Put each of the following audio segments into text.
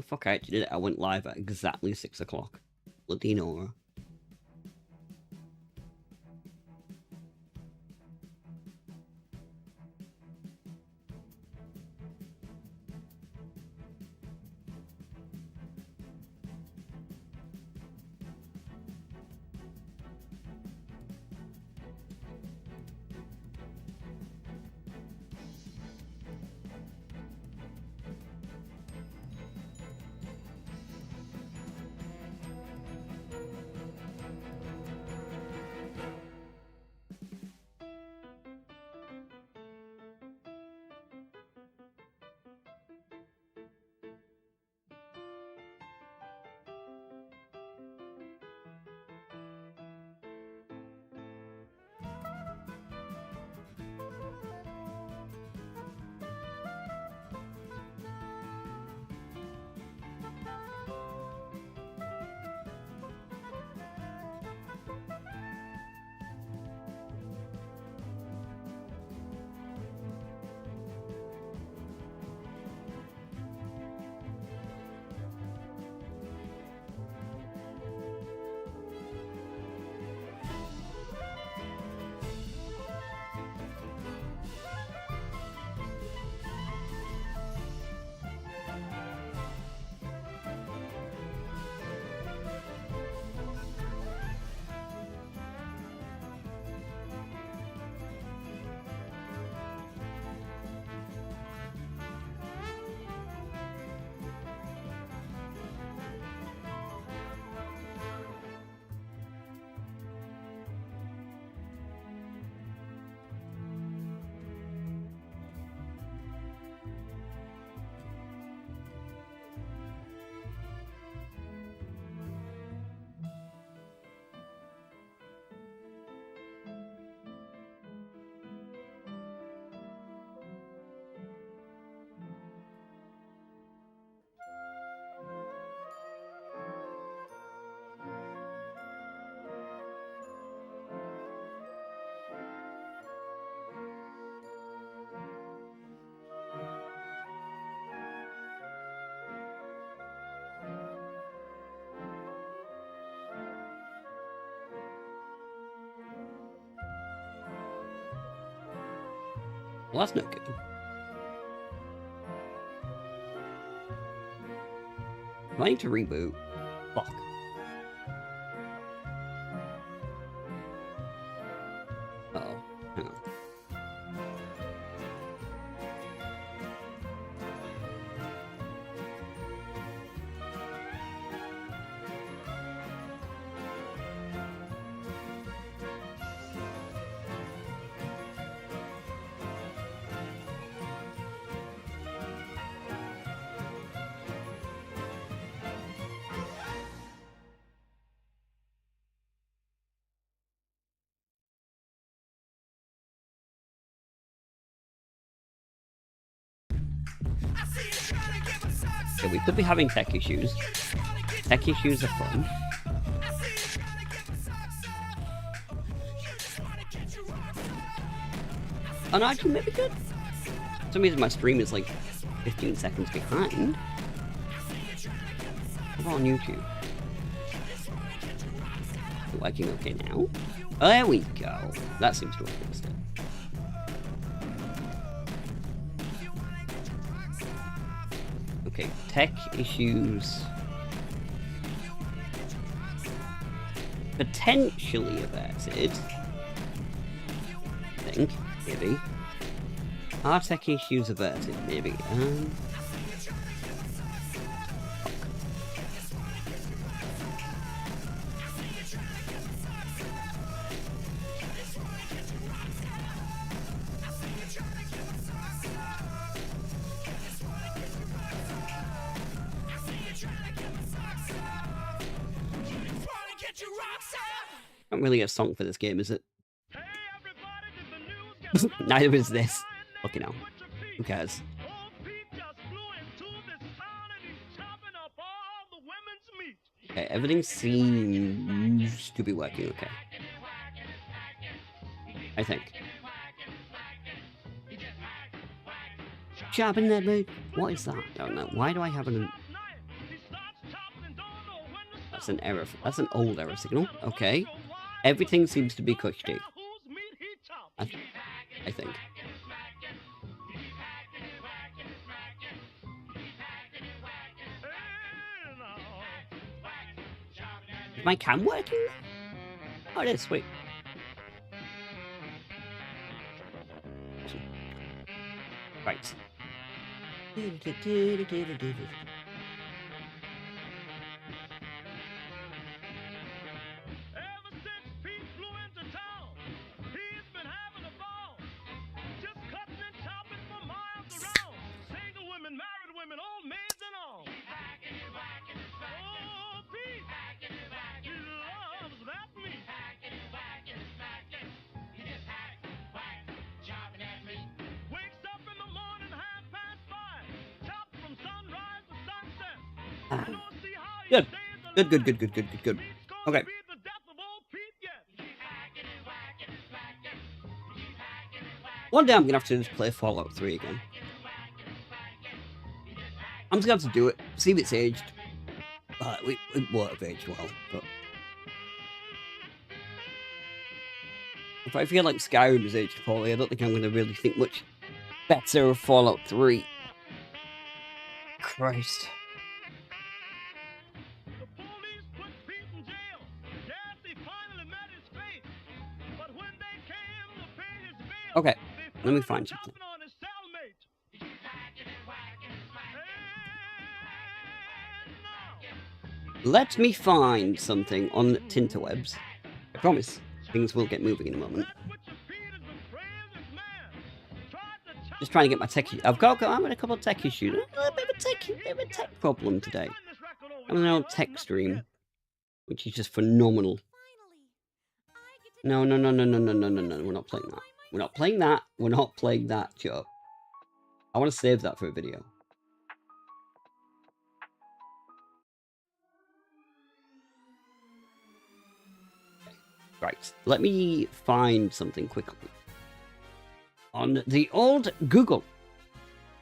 fuck, I actually did it. I went live at exactly 6 o'clock. Bloody Nora. Well, that's not good. Do I need to reboot? Fuck. Uh-oh. Hang on. Okay, we could be having tech issues. Tech issues are fun. Oh no, actually maybe good. For some reason my stream is like 15 seconds behind. What about on YouTube? Is it working okay now? Oh, there we go. That seems to have fixed it. Okay, tech issues. Potentially averted. I think, maybe. Are tech issues averted? Maybe. Not really a song for this game, is it? Neither is this. Fucking hell. Who cares? Okay, everything seems to be working okay. I think. Chopping that meat. What is that? I don't know. Why do I have an... That's an error. That's an old error signal. Okay. Everything seems to be cushy. I think. Is my cam working? Oh, it is. Sweet. Right. Good. Good. Okay. One day I'm gonna have to just play Fallout 3 again. I'm just gonna have to do it, see if it's aged. It won't have aged well, but if I feel like Skyrim is aged poorly, I don't think I'm gonna really think much better of Fallout 3. Christ. Okay, let me find something. Let me find something on Tinterwebs. I promise things will get moving in a moment. Just trying to get my tech. I'm having a couple of tech issues. A bit of a tech problem today. I'm on an old tech stream, which is just phenomenal. No. We're not playing that. We're not playing that. We're not playing that, Joe. I want to save that for a video. Okay. Right. Let me find something quickly. On the old Google.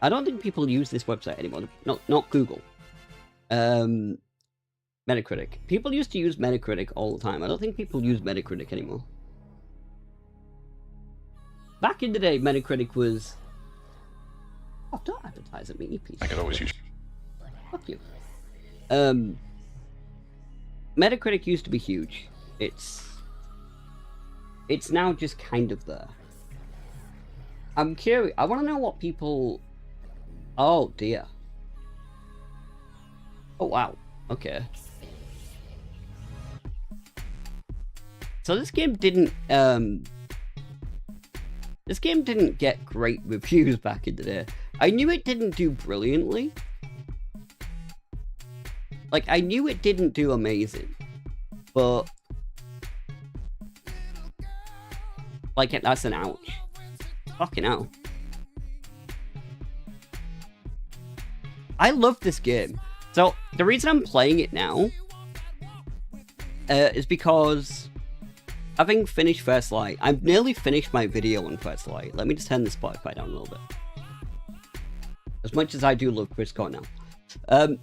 I don't think people use this website anymore. Not Google. Metacritic. People used to use Metacritic all the time. I don't think people use Metacritic anymore. Back in the day, Metacritic was... Oh, don't advertise at me, you piece. I could always use... Fuck you. Metacritic used to be huge. It's now just kind of there. I'm curious. I want to know what people... Oh, dear. Oh, wow. Okay. So this game didn't... This game didn't get great reviews back in the day. I knew it didn't do brilliantly. Like, I knew it didn't do amazing. But... Like, that's an ouch. Fucking hell. I love this game. So, the reason I'm playing it now... is because... Having finished First Light, I've nearly finished my video on First Light. Let me just turn the Spotify down a little bit. As much as I do love Chris Scott now. The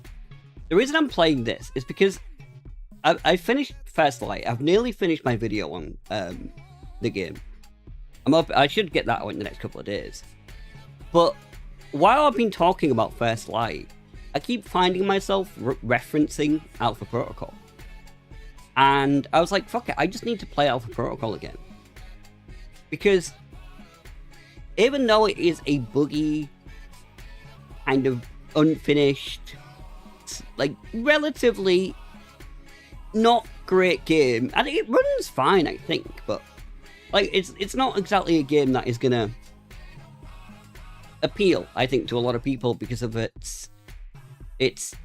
reason I'm playing this is because I finished First Light. I've nearly finished my video on the game. I should get that out in the next couple of days. But while I've been talking about First Light, I keep finding myself referencing Alpha Protocol. And I was like, fuck it, I just need to play Alpha Protocol again. Because even though it is a buggy, kind of unfinished, like relatively not great game, and it runs fine, I think, but like it's not exactly a game that is gonna appeal, I think, to a lot of people because of its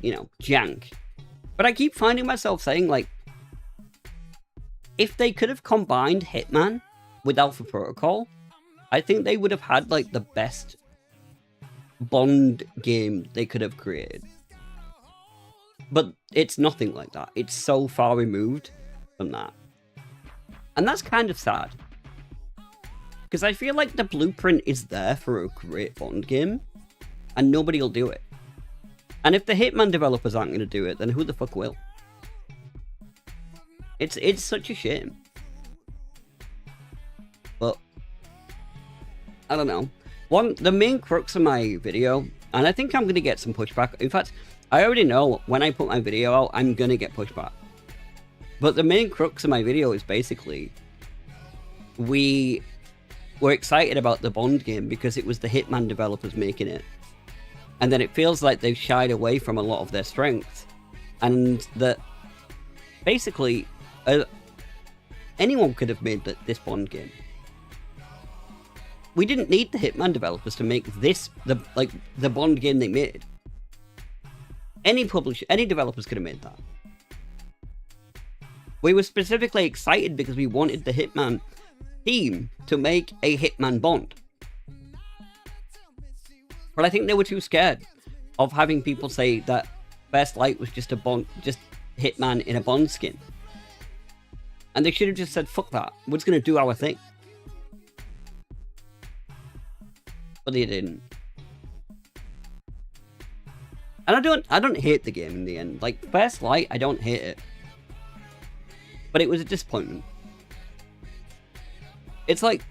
you know, jank. But I keep finding myself saying, like, if they could have combined Hitman with Alpha Protocol, I think they would have had, like, the best Bond game they could have created. But it's nothing like that. It's so far removed from that. And that's kind of sad. Because I feel like the blueprint is there for a great Bond game, and nobody will do it. And if the Hitman developers aren't going to do it, then who the fuck will? It's such a shame. But I don't know. The main crux of my video, and I think I'm gonna get some pushback. In fact, I already know when I put my video out, I'm gonna get pushback. But the main crux of my video is basically we were excited about the Bond game because it was the Hitman developers making it. And then it feels like they've shied away from a lot of their strengths. And that basically anyone could have made this Bond game. We didn't need the Hitman developers to make this the Bond game they made. Any developers could have made that. We were specifically excited because we wanted the Hitman team to make a Hitman Bond. But I think they were too scared of having people say that First Light was just Hitman in a Bond skin. And they should have just said, fuck that, we're just going to do our thing. But they didn't. And I don't hate the game in the end. Like, First Light, I don't hate it. But it was a disappointment. It's like,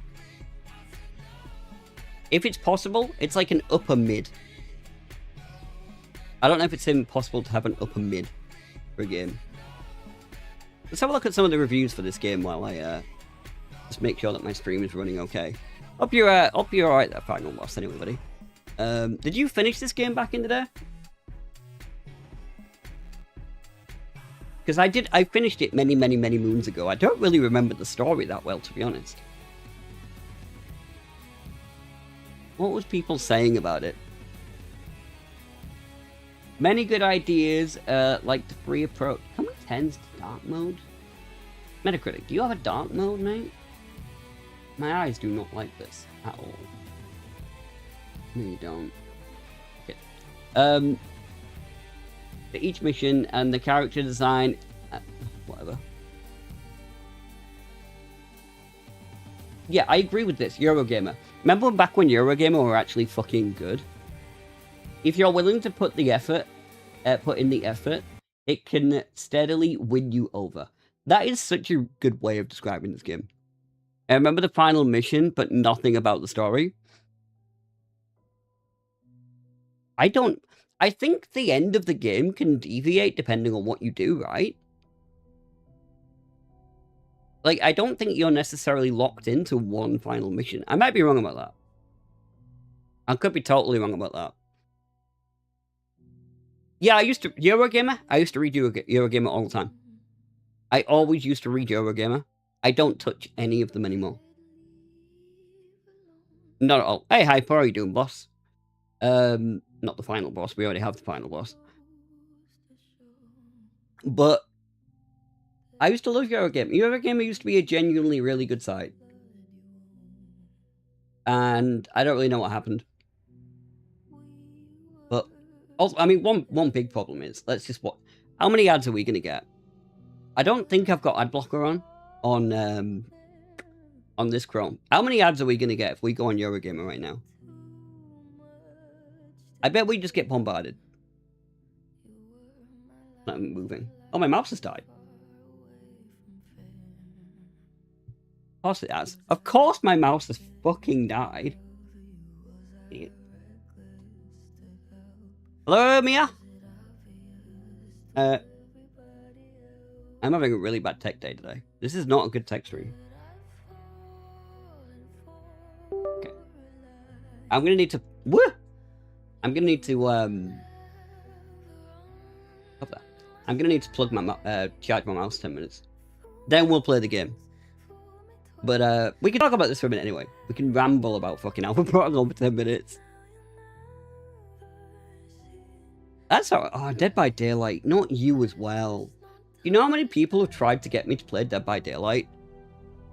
if it's possible, it's like an upper mid. I don't know if it's even possible to have an upper mid for a game. Let's have a look at some of the reviews for this game while I just make sure that my stream is running okay. Hope you're alright there, Final Boss, anyway, buddy. Did you finish this game back in the day? Because I finished it many moons ago. I don't really remember the story that well, to be honest. What was people saying about it? Many good ideas, like the free approach. How many 10s to dark mode? Metacritic, do you have a dark mode, mate? My eyes do not like this at all. No, you don't. Okay. For each mission and the character design, whatever. Yeah, I agree with this. Eurogamer. Remember back when Eurogamer were actually fucking good? If you're willing to put the effort, it can steadily win you over. That is such a good way of describing this game. I remember the final mission, but nothing about the story. I think the end of the game can deviate depending on what you do, right? Like, I don't think you're necessarily locked into one final mission. I might be wrong about that. I could be totally wrong about that. Yeah, Eurogamer, I used to read Eurogamer all the time. I always used to read Eurogamer. I don't touch any of them anymore. Not at all. Hey, Hyper, how are you doing, boss? Not the final boss. We already have the final boss. But I used to love Eurogamer. Eurogamer used to be a genuinely really good site. And I don't really know what happened. But also, I mean, one big problem is, how many ads are we going to get? I don't think I've got ad blocker on this Chrome. How many ads are we going to get if we go on Eurogamer right now? I bet we just get bombarded. I'm moving. Oh, my mouse has died. Of course it has. Of course my mouse has fucking died. Idiot. Hello, Mia? I'm having a really bad tech day today. This is not a good tech stream. Okay. I'm gonna need to... Woo! I'm gonna need to, I'm gonna need to plug my, charge my mouse 10 minutes. Then we'll play the game. But, we can talk about this for a minute anyway. We can ramble about fucking Alpha Protocol for 10 minutes. That's how... Oh, Dead by Daylight. Not you as well. You know how many people have tried to get me to play Dead by Daylight?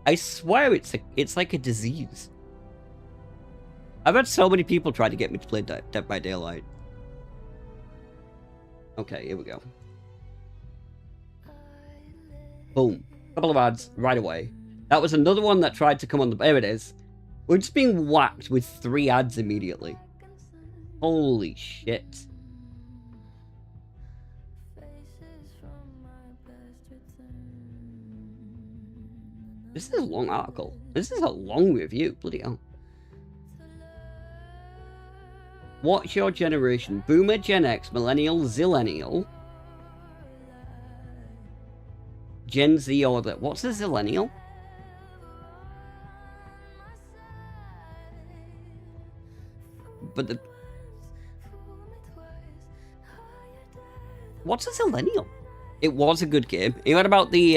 I swear it's like a disease. I've had so many people try to get me to play Dead by Daylight. Okay, here we go. Boom. Couple of ads right away. That was another one that tried to come on the... There it is. We're just being whacked with 3 ads immediately. Holy shit. This is a long article. This is a long review. Bloody hell. What's your generation? Boomer, Gen X, Millennial, Zillennial, Gen Z, or the... What's a Zillennial? But the... What's a Zillennial? It was a good game. You heard about the,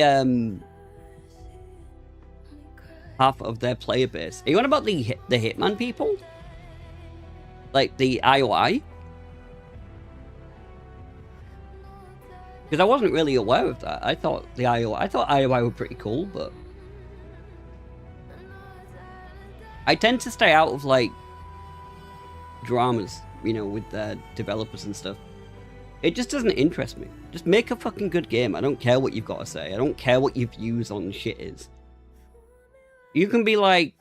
half of their player base. You heard about the Hitman people? Like, the IOI? Because I wasn't really aware of that. I thought IOI were pretty cool, but... I tend to stay out of, like, dramas, you know, with developers and stuff. It just doesn't interest me. Just make a fucking good game. I don't care what you've got to say. I don't care what your views on shit is. You can be like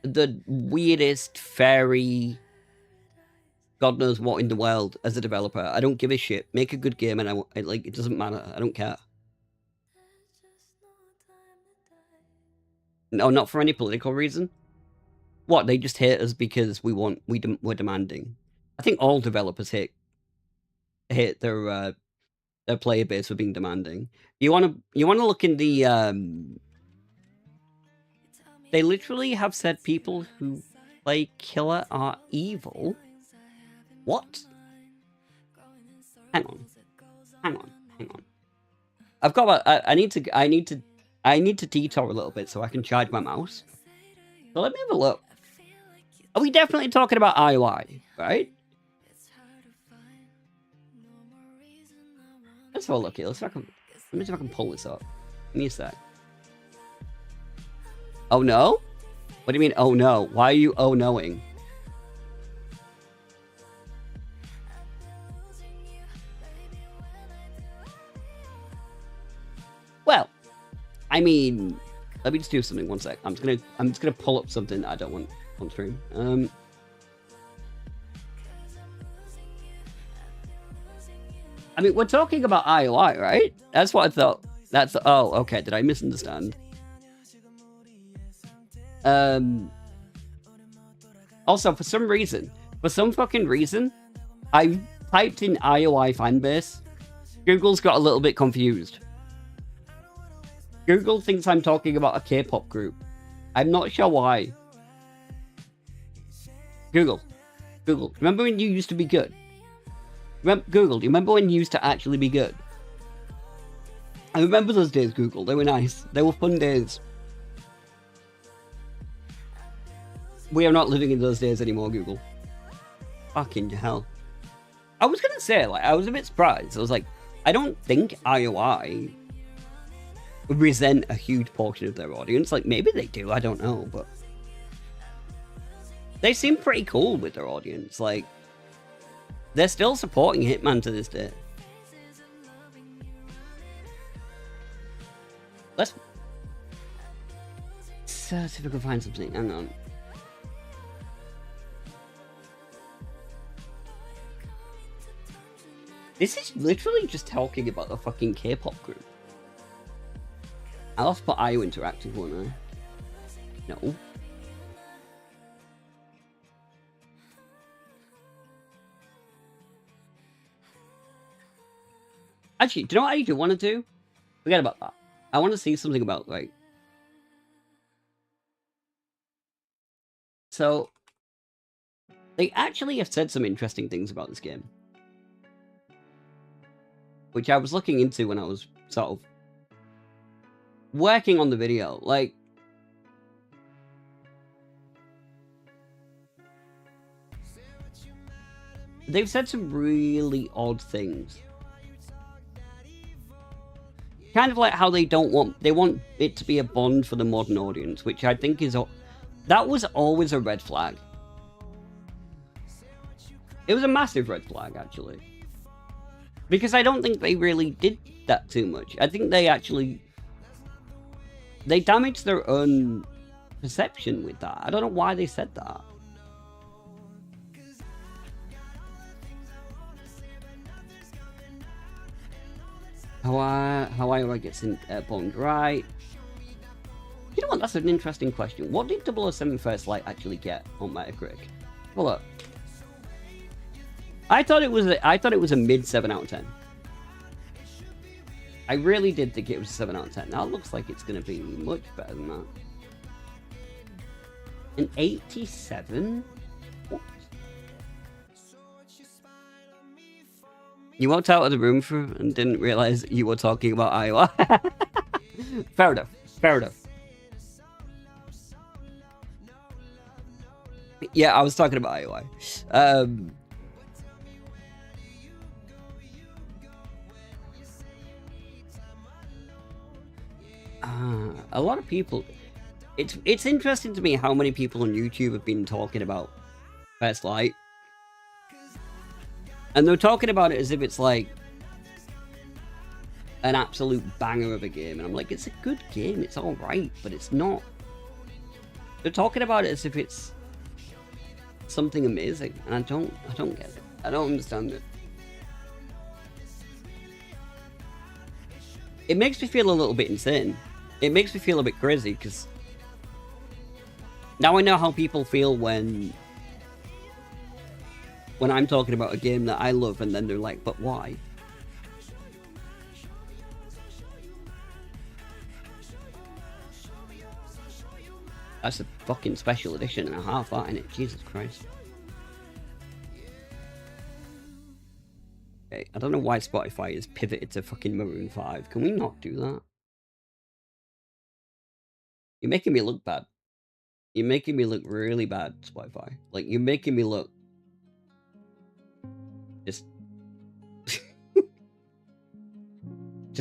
the weirdest fairy, God knows what in the world as a developer. I don't give a shit. Make a good game, and like it doesn't matter. I don't care. No, not for any political reason. What? They just hate us because we're demanding. I think all developers hate their player base for being demanding. You wanna look in the they literally have said people who play killer are evil. What? Hang on. I've got I need to detour a little bit so I can charge my mouse. So let me have a look. Are we definitely talking about IOI, right? Let's have a look here. Let me see if I can pull this up. Give me a sec. Oh no? What do you mean, oh no? Why are you oh knowing? Well, I mean, let me just do something. One sec. I'm just gonna pull up something I don't want on stream. I mean, we're talking about IOI, right? That's what I thought. Oh, okay. Did I misunderstand? Also, for some fucking reason, I typed in IOI fanbase. Google's got a little bit confused. Google thinks I'm talking about a K-pop group. I'm not sure why. Google, remember when you used to be good? Google, do you remember when you used to actually be good? I remember those days, Google. They were nice. They were fun days. We are not living in those days anymore, Google. Fucking hell. I was gonna say, like, I was a bit surprised. I was like, I don't think IOI resent a huge portion of their audience. Like, maybe they do, I don't know, but they seem pretty cool with their audience. Like, they're still supporting Hitman to this day. Let's see if we can find something. Hang on. This is literally just talking about the fucking K-pop group. I'll have to put IO Interactive, won't I? No. Actually, do you know what I do want to do? Forget about that. I want to see something about, like... So, they actually have said some interesting things about this game. Which I was looking into when I was sort of working on the video. Like, they've said some really odd things. Kind of like how they want it to be a Bond for the modern audience, which I think is... That was always a red flag. It was a massive red flag, actually. Because I don't think they really did that too much. I think they actually... They damaged their own perception with that. I don't know why they said that. How I gets in Bond right. You know what? That's an interesting question. What did 007 First Light actually get on Metacritic? Well, look. I thought it was a mid 7 out of 10. I really did think it was a 7 out of 10. Now it looks like it's going to be much better than that. An 87? What? You walked out of the room and didn't realize you were talking about Iowa. Fair enough. Fair enough. Yeah, I was talking about Iowa. A lot of people. It's interesting to me how many people on YouTube have been talking about First Light. And they're talking about it as if it's like an absolute banger of a game. And I'm like, it's a good game, it's alright, but it's not. They're talking about it as if it's something amazing. And I don't get it. I don't understand it. It makes me feel a little bit insane. It makes me feel a bit crazy, because now I know how people feel when I'm talking about a game that I love, and then they're like, but why? That's a fucking special edition and a half, that, innit? Jesus Christ. Okay, I don't know why Spotify has pivoted to fucking Maroon 5. Can we not do that? You're making me look bad. You're making me look really bad, Spotify. Like, you're making me look just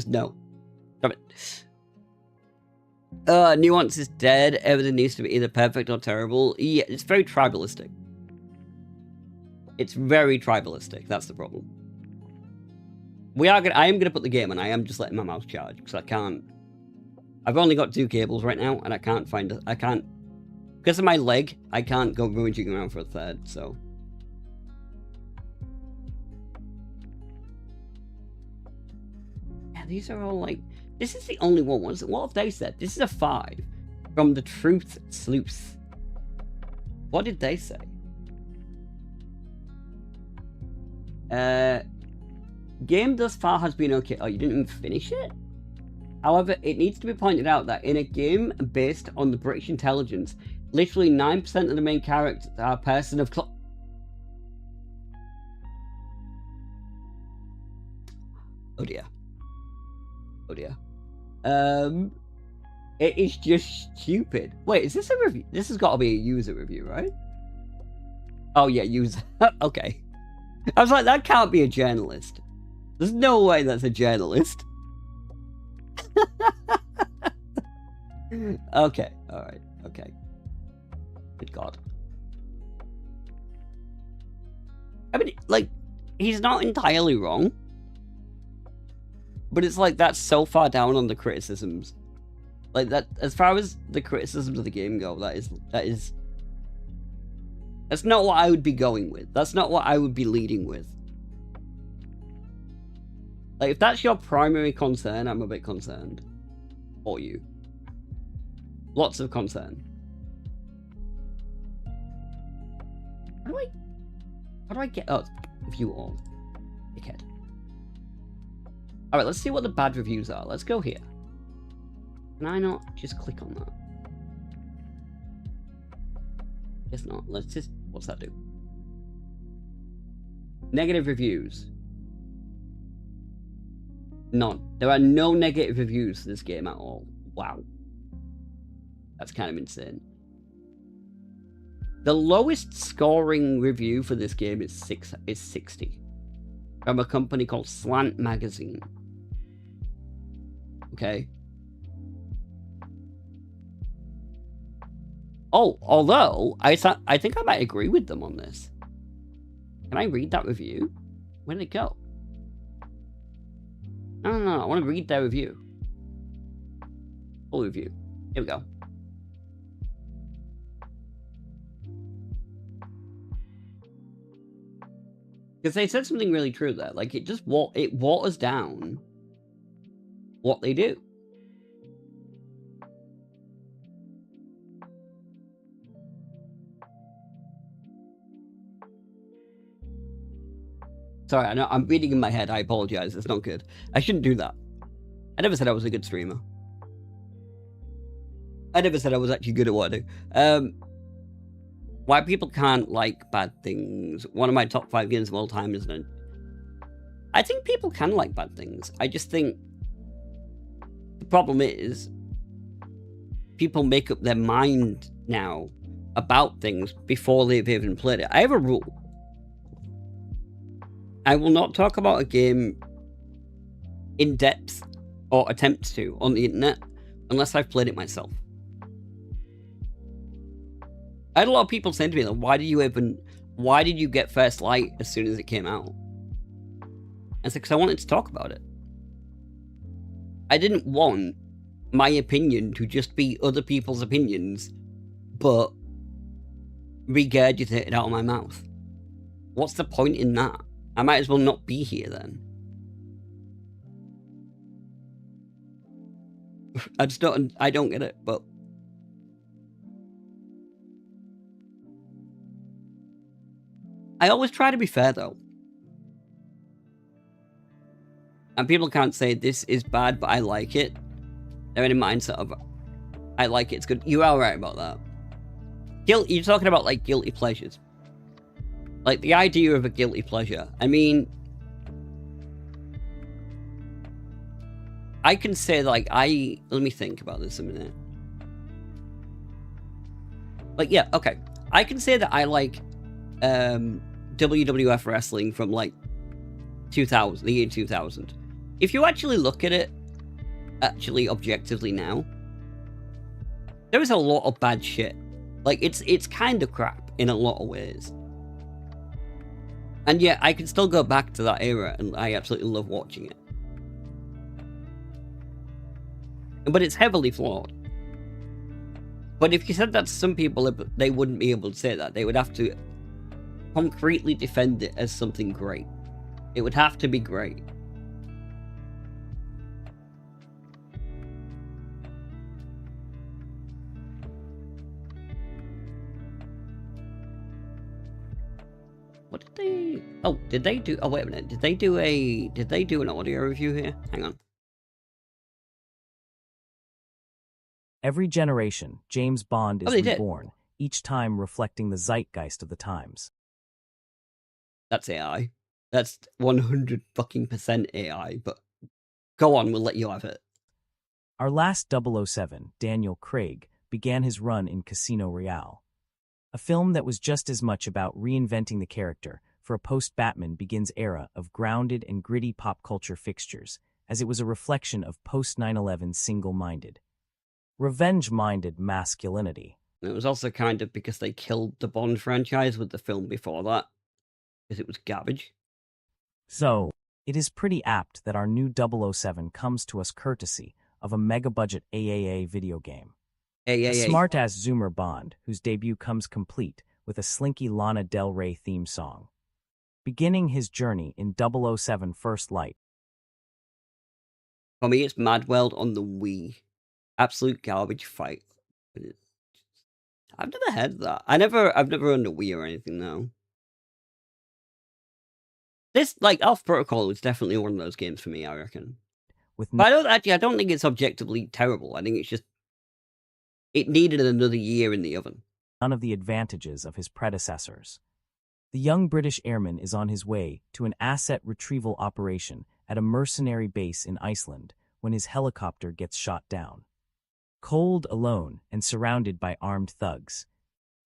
no. Stop it. Nuance is dead. Everything needs to be either perfect or terrible. Yeah, it's very tribalistic. It's very tribalistic. That's the problem. I am gonna put the game on. I am just letting my mouse charge because I can't. I've only got 2 cables right now, and I can't because of my leg. I can't go rummaging around for a third. So. These are all like, this is the only one. What have they said? This is a 5 from the Truth Sleuth. What did they say? Game thus far has been okay. Oh, you didn't even finish it? However, it needs to be pointed out that in a game based on the British intelligence, literally 9% of the main characters are a person of Oh dear. Oh dear. It is just stupid. Wait, is this a review? This has got to be a user review, right? Oh yeah, user. Okay. I was like, that can't be a journalist. There's no way that's a journalist. Okay, alright, okay. Good God. I mean, like, he's not entirely wrong. But it's like, that's so far down on the criticisms. Like, that, as far as the criticisms of the game go, that's not what I would be going with. That's not what I would be leading with. Like, if that's your primary concern, I'm a bit concerned. For you. Lots of concern. How do I get... Oh, view all. Dickhead. Alright, let's see what the bad reviews are. Let's go here. Can I not just click on that? Guess not. Let's just... What's that do? Negative reviews. None. There are no negative reviews for this game at all. Wow. That's kind of insane. The lowest scoring review for this game is 60. From a company called Slant Magazine. Okay. Oh, although, I think I might agree with them on this. Can I read that review? Where did it go? No, I want to read their review. Full review. Here we go. Because they said something really true there. Like, it just waters down what they do. Sorry, I know I'm reading in my head. I apologize. It's not good. I shouldn't do that. I never said I was a good streamer. I never said I was actually good at what I do. Why people can't like bad things. One of my top 5 games of all time, isn't it? I think people can like bad things. I just think the problem is people make up their mind now about things before they've even played it. I have a rule. I will not talk about a game in depth or attempt to on the internet unless I've played it myself. I had a lot of people saying to me, like, why did you get First Light as soon as it came out? I said, because I wanted to talk about it. I didn't want my opinion to just be other people's opinions, but regurgitated out of my mouth. What's the point in that? I might as well not be here then. I don't get it, but I always try to be fair though. And people can't say this is bad, but I like it. They're in a mindset of I like it, it's good. You are right about that. You're talking about like guilty pleasures. Like the idea of a guilty pleasure. I mean, I can say like let me think about this a minute. Like, yeah, okay. I can say that I like WWF wrestling from like 2000, the year 2000. If you actually look at it, actually objectively now, there is a lot of bad shit. Like it's kind of crap in a lot of ways. And yet I can still go back to that era and I absolutely love watching it. But it's heavily flawed. But if you said that to some people, they wouldn't be able to say that. They would have to concretely defend it as something great. It would have to be great. What did they... Oh, did they do... Oh, wait a minute. Did they do an audio review here? Hang on. Every generation, James Bond is Oh, they did. reborn, each time reflecting the zeitgeist of the times. That's AI. That's 100% AI, but go on, we'll let you have it. Our last 007, Daniel Craig, began his run in Casino Royale, a film that was just as much about reinventing the character for a post-Batman Begins era of grounded and gritty pop culture fixtures, as it was a reflection of post-9/11 single-minded, revenge-minded masculinity. It was also kind of because they killed the Bond franchise with the film before that, because it was garbage. So, it is pretty apt that our new 007 comes to us courtesy of a mega-budget AAA video game. A smart-ass Zoomer Bond, whose debut comes complete with a slinky Lana Del Rey theme song. Beginning his journey in 007 First Light. For me, it's Mad World on the Wii. Absolute garbage fight. I've never had that. I've never owned a Wii or anything, though. This, like, Alpha Protocol was definitely one of those games for me, I reckon. But I don't think it's objectively terrible. I think it's just, it needed another year in the oven. None of the advantages of his predecessors. The young British airman is on his way to an asset retrieval operation at a mercenary base in Iceland when his helicopter gets shot down. Cold, alone, and surrounded by armed thugs,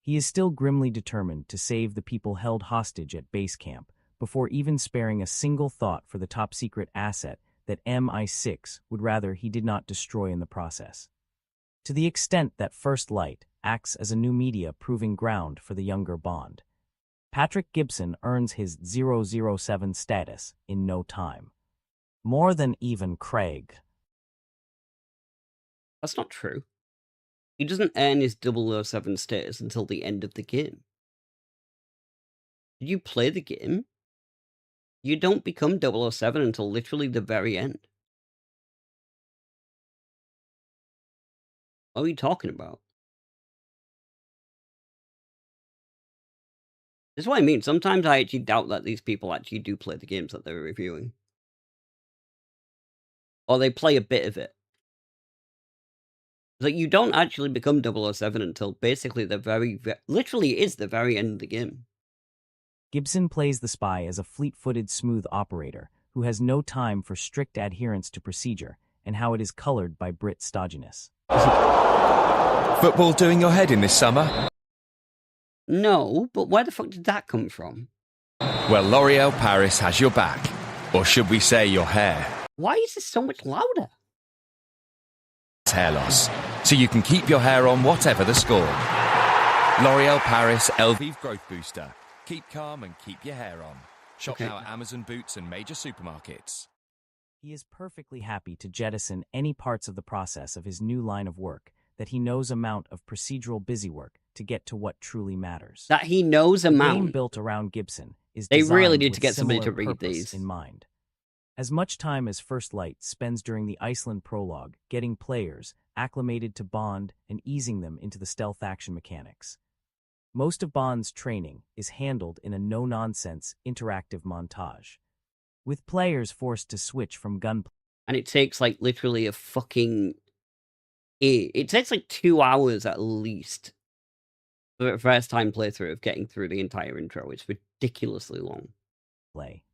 he is still grimly determined to save the people held hostage at base camp before even sparing a single thought for the top-secret asset that MI6 would rather he did not destroy in the process. To the extent that First Light acts as a new media proving ground for the younger Bond, Patrick Gibson earns his 007 status in no time. More than even Craig. That's not true. He doesn't earn his 007 status until the end of the game. Did you play the game? You don't become 007 until literally the very end. What are you talking about? This is what I mean. Sometimes I actually doubt that these people actually do play the games that they're reviewing. Or they play a bit of it. Like, you don't actually become 007 until basically literally is the very end of the game. Gibson plays the spy as a fleet-footed, smooth operator who has no time for strict adherence to procedure and how it is colored by Brit stodginess. Football doing your head in this summer? No, but where the fuck did that come from? Well, L'Oreal Paris has your back. Or should we say your hair? Why is this so much louder? It's hair loss, so you can keep your hair on whatever the score. L'Oreal Paris Elvive Growth Booster. Keep calm and keep your hair on. Shop now at Amazon Boots and major supermarkets. He is perfectly happy to jettison any parts of the process of his new line of work that he knows amount of procedural busywork to get to what truly matters. That he knows The amount. game built around Gibson is They designed really need to with get somebody to similar read purpose these. in mind. As much time as First Light spends during the Iceland prologue getting players acclimated to Bond and easing them into the stealth action mechanics, most of Bond's training is handled in a no-nonsense interactive montage, with players forced to switch from gunplay. And it takes, like, literally a fucking... It takes, like, 2 hours at least for a first-time playthrough of getting through the entire intro. It's ridiculously long.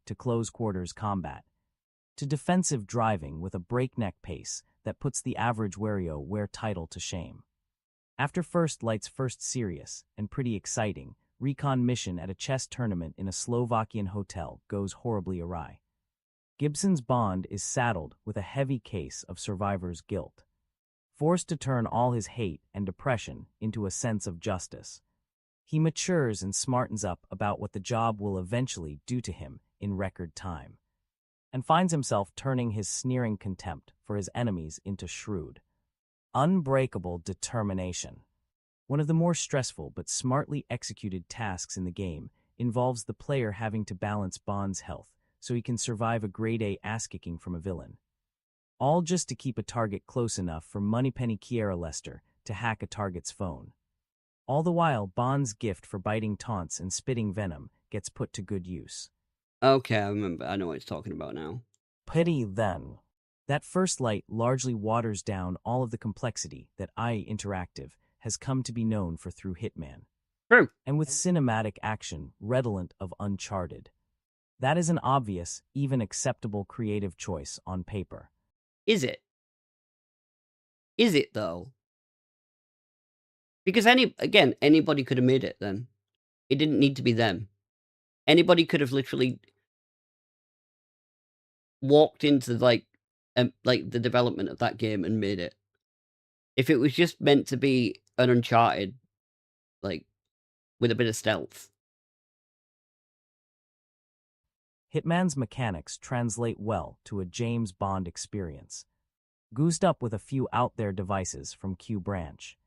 To close quarters combat, to defensive driving with a breakneck pace that puts the average WarioWare title to shame. After First Light's first serious and pretty exciting recon mission at a chess tournament in a Slovakian hotel goes horribly awry, Gibson's Bond is saddled with a heavy case of survivor's guilt, forced to turn all his hate and depression into a sense of justice. He matures and smartens up about what the job will eventually do to him in record time, and finds himself turning his sneering contempt for his enemies into shrewd, unbreakable determination. One of the more stressful but smartly executed tasks in the game involves the player having to balance Bond's health so he can survive a grade A ass-kicking from a villain. All just to keep a target close enough for Moneypenny Kiera Lester to hack a target's phone. All the while, Bond's gift for biting taunts and spitting venom gets put to good use. Okay, I remember. I know what he's talking about now. Pity then. That First Light largely waters down all of the complexity that IE Interactive has come to be known for through Hitman. True. And with cinematic action redolent of Uncharted. That is an obvious, even acceptable creative choice on paper. Is it? Is it, though? Because anybody could have made it then. It didn't need to be them. Anybody could have literally walked into, like the development of that game and made it. If it was just meant to be an Uncharted, like, with a bit of stealth. Hitman's mechanics translate well to a James Bond experience, goosed up with a few out-there devices from Q Branch.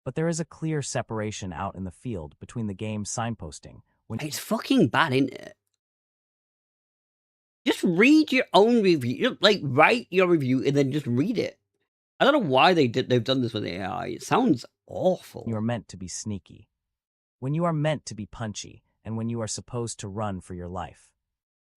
But there is a clear separation out in the field between the game's signposting. It's fucking bad, isn't it? Just read your own review. Like, write your review and then just read it. I don't know why they've done this with AI. It sounds awful. You are meant to be sneaky. When you are meant to be punchy, and when you are supposed to run for your life.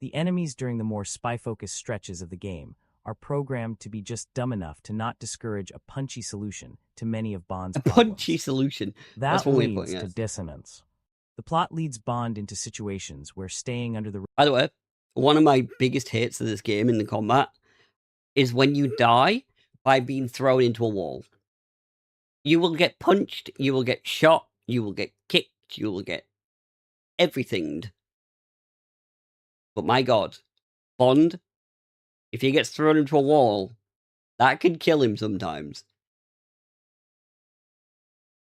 The enemies during the more spy-focused stretches of the game are programmed to be just dumb enough to not discourage a punchy solution to many of Bond's problems. Punchy solution. That leads to dissonance. The plot leads Bond into situations where staying under the... By the way, one of my biggest hates of this game in the combat is when you die by being thrown into a wall. You will get punched, you will get shot, you will get kicked, you will get everything. But my God, Bond, if he gets thrown into a wall, that could kill him sometimes.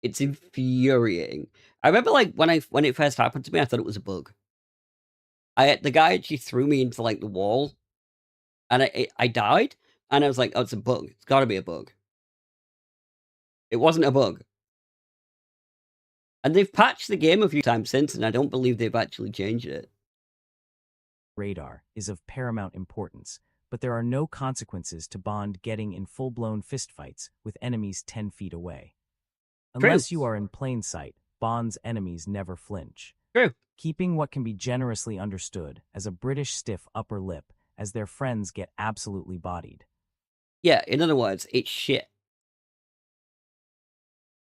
It's infuriating. I remember, like, when it first happened to me, I thought it was a bug. The guy actually threw me into, like, the wall, and I died, and I was like, oh, it's a bug. It's got to be a bug. It wasn't a bug. And they've patched the game a few times since, and I don't believe they've actually changed it. Radar is of paramount importance, but there are no consequences to Bond getting in full-blown fistfights with enemies 10 feet away. Unless you are in plain sight, Bond's enemies never flinch. True. keeping what can be generously understood as a British stiff upper lip as their friends get absolutely bodied. Yeah, in other words, it's shit.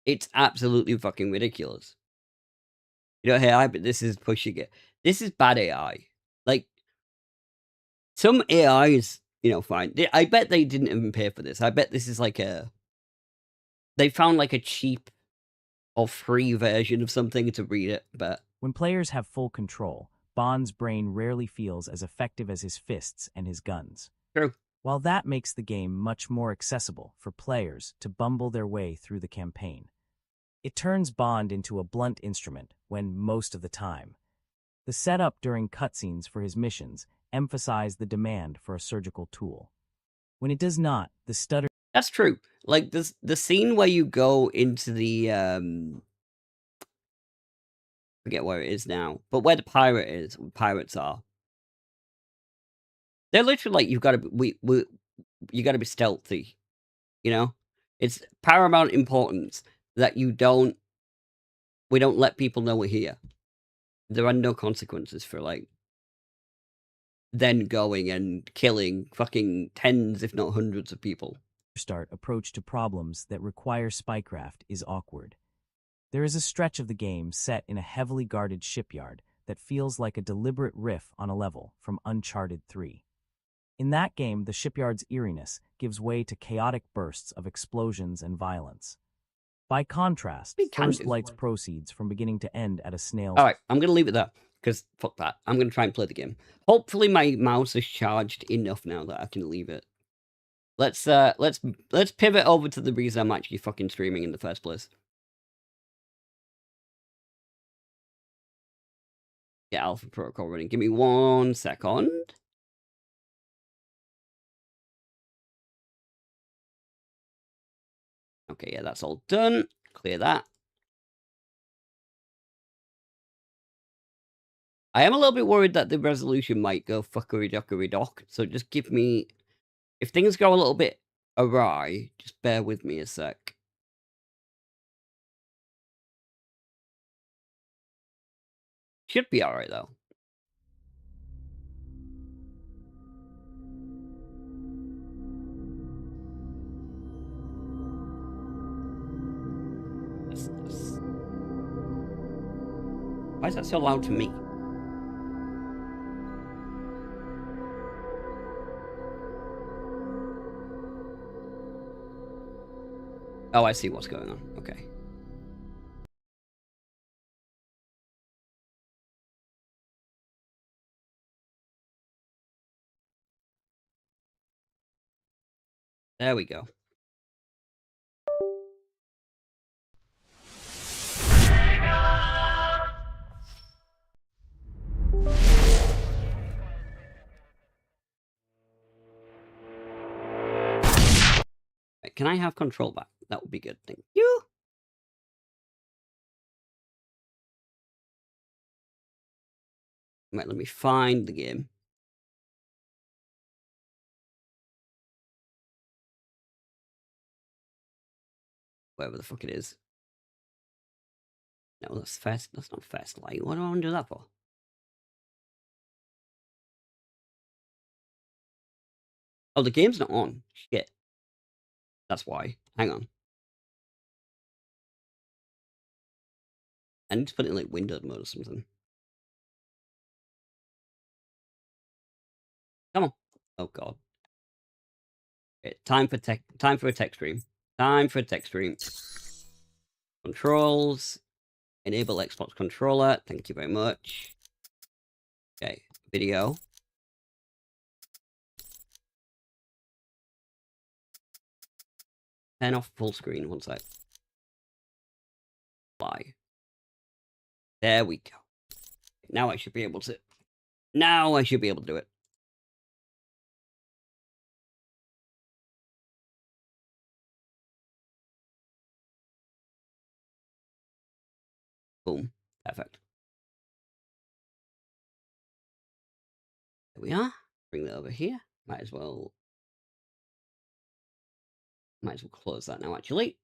It's absolutely fucking ridiculous. You know, hey, but this is pushing it. This is bad AI. Like, some AI is, you know, fine. I bet they didn't even pay for this. I bet this is like they found like a cheap or free version of something to read it, but... When players have full control, Bond's brain rarely feels as effective as his fists and his guns. True. While that makes the game much more accessible for players to bumble their way through the campaign, it turns Bond into a blunt instrument when most of the time. The setup during cutscenes for his missions emphasize the demand for a surgical tool. When it does not, the stutter... That's true. Like, the scene where you go into the, forget where it is now, but where the pirates are. They're literally like, you gotta be stealthy, you know? It's paramount importance that we don't let people know we're here. There are no consequences for, like, then going and killing fucking tens, if not hundreds of people. Start approach to problems that require spycraft is awkward. There is a stretch of the game set in a heavily guarded shipyard that feels like a deliberate riff on a level from Uncharted 3. In that game, the shipyard's eeriness gives way to chaotic bursts of explosions and violence. By contrast, First Light's proceeds from beginning to end at a snail's... Alright, I'm gonna leave it there, because fuck that. I'm gonna try and play the game. Hopefully my mouse is charged enough now that I can leave it. Let's pivot over to the reason I'm actually fucking streaming in the first place. Get Alpha Protocol running. Give me 1 second. Okay, yeah, that's all done. Clear that. I am a little bit worried that the resolution might go fuckery dock, so just give me... If things go a little bit awry, just bear with me a sec. Should be alright, though. Why is that so loud to me? Oh, I see what's going on. Okay. There we go. Right, can I have control back? That would be good. Thank you. Right, let me find the game. Wherever the fuck it is. No, that's fast. That's not fast light. What do I want to do that for? Oh, the game's not on. Shit. That's why. Hang on. I need to put it in like windowed mode or something. Come on. Oh god. Okay, time for a tech stream. Time for a tech stream. Controls. Enable Xbox controller. Thank you very much. Okay, video. Turn off full screen. One sec. Fly. There we go. Now I should be able to. Now I should be able to do it. Boom. Perfect. There we are. Bring that over here. Might as well close that now, actually.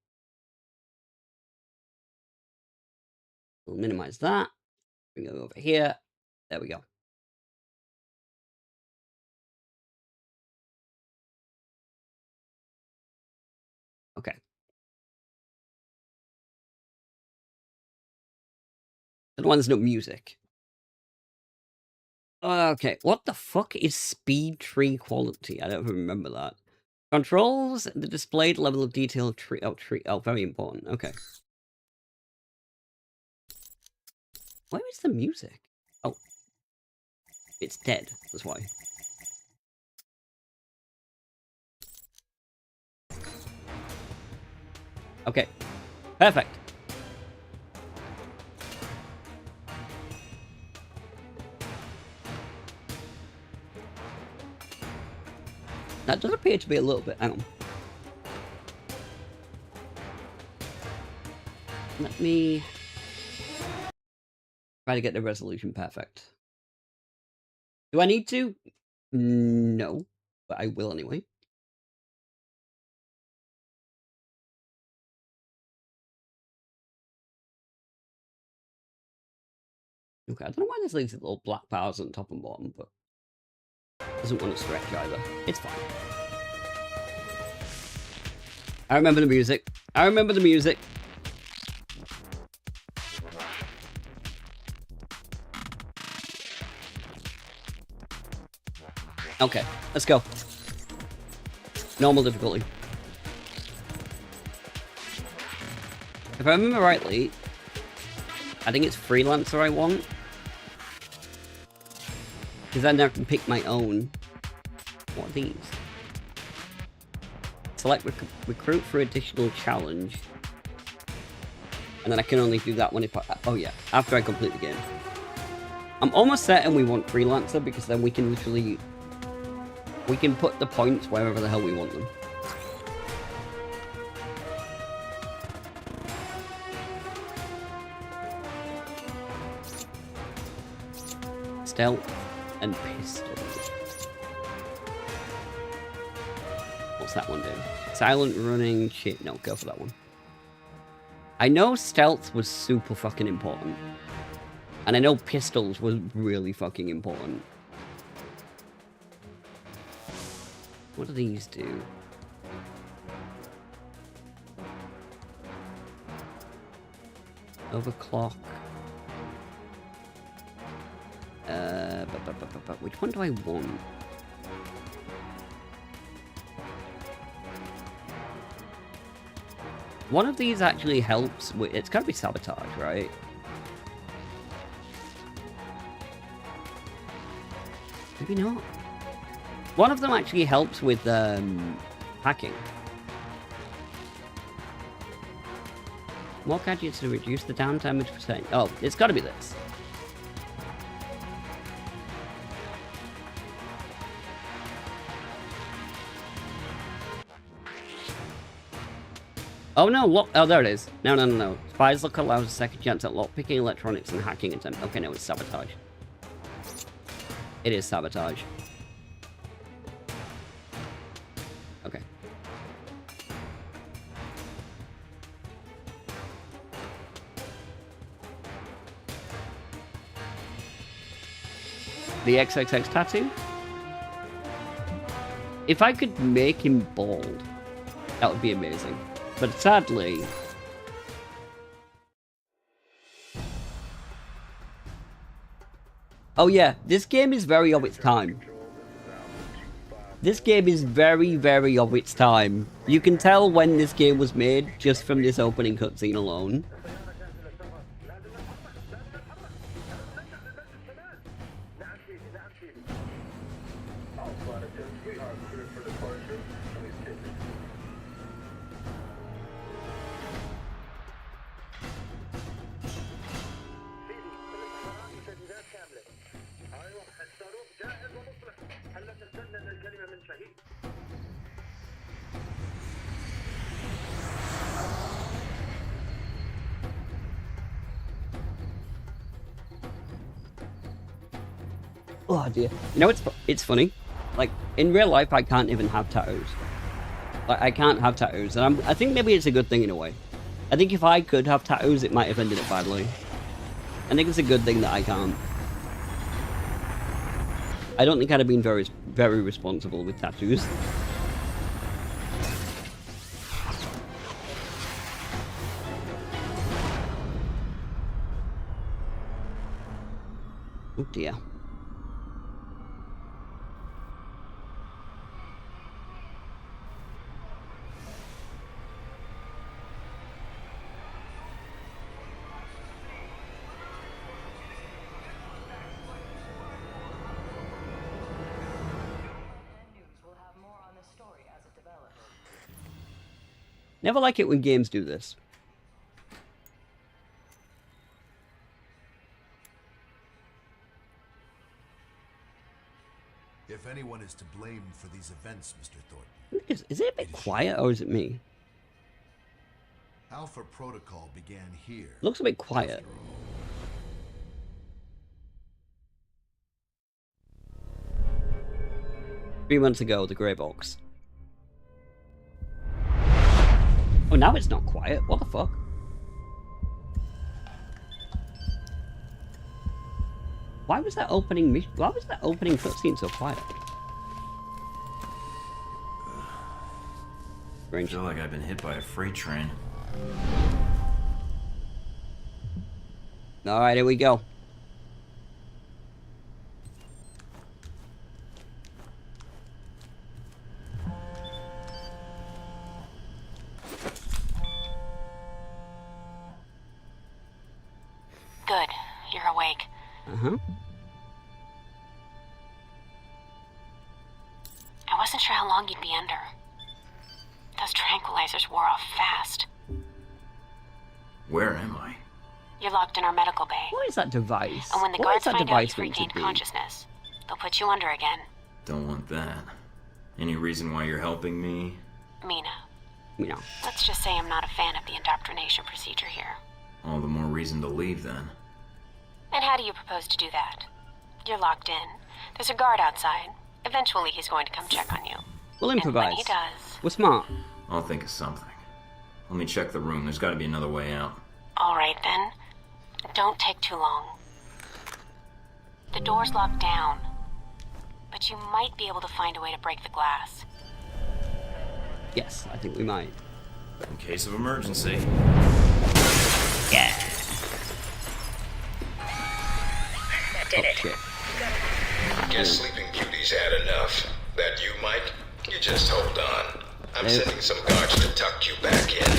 We'll minimize that. Bring it over here. There we go. Okay. The one's no music. Okay, what the fuck is speed tree quality? I don't even remember that. Controls the displayed level of detail tree. Oh, very important. Okay. Where is the music? Oh. It's dead, that's why. Okay. Perfect. That does appear to be a little bit. Hang on. Let me try to get the resolution perfect. Do I need to? No, but I will anyway. Okay, I don't know why there's these little black bars on top and bottom, but doesn't want to stretch either. It's fine. I remember the music. I remember the music. Okay, let's go. Normal difficulty. If I remember rightly, I think it's freelancer I want. Because then I can pick my own. What are these? Select recruit for additional challenge. And then I can only do that one if I... Oh yeah, after I complete the game. I'm almost certain we want freelancer because then we can literally... We can put the points wherever the hell we want them. Stealth and pistol. What's that one do? Silent running, shit, no, go for that one. I know stealth was super fucking important. And I know pistols was really fucking important. What do these do? Overclock. Which one do I want? One of these actually helps with... It's gotta be sabotage, right? Maybe not. One of them actually helps with hacking. More gadgets to reduce the down damage percent. Oh, it's gotta be this. Oh no, lock. Oh, there it is. No. Spies look allows a second chance at lockpicking, electronics, and hacking attempt. Okay, no, it's sabotage. It is sabotage. Okay. The XXX tattoo? If I could make him bald, that would be amazing. But sadly... Oh yeah, this game is very of its time. This game is very, very of its time. You can tell when this game was made just from this opening cutscene alone. Oh dear. You know, it's funny. Like, in real life, I can't even have tattoos. Like, I can't have tattoos. And I think maybe it's a good thing in a way. I think if I could have tattoos, it might have ended up badly. I think it's a good thing that I can't. I don't think I'd have been very responsible with tattoos. Oh dear. Never like it when games do this. If anyone is to blame for these events, Mr. Thornton... Is it a bit quiet, or is it me? Alpha Protocol began here. Looks a bit quiet. 3 months ago, the grey box. Oh, now it's not quiet. What the fuck? Why was that opening cutscene so quiet? I feel like I've been hit by a freight train. Alright, here we go. Good. You're awake. Uh-huh. I wasn't sure how long you'd be under. Those tranquilizers wore off fast. Where am I? You're locked in our medical bay. What is that device? And when the What guards is that find out device you've meant to regained be? consciousness, they'll put you under again. Don't want that. Any reason why you're helping me? Mina. You know. Let's just say I'm not a fan of the indoctrination procedure here. All the more reason to leave then. And how do you propose to do that? You're locked in. There's a guard outside. Eventually he's going to come check on you. We'll improvise. And when he does... We're smart. I'll think of something. Let me check the room. There's got to be another way out. All right, then. Don't take too long. The door's locked down, but you might be able to find a way to break the glass. Yes, I think we might. In case of emergency. Yeah. That did it. Shit. Guess Sleeping Beauty's had enough. That you, Mike? You just hold on. I'm sending some guards to tuck you back in.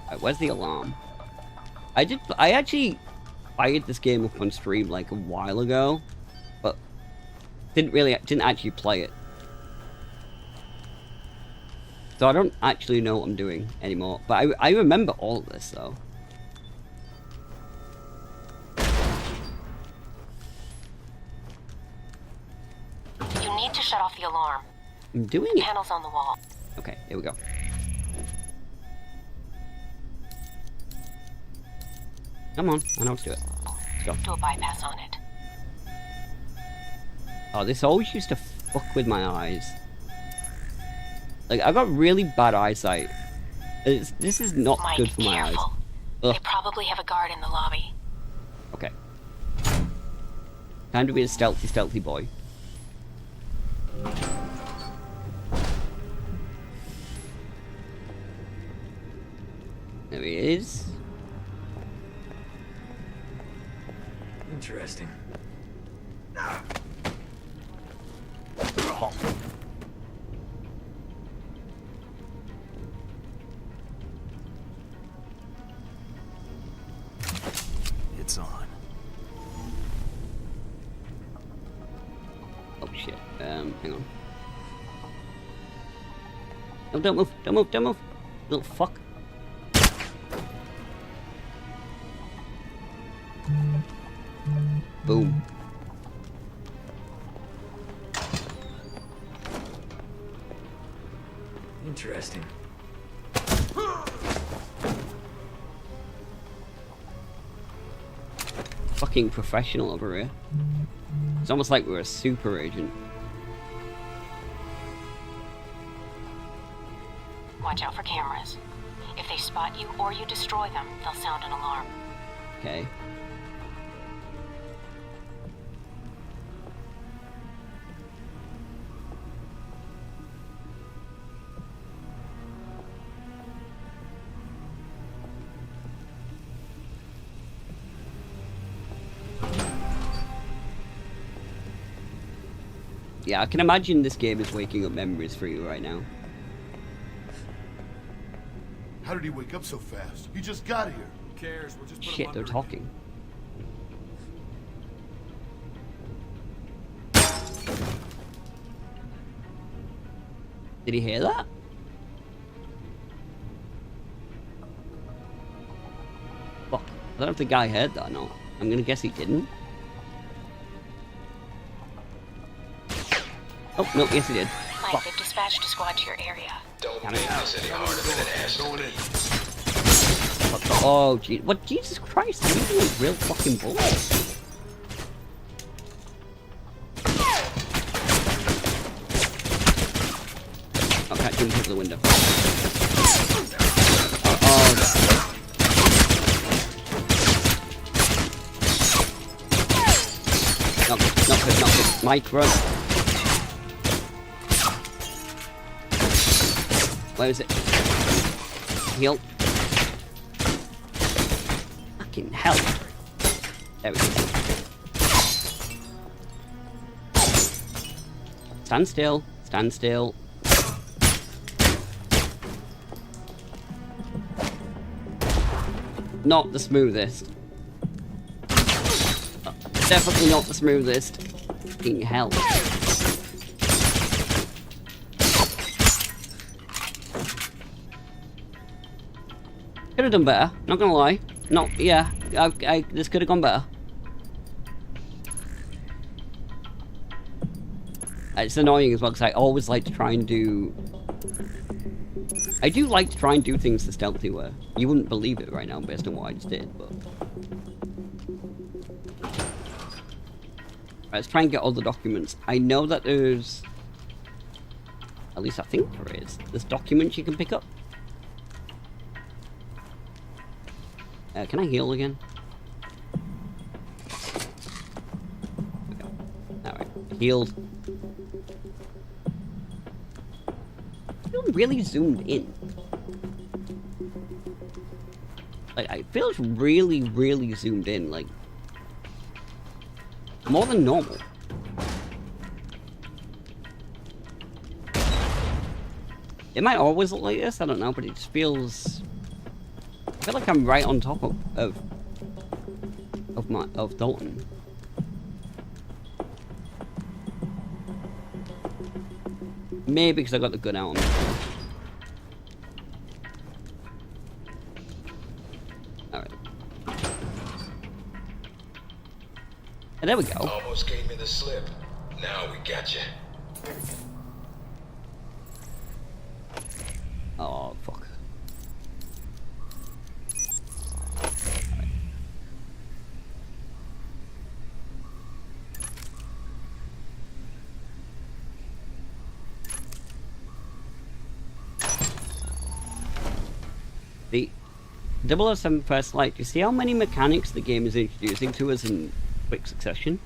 Right, where's the alarm? I actually fired this game up on stream like a while ago, but didn't actually play it. So I don't actually know what I'm doing anymore, but I remember all of this though. You need to shut off the alarm. I'm doing it. Panels on the wall. Okay, here we go. Come on, I know what to do it. Let's go. Do a bypass on it. Oh, this always used to fuck with my eyes. Like, I've got really bad eyesight. This is not Mike, good for my eyes. careful. Ugh. They probably have a guard in the lobby. Okay. Time to be a stealthy boy. There he is. Interesting. It's on. Oh shit. Hang on. No, don't move, don't move, don't move. Little fuck. Boom. Interesting. Fucking professional over here. It's almost like we're a super agent. Watch out for cameras. If they spot you or you destroy them, they'll sound an alarm. Okay. Yeah, I can imagine this game is waking up memories for you right now. How did he wake up so fast? He just got here. Who cares? We'll just put Shit, him they're under talking. Did he hear that? Fuck. I don't know if the guy heard that or not. I'm gonna guess he didn't. Oh, no, yes he did. Mike, they've dispatched a squad to your area. Don't make this any harder than it has to be. What the? Oh, gee. What? Jesus Christ, I'm using a real fucking bullet. Oh, can't jump over the window. Not good. Mike, run. Where is it? Heal. Fucking hell. There we go. Stand still. Stand still. Not the smoothest. Definitely not the smoothest. Fucking hell. Could have done better, not gonna lie. No, yeah, this could have gone better. It's annoying as well because I always like to try and do... I do like to try and do things the stealthy way. You wouldn't believe it right now based on what I just did, but... Right, let's try and get all the documents. I know that there's... At least I think there is. There's documents you can pick up. Can I heal again? Okay. Alright, healed. I feel really zoomed in. Like, I feel it's really, really zoomed in, like... More than normal. It might always look like this, I don't know, but it just feels... I feel like I'm right on top of Dalton. Maybe because I got the gun out on me. Alright. And there we go. Almost gave me the slip. Now we got you. Oh, fuck. The 007 First Light, do you see how many mechanics the game is introducing to us in quick succession?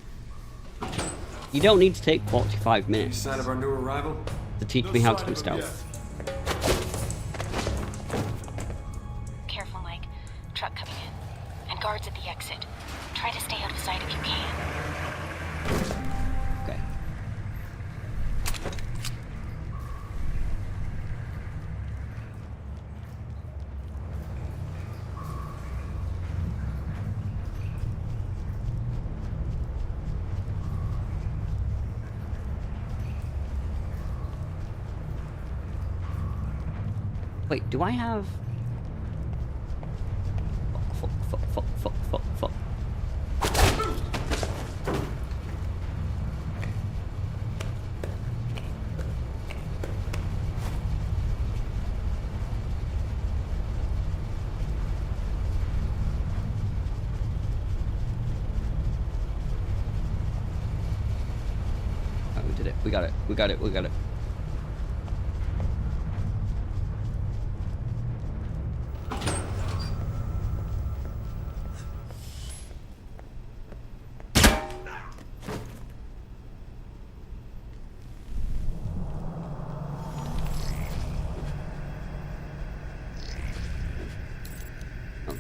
You don't need to take 45 minutes Sign of our new arrival? to teach me how to do stealth. Careful, Mike. Truck coming in. And guards at the exit. Try to stay out of sight if you can. Okay. Wait, do I have... Fuck. Oh, we did it. We got it.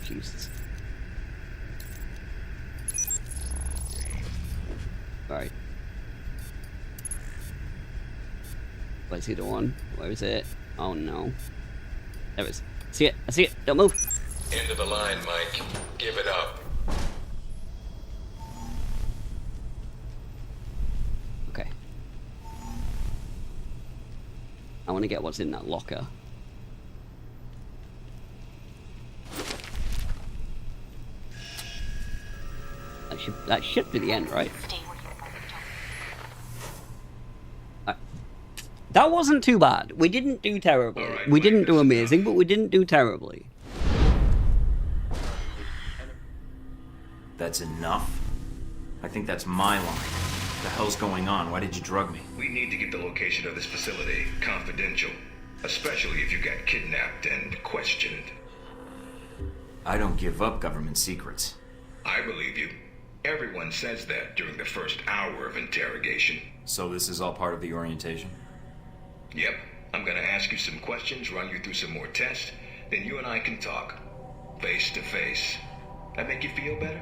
Jesus. Right. Where's the other one? Where is it? Oh no. There it is. I see it. I see it. Don't move. End of the line, Mike. Give it up. Okay. I want to get what's in that locker. That should be the end, right? That wasn't too bad. We didn't do terribly. Right, we didn't Mike, do that's amazing, enough. but we didn't do terribly. That's enough? I think that's my line. What the hell's going on? Why did you drug me? We need to get the location of this facility confidential, especially if you got kidnapped and questioned. I don't give up government secrets. I believe you. Everyone says that during the first hour of interrogation. So this is all part of the orientation? Yep. I'm gonna ask you some questions, run you through some more tests, then you and I can talk. Face to face. That make you feel better?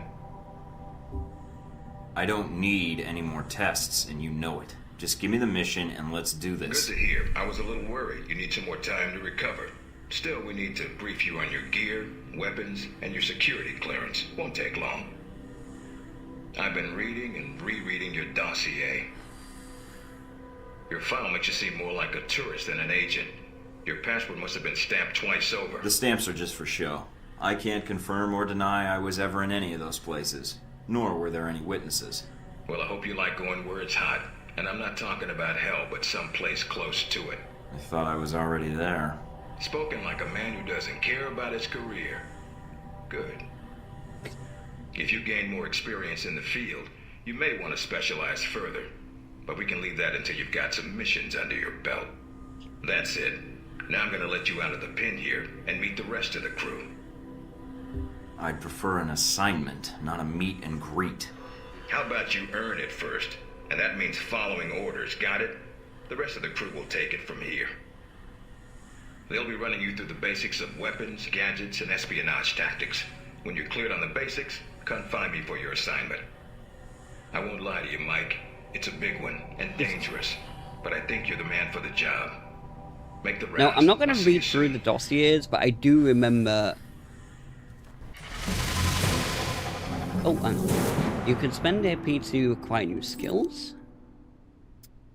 I don't need any more tests, and you know it. Just give me the mission and let's do this. Good to hear. I was a little worried. You need some more time to recover. Still, we need to brief you on your gear, weapons, and your security clearance. Won't take long. I've been reading and rereading your dossier. Your file makes you seem more like a tourist than an agent. Your passport must have been stamped twice over. The stamps are just for show. I can't confirm or deny I was ever in any of those places. Nor were there any witnesses. Well, I hope you like going where it's hot. And I'm not talking about hell, but someplace close to it. I thought I was already there. Spoken like a man who doesn't care about his career. Good. If you gain more experience in the field, you may want to specialize further. But we can leave that until you've got some missions under your belt. That's it. Now I'm gonna let you out of the pen here and meet the rest of the crew. I'd prefer an assignment, not a meet and greet. How about you earn it first? And that means following orders, got it? The rest of the crew will take it from here. They'll be running you through the basics of weapons, gadgets, and espionage tactics. When you're cleared on the basics, come find me for your assignment. I won't lie to you, Mike. It's a big one and dangerous, but I think you're the man for the job. Make the rounds. Now, I'm not going I'll to see you read through soon. the dossiers, but I do remember... Oh, hang on. You can spend AP to acquire new skills.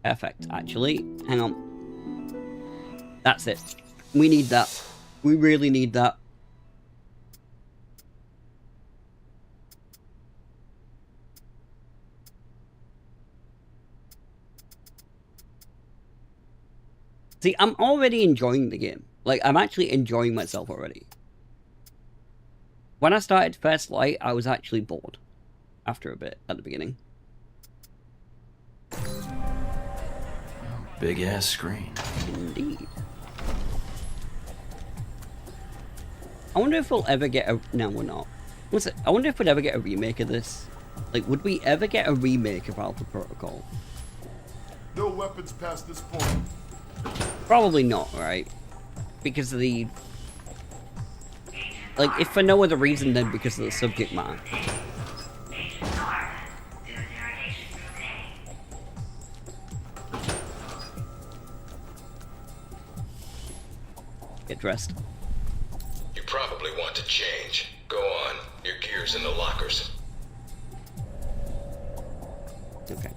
Perfect, actually. Hang on. That's it. We need that. We really need that. See, I'm already enjoying the game. Like, I'm actually enjoying myself already. When I started First Light, I was actually bored. After a bit, at the beginning. Big ass screen. Indeed. I wonder if we'll ever get a... No, we're not. What's it? I wonder if we'd ever get a remake of this. Like, would we ever get a remake of Alpha Protocol? No weapons past this point. Probably not, right? Because of the... Like, if for no other reason than because of the subject matter. Get dressed. You probably want to change. Go on. Your gear's in the lockers. Okay.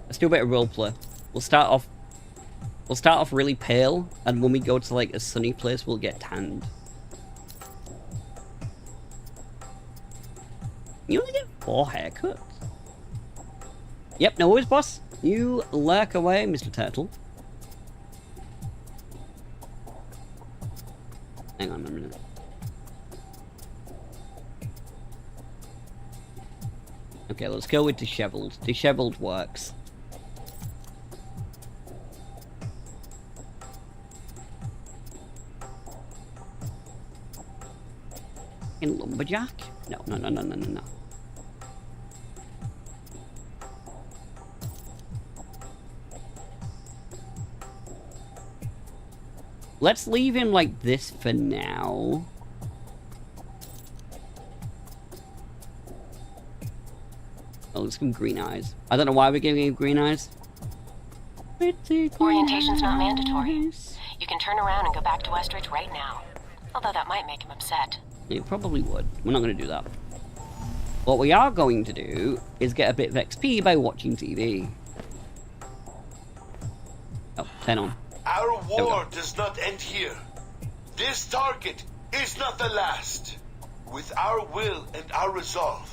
Let's do a bit of roleplay. We'll start off really pale, and when we go to like a sunny place, we'll get tanned. You only get 4 haircuts. Yep, no worries, boss. You lurk away, Mr. Turtle. Hang on a minute. Okay, let's go with disheveled. Disheveled works. In lumberjack? No. let's leave him like this for now. Oh, let's give him green eyes. I don't know why we're giving him green eyes. Orientation's not mandatory. You can turn around and go back to Westridge right now. Although that might make him upset. It probably would. We're not going to do that. What we are going to do is get a bit of XP by watching TV. Oh, 10 on. Our war does not end here. This target is not the last. With our will and our resolve,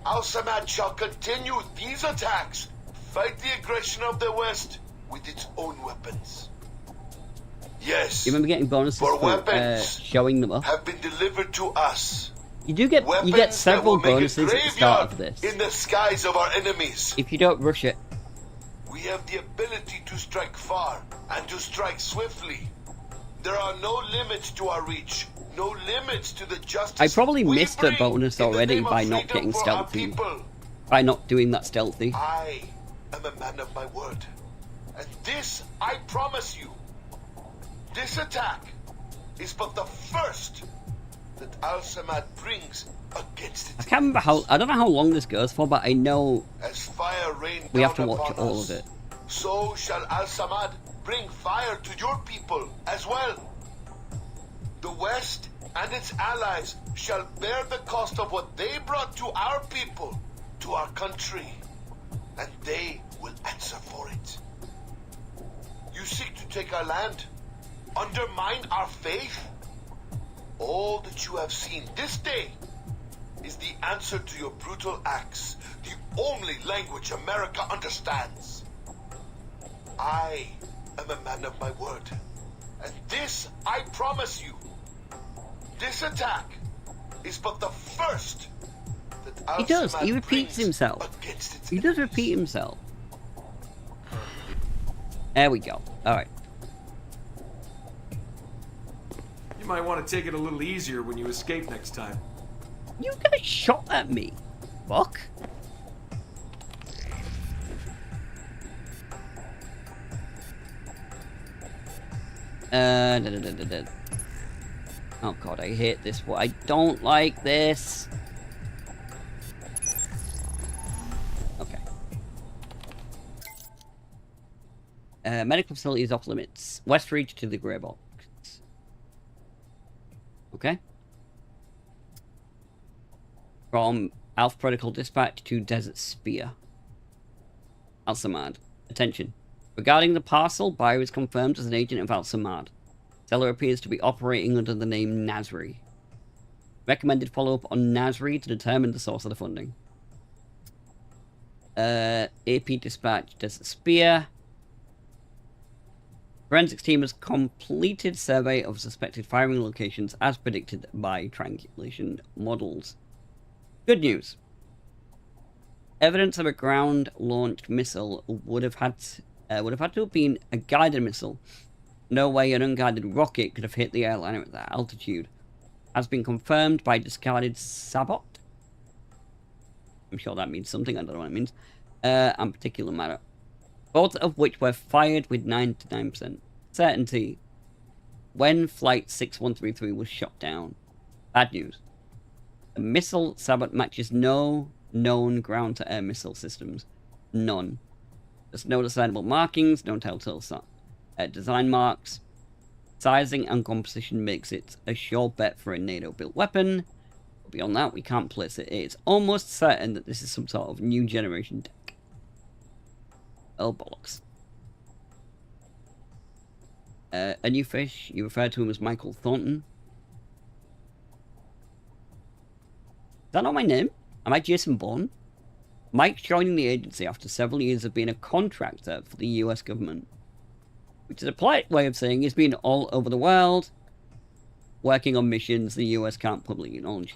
Al-Samad shall continue these attacks, fight the aggression of the West with its own weapons. Yes, You remember getting bonuses for for weapons showing them up? have been delivered to us. You get Weapons several that will make a bonuses at the start of graveyard this. in the skies of our enemies. If you don't rush it. We have the ability to strike far and to strike swiftly. There are no limits to our reach, no limits to the justice. I probably we missed the bring bonus in the already name of by not freedom getting for our stealthy. people. By not doing that stealthy. I am a man of my word. And this I promise you. This attack is but the first that Al-Samad brings against it. I can't remember I don't know how long this goes for, but I know As fire rained we have to down watch upon all us, of it. so shall Al-Samad bring fire to your people as well. The West and its allies shall bear the cost of what they brought to our people, to our country, and they will answer for it. You seek to take our land, undermine our faith? All that you have seen this day is the answer to your brutal acts, the only language America understands. I am a man of my word, and this I promise you. This attack is but the first that He does. Al-Samad He repeats brings himself. against its He does repeat himself. There we go. Alright. You might want to take it a little easier when you escape next time. You guys shot at me. Fuck. Oh god, I hate this. I don't like this. Okay. Medical facility is off limits. Westridge to the grey box. Okay. From Alpha Protocol Dispatch to Desert Spear. Al-Samad. Attention. Regarding the parcel, buyer is confirmed as an agent of Al-Samad. Seller appears to be operating under the name Nasri. Recommended follow-up on Nasri to determine the source of the funding. AP Dispatch, Desert Spear. Forensics team has completed survey of suspected firing locations as predicted by triangulation models. Good news. Evidence of a ground-launched missile would have had to have been a guided missile. No way an unguided rocket could have hit the airliner at that altitude. Has been confirmed by discarded sabot. I'm sure that means something, I don't know what it means. And particular matter. Both of which were fired with 99% certainty when Flight 6133 was shot down. Bad news. The missile sabot matches no known ground-to-air missile systems. None. There's no discernible markings, no telltale design marks. Sizing and composition makes it a sure bet for a NATO-built weapon. But beyond that, we can't place it. It's almost certain that this is some sort of new generation deck. Oh, bollocks. A new fish. You refer to him as Michael Thornton. Is that not my name? Am I Jason Bourne? Mike's joining the agency after several years of being a contractor for the US government. Which is a polite way of saying he's been all over the world, working on missions the US can't publicly acknowledge.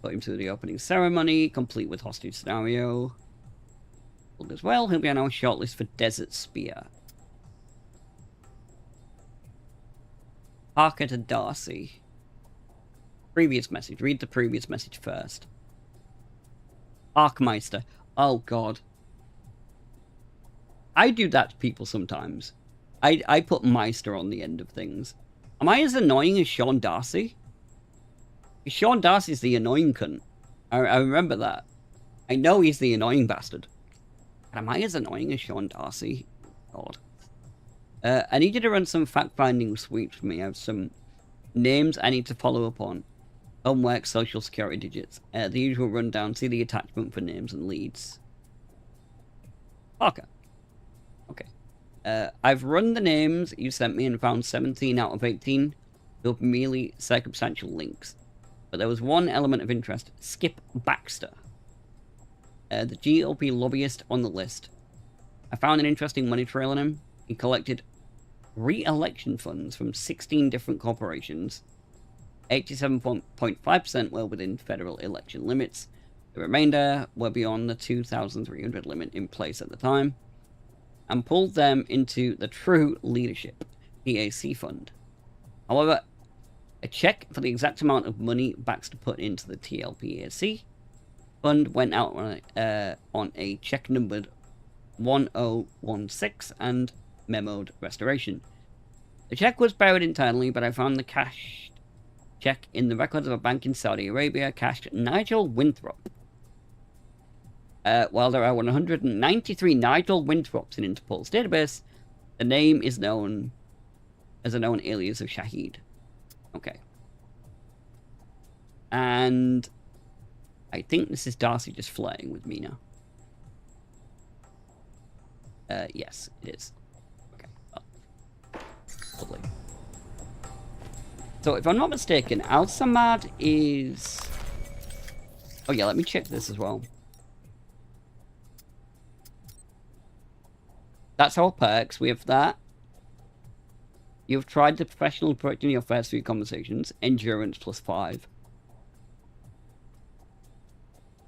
Put him through the opening ceremony, complete with hostage scenario. All goes well, he'll be on our shortlist for Desert Spear. Parker to Darcy. Previous message. Read the previous message first. Arkmeister. Oh god. I do that to people sometimes. I put Meister on the end of things. Am I as annoying as Sean Darcy? Sean Darcy's the annoying cunt. I remember that. I know he's the annoying bastard. But am I as annoying as Sean Darcy? God. I need you to run some fact-finding sweeps for me. I have some names I need to follow up on. Homework, social security digits. The usual rundown. See the attachment for names and leads. Parker. Okay. I've run the names you sent me and found 17 out of 18 of merely circumstantial links. But there was one element of interest. Skip Baxter. The GOP lobbyist on the list. I found an interesting money trail on him. He collected re-election funds from 16 different corporations. 87.5% were within federal election limits. The remainder were beyond the 2,300 limit in place at the time, and pulled them into the True Leadership PAC fund. However, a check for the exact amount of money Baxter put into the TLPAC fund went out on a check numbered 1016 and memoed restoration. The check was buried internally, but I found the cash check in the records of a bank in Saudi Arabia cashed Nigel Winthrop. While there are 193 Nigel Winthrops in Interpol's database, the name is known as a known alias of Shahid. Okay. And I think this is Darcy just flirting with me now. Yes, it is. Okay. Oh. Lovely. So, if I'm not mistaken, Al-Samad is... Oh yeah, let me check this as well. That's our perks. We have that. You've tried the professional approach in your first 3 conversations. Endurance +5.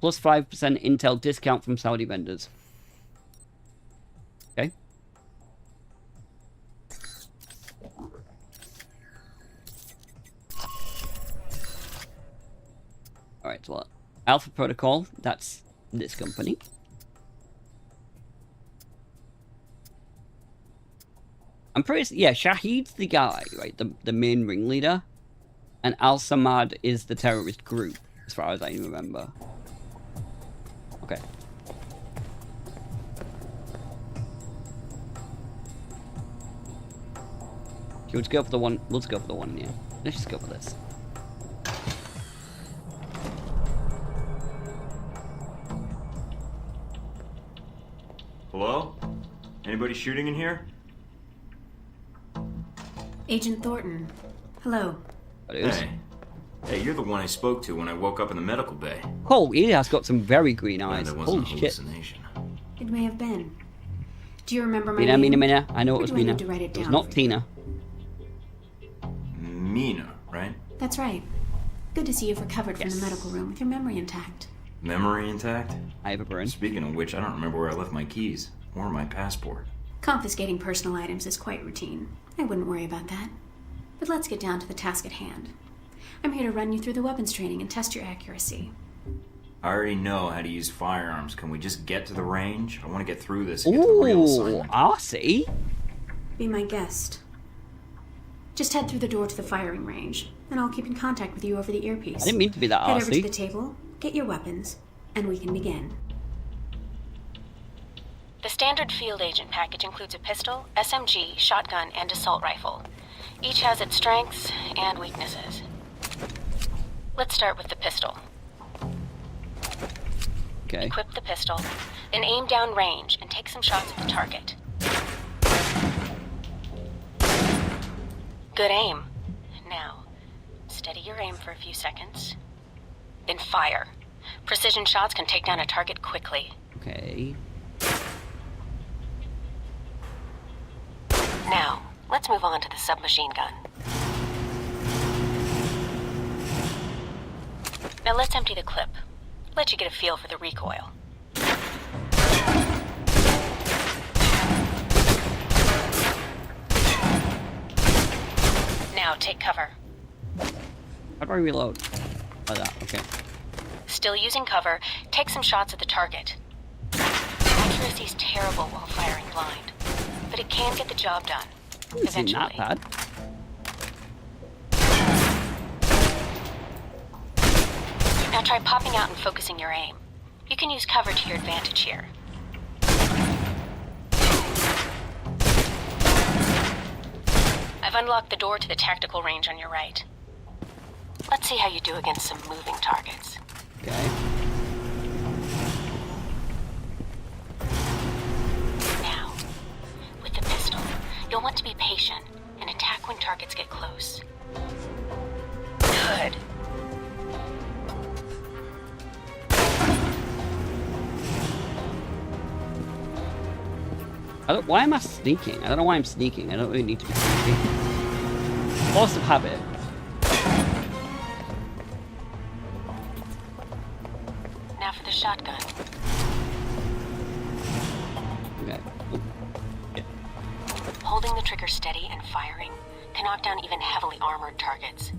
Plus 5% intel discount from Saudi vendors. Okay. Alright, so what? Alpha Protocol. That's this company. I'm pretty... Yeah, Shahid's the guy, right? The main ringleader. And Al-Samad is the terrorist group, as far as I remember. Okay. Let's go for the one... Let's go for the one, yeah. Let's just go for this. Hello? Anybody shooting in here? Agent Thornton. Hello. Hey, you're the one I spoke to when I woke up in the medical bay. Oh, he has got some very green eyes. That wasn't Holy a shit. hallucination. It may have been. Do you remember my Mina, name? Mina. I know it Or was do I Mina. need to write it It was down not for you? Tina. Mina, right? That's right. Good to see you've recovered from Yes. the medical room with your memory intact. Memory intact? I have a brain. Speaking of which, I don't remember where I left my keys. Or my passport. Confiscating personal items is quite routine. I wouldn't worry about that. But let's get down to the task at hand. I'm here to run you through the weapons training and test your accuracy. I already know how to use firearms. Can we just get to the range? I want to get through this and get to the real Ooh, assignment. I see. Be my guest. Just head through the door to the firing range, and I'll keep in contact with you over the earpiece. I didn't mean to be that Head over to the arsey. table, get your weapons, and we can begin. The standard field agent package includes a pistol, SMG, shotgun, and assault rifle. Each has its strengths and weaknesses. Let's start with the pistol. Okay. Equip the pistol, then aim down range and take some shots at the target. Good aim. Now, steady your aim for a few seconds. Then fire. Precision shots can take down a target quickly. Okay. Now, let's move on to the submachine gun. Now let's empty the clip. Let you get a feel for the recoil. Now take cover. How do I reload? Like that, okay. Still using cover, take some shots at the target. Accuracy Accuracy's terrible while firing blind, but it can get the job done. Isn't Eventually. that bad? Now try popping out and focusing your aim. You can use cover to your advantage here. I've unlocked the door to the tactical range on your right. Let's see how you do against some moving targets. Okay. Now, with the pistol, you'll want to be patient and attack when targets get close. Good. Why am I sneaking? I don't know why I'm sneaking. I don't really need to be sneaking. Force of habit. Now for the shotgun. Okay. Oh. Yeah. Holding the trigger steady and firing can knock down even heavily armored targets.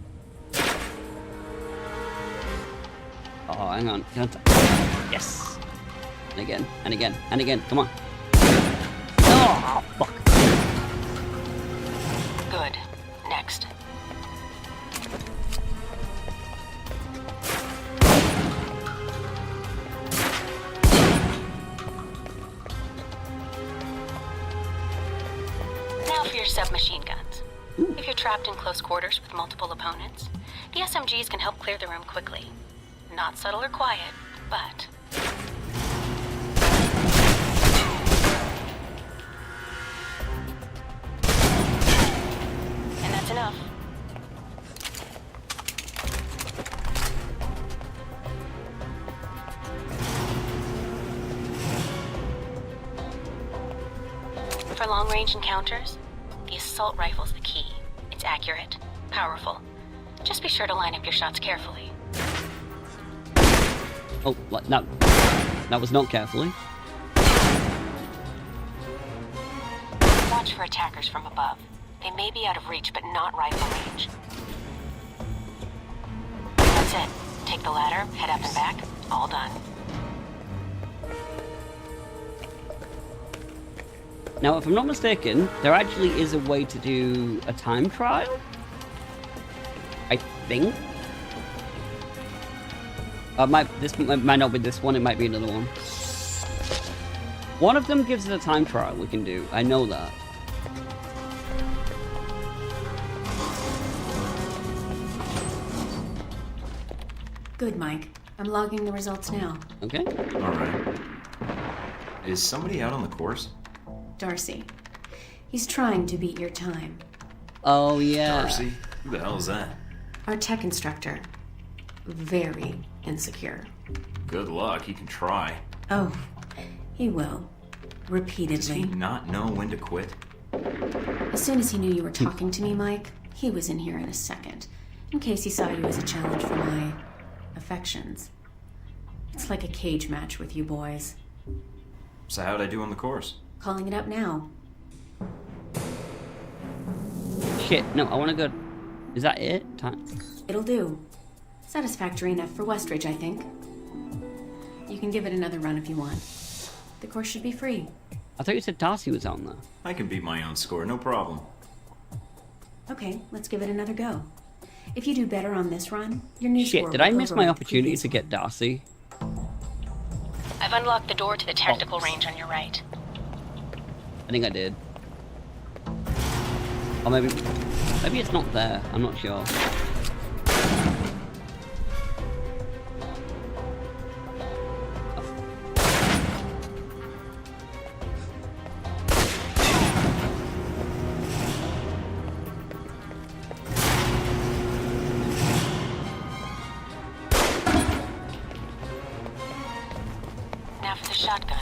Oh, hang on. Yes. And again, and again, and again. Come on. Oh, fuck. Good. Next. Now for your submachine guns. If you're trapped in close quarters with multiple opponents, the SMGs can help clear the room quickly. Not subtle or quiet, but... And that's enough. For long-range encounters, the assault rifle's the key. It's accurate, powerful. Just be sure to line up your shots carefully. Oh, no. That was not carefully. Watch for attackers from above. They may be out of reach, but not rifle range. That's it. Take the ladder, head up and back. All done. Now, if I'm not mistaken, there actually is a way to do a time trial? I think. This might not be this one, it might be another one. One of them gives us a time trial we can do. I know that. Good, Mike. I'm logging the results now. Okay. Alright. Is somebody out on the course? Darcy. He's trying to beat your time. Oh, yeah. Darcy? Who the hell is that? Our tech instructor. Very insecure. Good luck, he can try. Oh, he will. Does Repeatedly. he not know when to quit? As soon as he knew you were talking to me, Mike, he was in here in a second. In case he saw you as a challenge for my affections. It's like a cage match with you boys. So how'd I do on the course? Calling it up now. Shit, no, I want to go... Is that it? Time. It'll do. Satisfactory enough for Westridge, I think. You can give it another run if you want. The course should be free. I thought you said Darcy was on there. I can beat my own score, no problem. Okay, let's give it another go. If you do better on this run, your new Shit, score did will I miss my override opportunity previous to get Darcy? I've unlocked the door to the tactical range on your right. I think I did. Or maybe it's not there. I'm not sure. Now for the shotgun.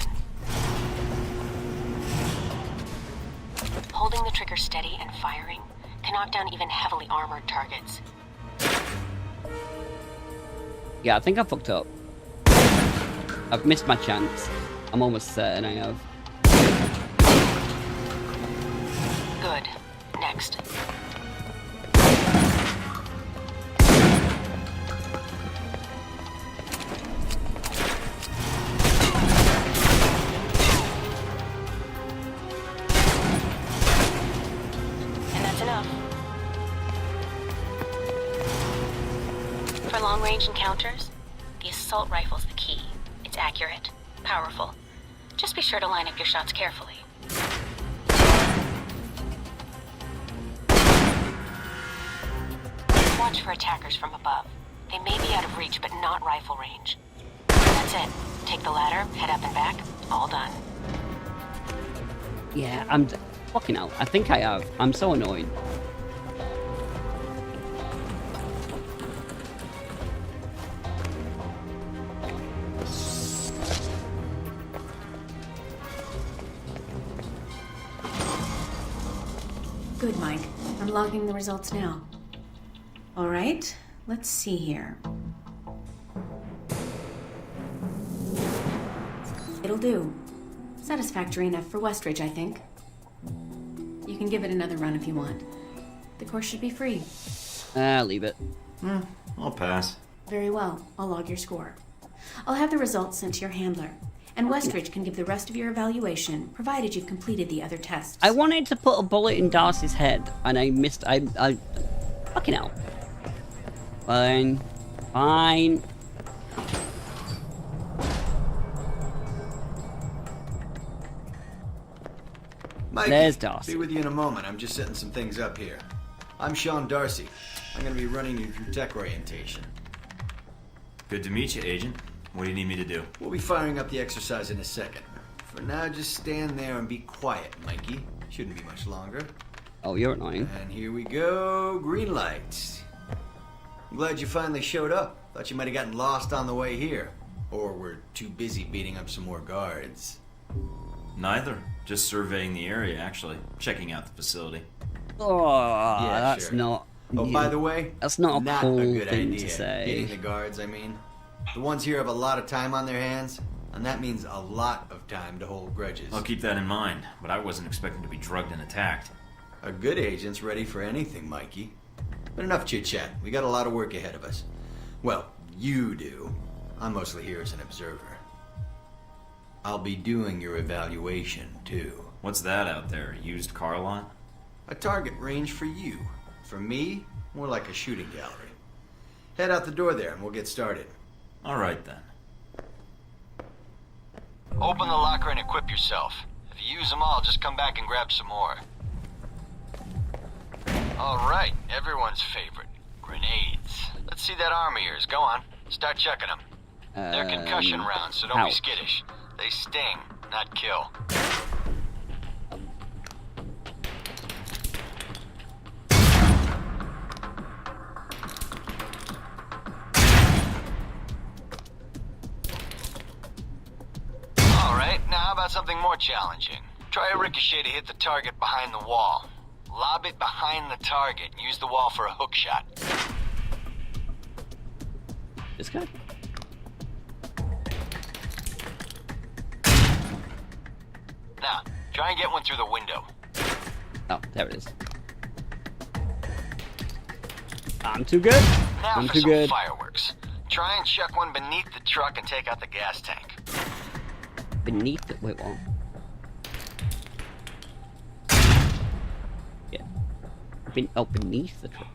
Holding the trigger steady and firing can knock down even heavily armored targets. Yeah, I think I fucked up. I've missed my chance. I'm almost certain I have. Good. Next. range encounters? The assault rifle's the key. It's accurate, powerful. Just be sure to line up your shots carefully. Watch for attackers from above. They may be out of reach, but not rifle range. That's it. Take the ladder, head up and back. All done. Yeah, I'm fucking hell. I think I have. I'm so annoyed. Good, Mike. I'm logging the results now. All right, let's see here. It'll do. Satisfactory enough for Westridge, I think. You can give it another run if you want. The course should be free. Leave it. I'll pass. Very well. I'll log your score. I'll have the results sent to your handler. And Westridge can give the rest of your evaluation, provided you've completed the other tests. I wanted to put a bullet in Darcy's head, and I missed. I fucking hell. Fine. Fine. Mikey, there's Darcy. Be with you in a moment. I'm just setting some things up here. I'm Sean Darcy. I'm going to be running you through tech orientation. Good to meet you, Agent. What do you need me to do? We'll be firing up the exercise in a second. For now, just stand there and be quiet, Mikey. Shouldn't be much longer. Oh, you're annoying. And here we go. Green lights. I'm glad you finally showed up. Thought you might have gotten lost on the way here. Or were too busy beating up some more guards. Neither. Just surveying the area, actually. Checking out the facility. Oh, yeah, that's sure. not... Oh, by the way, that's not a cool good thing idea. to say. Beating the guards, I mean. The ones here have a lot of time on their hands, and that means a lot of time to hold grudges. I'll keep that in mind, but I wasn't expecting to be drugged and attacked. A good agent's ready for anything, Mikey. But enough chit-chat. We got a lot of work ahead of us. Well, you do. I'm mostly here as an observer. I'll be doing your evaluation, too. What's that out there? A used car lot? A target range for you. For me, more like a shooting gallery. Head out the door there and we'll get started. All right, then. Open the locker and equip yourself. If you use them all, just come back and grab some more. All right, everyone's favorite. Grenades. Let's see that arm of yours. Go on. Start checking them. They're concussion rounds, so don't be skittish. They sting, not kill. Alright, now how about something more challenging? Try a ricochet to hit the target behind the wall. Lob it behind the target and use the wall for a hook shot. This guy? Now, try and get one through the window. Oh, there it is. I'm too good. Now I'm for too some good. fireworks. Try and chuck one beneath the truck and take out the gas tank. Beneath it? Wait, what? Yeah. Beneath the truck.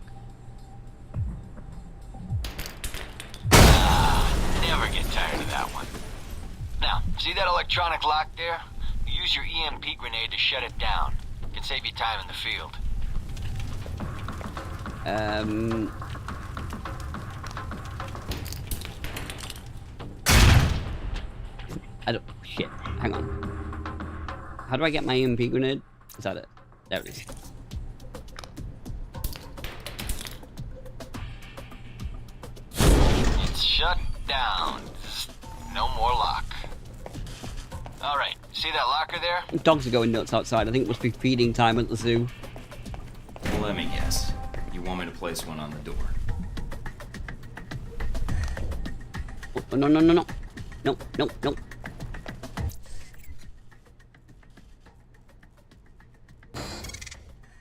Never get tired of that one. Now, see that electronic lock there? Use your EMP grenade to shut it down. It can save you time in the field. I don't... Shit. Hang on. How do I get my EMP grenade? Is that it? There it is. It's shut down. No more lock. Alright, see that locker there? Dogs are going nuts outside. I think it must be feeding time at the zoo. Well, let me guess. You want me to place one on the door? Oh, no, no, no, no. No, no, no.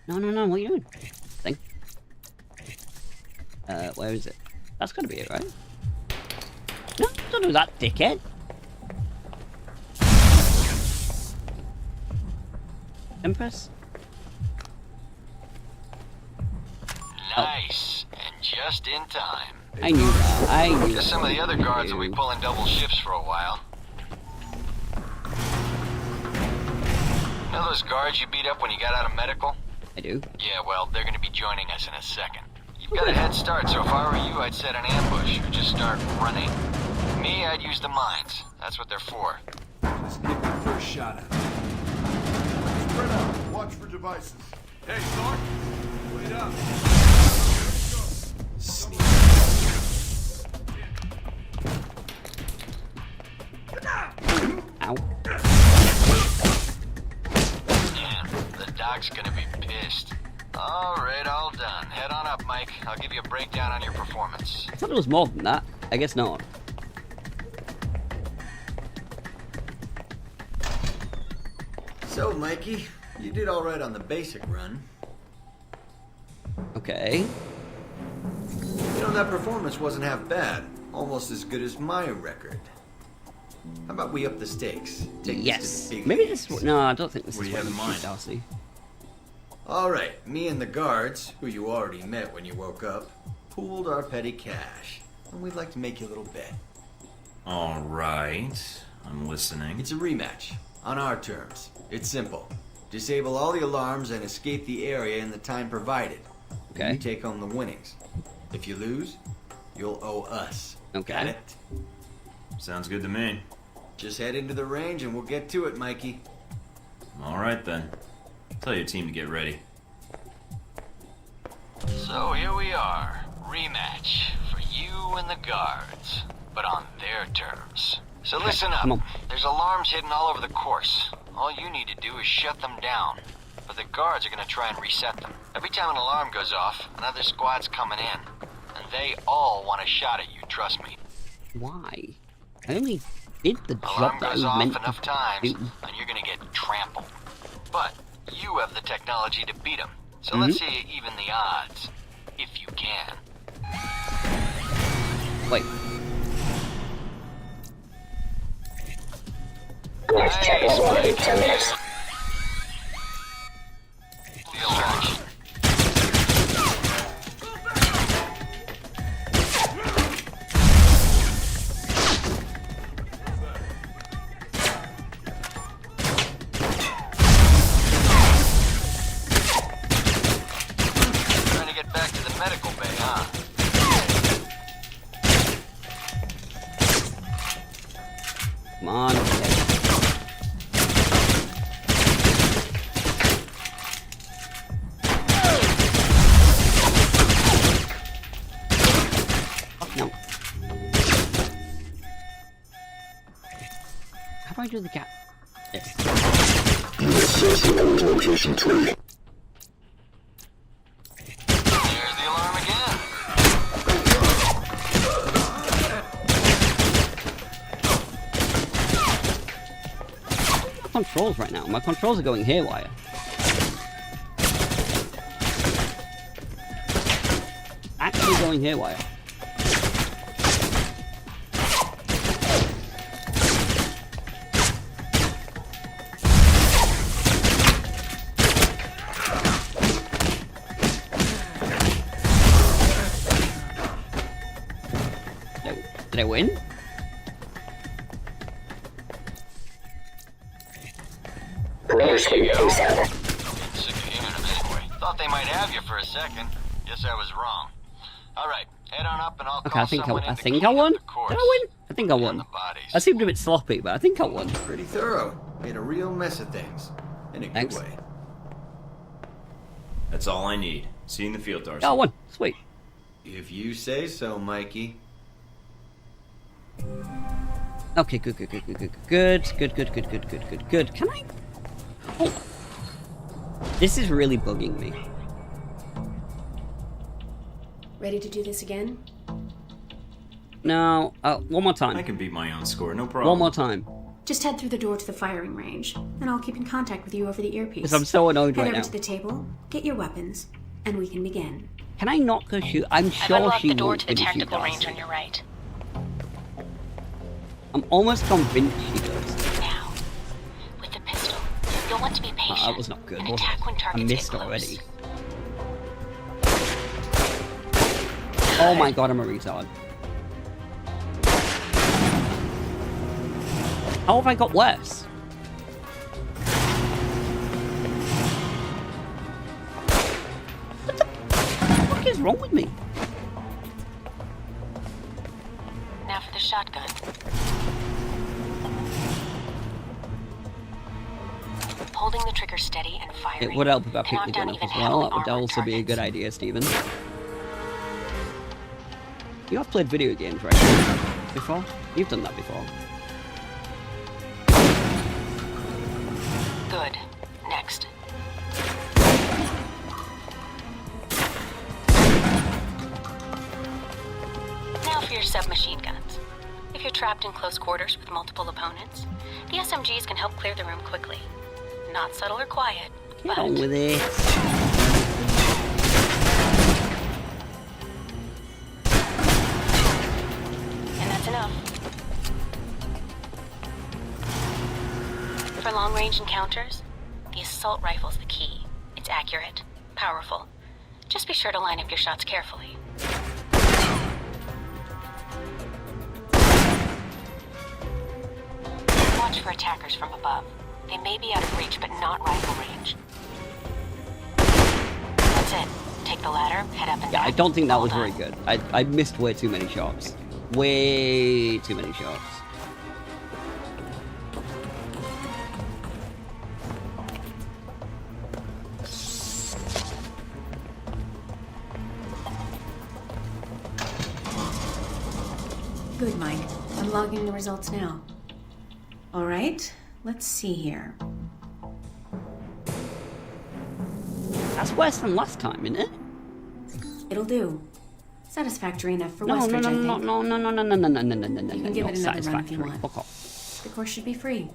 No, no, no, what are you doing? Thing. Where is it? That's gotta be it, right? No, don't do that, dickhead. Empress? Nice, and just in time. I knew that. I knew that. Some of the other guards will be pulling double shifts for a while. You know those guards you beat up when you got out of medical? I do. Yeah, well, they're gonna be joining us in a second. You've got a head start, so if I were you, I'd set an ambush or just start running. Me, I'd use the mines. That's what they're for. Just get the first shot at it. Spread out. Watch for devices. Hey, Thor. Wait up. Sneak. Ow. Yeah, the doc's gonna be pissed. Alright, all done. Head on up, Mike. I'll give you a breakdown on your performance. I thought it was more than that. I guess not. So, Mikey, you did all right on the basic run. Okay. You know, that performance wasn't half bad. Almost as good as my record. How about we up the stakes? Take Yes. this to the big Maybe leagues. this. No, I don't think this What is do you what have in you mind? shoot, Darcy. All right, me and the guards, who you already met when you woke up, pooled our petty cash. And we'd like to make you a little bet. All right. I'm listening. It's a rematch. On our terms. It's simple. Disable all the alarms and escape the area in the time provided. Okay. You take home the winnings. If you lose, you'll owe us. Okay. Got it? Sounds good to me. Just head into the range and we'll get to it, Mikey. All right, then. Tell your team to get ready. So here we are. Rematch for you and the guards, but on their terms. So listen up. There's alarms hidden all over the course. All you need to do is shut them down. But the guards are going to try and reset them. Every time an alarm goes off, another squad's coming in. And they all want a shot at you, trust me. Why? I only did the Alarm job that I goes was off meant enough to times, do. and you're going to get trampled. But you have the technology to beat them. So let's see you even the odds. If you can. Wait. Nice, Mike. 10 minutes. Field action. Trying to get back to the medical bay, huh? Come on. No. How do I do the gap? Yes. Location 3. There's the alarm again. Controls right now. My controls are going haywire. Actually going haywire. Did I win? Sick of hearing them anyway. Thought they might have you for a second. Guess I was wrong. Alright, head on up and I'll call someone in to clean up won. the course. Did I win? I think I And won. the bodies. I seemed a bit sloppy, but I think I won. Pretty thorough. Made a real mess of things. In a Thanks. good way. That's all I need. See you in the field, Darcy. Oh, I won. Sweet. If you say so, Mikey. Okay, good. Can I? Oh. This is really bugging me. Ready to do this again? No, one more time. I can beat my own score, no problem. One more time. Just head through the door to the firing range, and I'll keep in contact with you over the earpiece. Because I'm so annoyed Head right over now. to the table, get your weapons, and we can begin. Can I not go shoot? I'm I've sure unlocked she the door won't to the finish you, tactical Darcy. range on your right. I'm almost convinced she does. Now, with the pistol, you'll want to be patient. That was not good, and was attack it? when I targets missed get close. already. Oh my god, I'm a retard. How have I got less? What the fuck is wrong with me? Now for the shotgun. Holding the trigger steady and firing. It would help if I Can picked the knock down gun up even as well. That would heavily also be a armored good targets. idea, Steven. You have played video games, right? Before? You've done that before. Good. Next. Now for your submachine guns. If you're trapped in close quarters with multiple opponents, the SMGs can help clear the room quickly. Not subtle or quiet, Get on with it. And that's enough. For long-range encounters, the assault rifle's the key. It's accurate, powerful. Just be sure to line up your shots carefully. Watch for attackers from above. They may be out of reach, but not rifle range. That's it. Take the ladder, head up and Yeah, down. I don't think that was All very done. good. I missed way too many shots. Way too many shots. Good, Mike. I'm logging the results now. All right, let's see here. That's worse than last time, isn't it? It'll do. Satisfactory enough for No, Westridge, no, I think. no, You can give it another run if you satisfactory. want. Fuck off. The course should be free.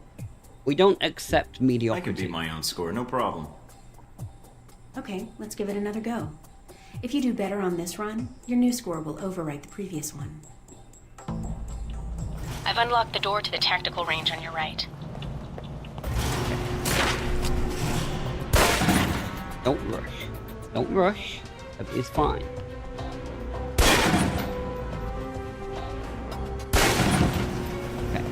We don't accept I mediocrity. could beat my own score, no problem. Okay, let's give it another go. If you do better on this run, your new score will overwrite the previous one. I've unlocked the door to the tactical range on your right. Don't rush. Don't rush. It's fine. Okay.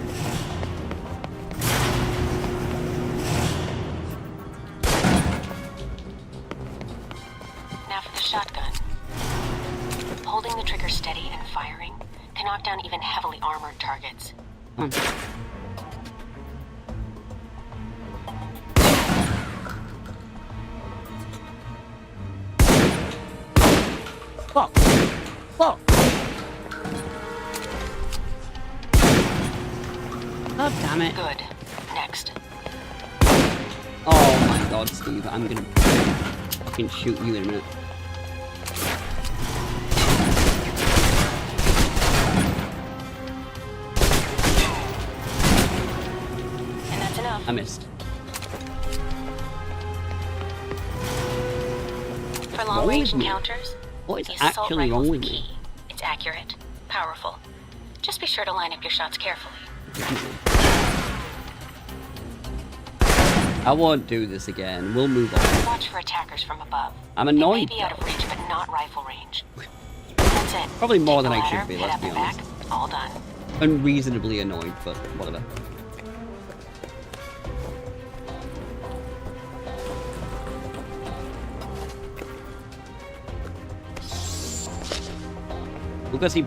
Now for the shotgun. Holding the trigger steady and firing can knock down even heavily armored targets. Come on. Fuck. Fuck. God damn it. Good. Next. Oh my god, Steve. I'm gonna fucking shoot you in a minute. And that's enough. I missed. For long-range with me? encounters, What is the assault actually wrong rifle's with the me? key. It's accurate, powerful. Just be sure to line up your shots carefully. I won't do this again. We'll move on. Watch for attackers from above. I'm They may annoyed. be out of reach, but not rifle range. That's it. Probably more Take than the I should ladder, be, head let's up be and honest. back. All done. Unreasonably annoyed, but whatever. Because he,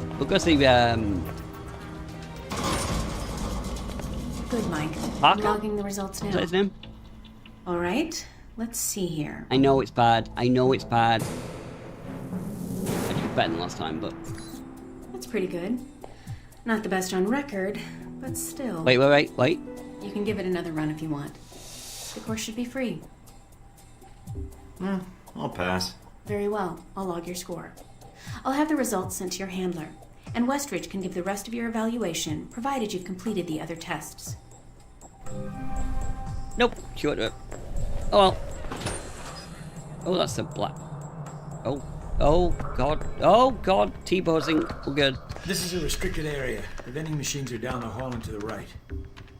Good, Mike. I'm Parker? logging the results now. is that his name? All right, let's see here. I know it's bad. I know it's bad. I did better than last time, but... That's pretty good. Not the best on record, but still. Wait. You can give it another run if you want. The course should be free. I'll pass. Very well. I'll log your score. I'll have the results sent to your handler, and Westridge can give the rest of your evaluation, provided you've completed the other tests. Nope. Sure. Oh well. Oh, that's a black. Oh god. Oh god. T-posing. We're good. This is a restricted area. The vending machines are down the hall and to the right.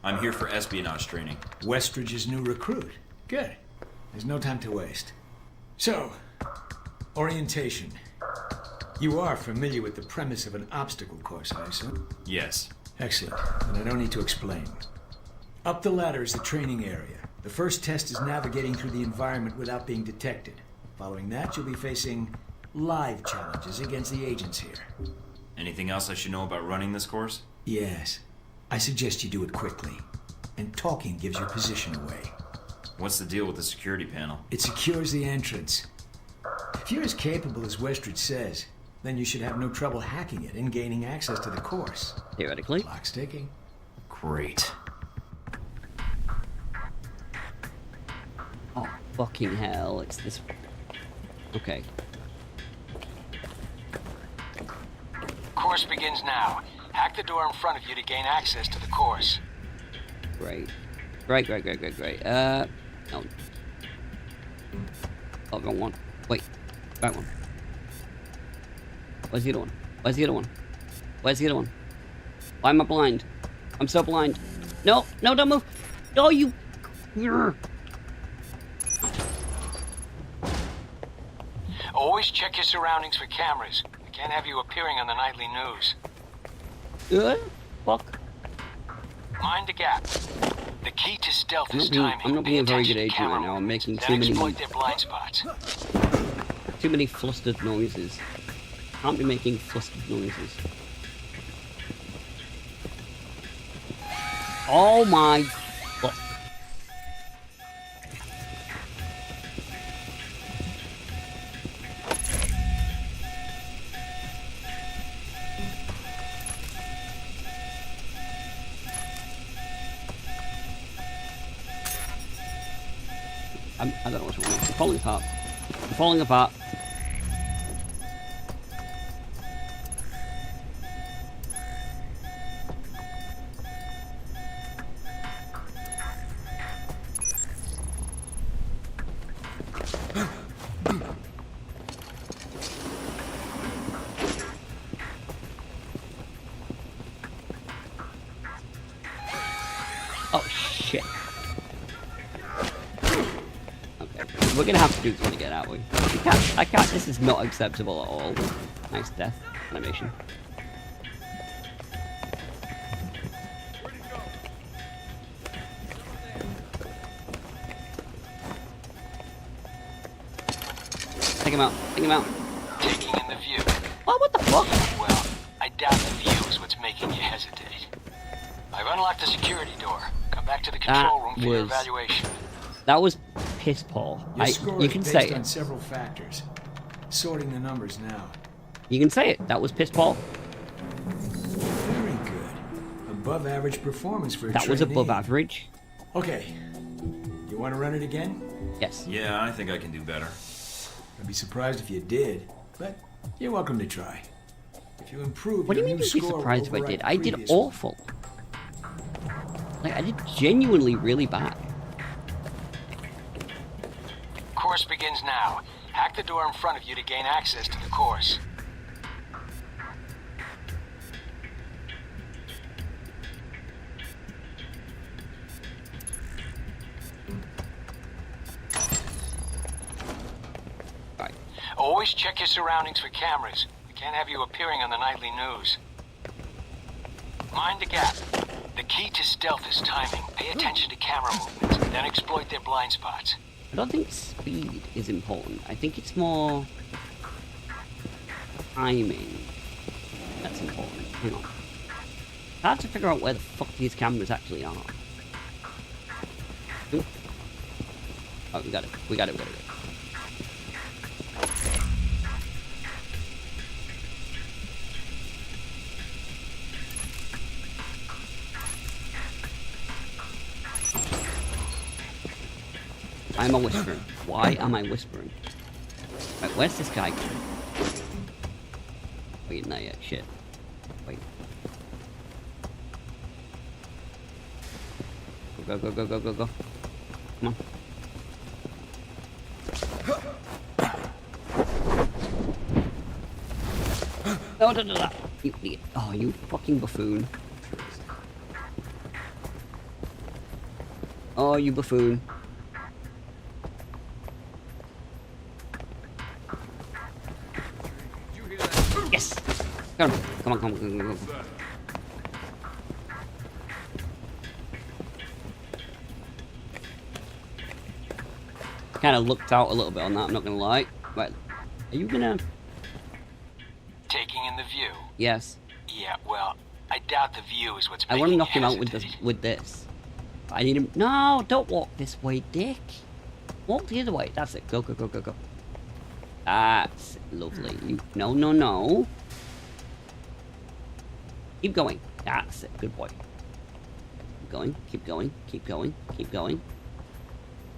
I'm here for espionage training. Westridge's new recruit. Good. There's no time to waste. So, orientation. You are familiar with the premise of an obstacle course, I assume? Yes. Excellent. Then I don't need to explain. Up the ladder is the training area. The first test is navigating through the environment without being detected. Following that, you'll be facing live challenges against the agents here. Anything else I should know about running this course? Yes. I suggest you do it quickly. And talking gives your position away. What's the deal with the security panel? It secures the entrance. If you're as capable as Westridge says, then you should have no trouble hacking it and gaining access to the course. Theoretically. Clock's ticking. Great. Oh, fucking hell. It's this... Okay. Course begins now. Hack the door in front of you to gain access to the course. Great. Great. No. Oh, wrong one. Wait. Right one. Where's the other one? Where's the other one? Where's the other one? Why am I blind? I'm so blind. No, don't move. Oh, you... Always check your surroundings for cameras. We can't have you appearing on the nightly news. Fuck. Mind the gap. The key to stealth is timing. I'm not being a very good agent right now. I'm making too many... Exploit their blind spots. Too many flustered noises. Can't be making flustered noises. Oh my... What? I don't know what's wrong. I'm falling apart. I'm falling apart. Oh shit. We're gonna have to do this one again, aren't we? I can't, this is not acceptable at all. Nice death animation. Take him out, Taking in the view. Oh, what the fuck? Well, I doubt the view is what's making you hesitate. I've unlocked the security door. Come back to the control room for your evaluation. That was piss poor. You can say it. On it. several factors. Sorting the numbers now. You can say it. That was piss poor. Very good. Above average performance for a That was trainee. above average. Okay. You want to run it again? Yes. Yeah, I think I can do better. I'd be surprised if you did, but you're welcome to try. If you improve, What do you your mean new you'd be score surprised if will I did? override I the did previous one. awful. Like, I did genuinely really bad. Course begins now. Hack the door in front of you to gain access to the course. Right. Always check your surroundings for cameras. We can't have you appearing on the nightly news. Mind the gap. The key to stealth is timing. Pay attention to camera movements, then exploit their blind spots. I don't think speed is important. I think it's more timing that's important. Hang on. It's hard to figure out where the fuck these cameras actually are. Ooh. Oh, we got it. We got it. Why am I whispering? Why am I whispering? Right, where's this guy going? Wait, not yet. Shit. Wait. Go. Come on. No. You idiot. Oh, you fucking buffoon. Oh, you buffoon. Come on, come on, come on, come on. Kind of looked out a little bit on that, I'm not gonna lie. Right, are you gonna... Taking in the view? Yes. Yeah, well, I doubt the view is what's I making want to you knock him out hesitate. with this. I need him... No, don't walk this way, Dick. Walk the other way. That's it. Go, go, go, go, go. That's lovely. You... No, no, no. Keep going. That's it. Good boy. Keep going, keep going, keep going, keep going.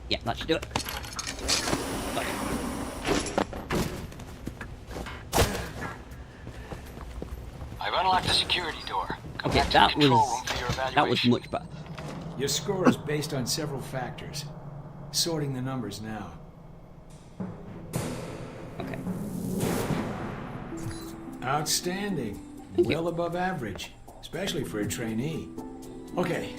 Yeah, that should do it. Got it. I've unlocked the security door. Come Okay, back to the that control room for your was evaluation. much better. Your score is based on several factors. Sorting the numbers now. Okay. Outstanding. Well above average, especially for a trainee. Okay.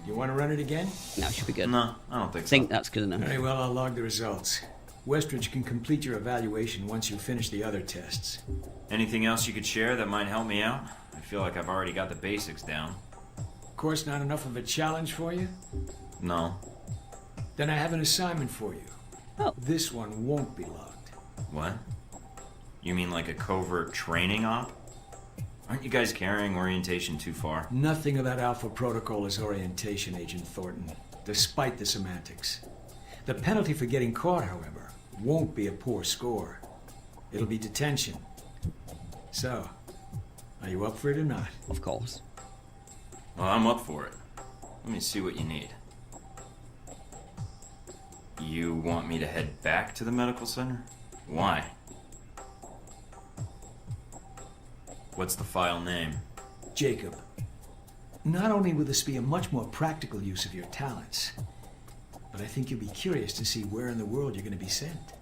You want to run it again? No, it should be good. No, I don't think so. I think that's good enough. Very well, I'll log the results. Westridge can complete your evaluation once you finish the other tests. Anything else you could share that might help me out? I feel like I've already got the basics down. Course not enough of a challenge for you? No. Then I have an assignment for you. Oh. This one won't be logged. What? You mean like a covert training op? Aren't you guys carrying orientation too far? Nothing about Alpha Protocol is orientation, Agent Thornton, despite the semantics. The penalty for getting caught, however, won't be a poor score. It'll be detention. So, are you up for it or not? Of course. Well, I'm up for it. Let me see what you need. You want me to head back to the medical center? Why? What's the file name? Jacob. Not only will this be a much more practical use of your talents, but I think you'll be curious to see where in the world you're going to be sent.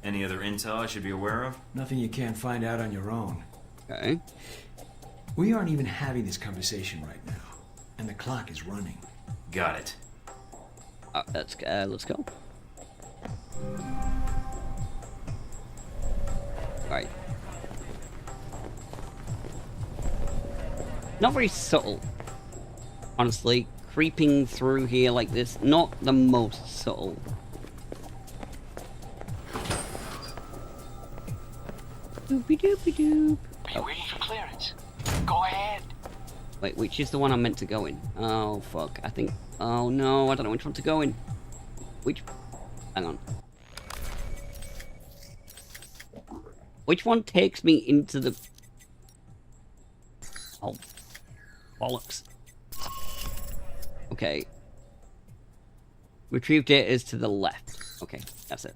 Any other intel I should be aware of? Nothing you can't find out on your own. Okay. We aren't even having this conversation right now, and the clock is running. Got it. Let's go. Right. Not very subtle. Honestly, creeping through here like this, not the most subtle. Doopy doopy doop. Are you waiting for clearance? Go ahead. Wait, which is the one I'm meant to go in? Oh, fuck. I think... Oh, no. I don't know which one to go in. Which... Hang on. Which one takes me into the... Oh. Bollocks. Okay. Retrieve data is to the left. Okay, that's it.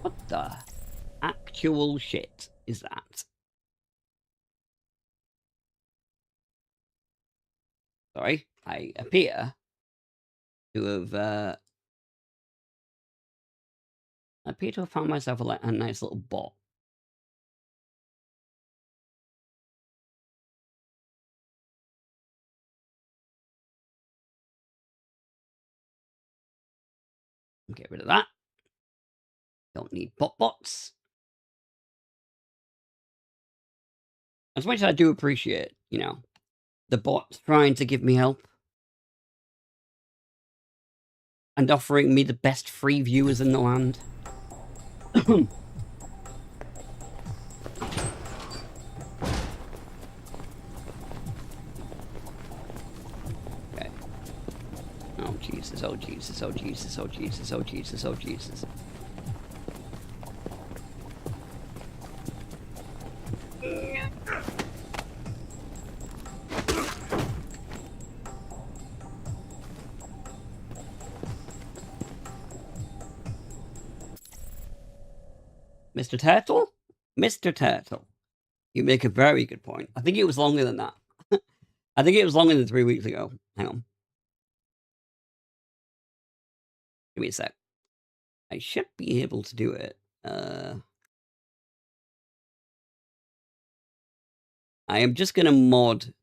What the actual shit is that? Sorry, I appear to have found myself a nice little bot. Get rid of that. Don't need bots. As much as I do appreciate, you know, the bots trying to give me help and offering me the best free viewers in the land. Okay. Oh Jesus, oh Jesus, oh Jesus, oh Jesus, oh Jesus, oh Jesus. Mr. Turtle? Mr. Turtle. You make a very good point. I think it was longer than that. I think it was longer than 3 weeks ago. Hang on. Give me a sec. I should be able to do it. I am just going to mod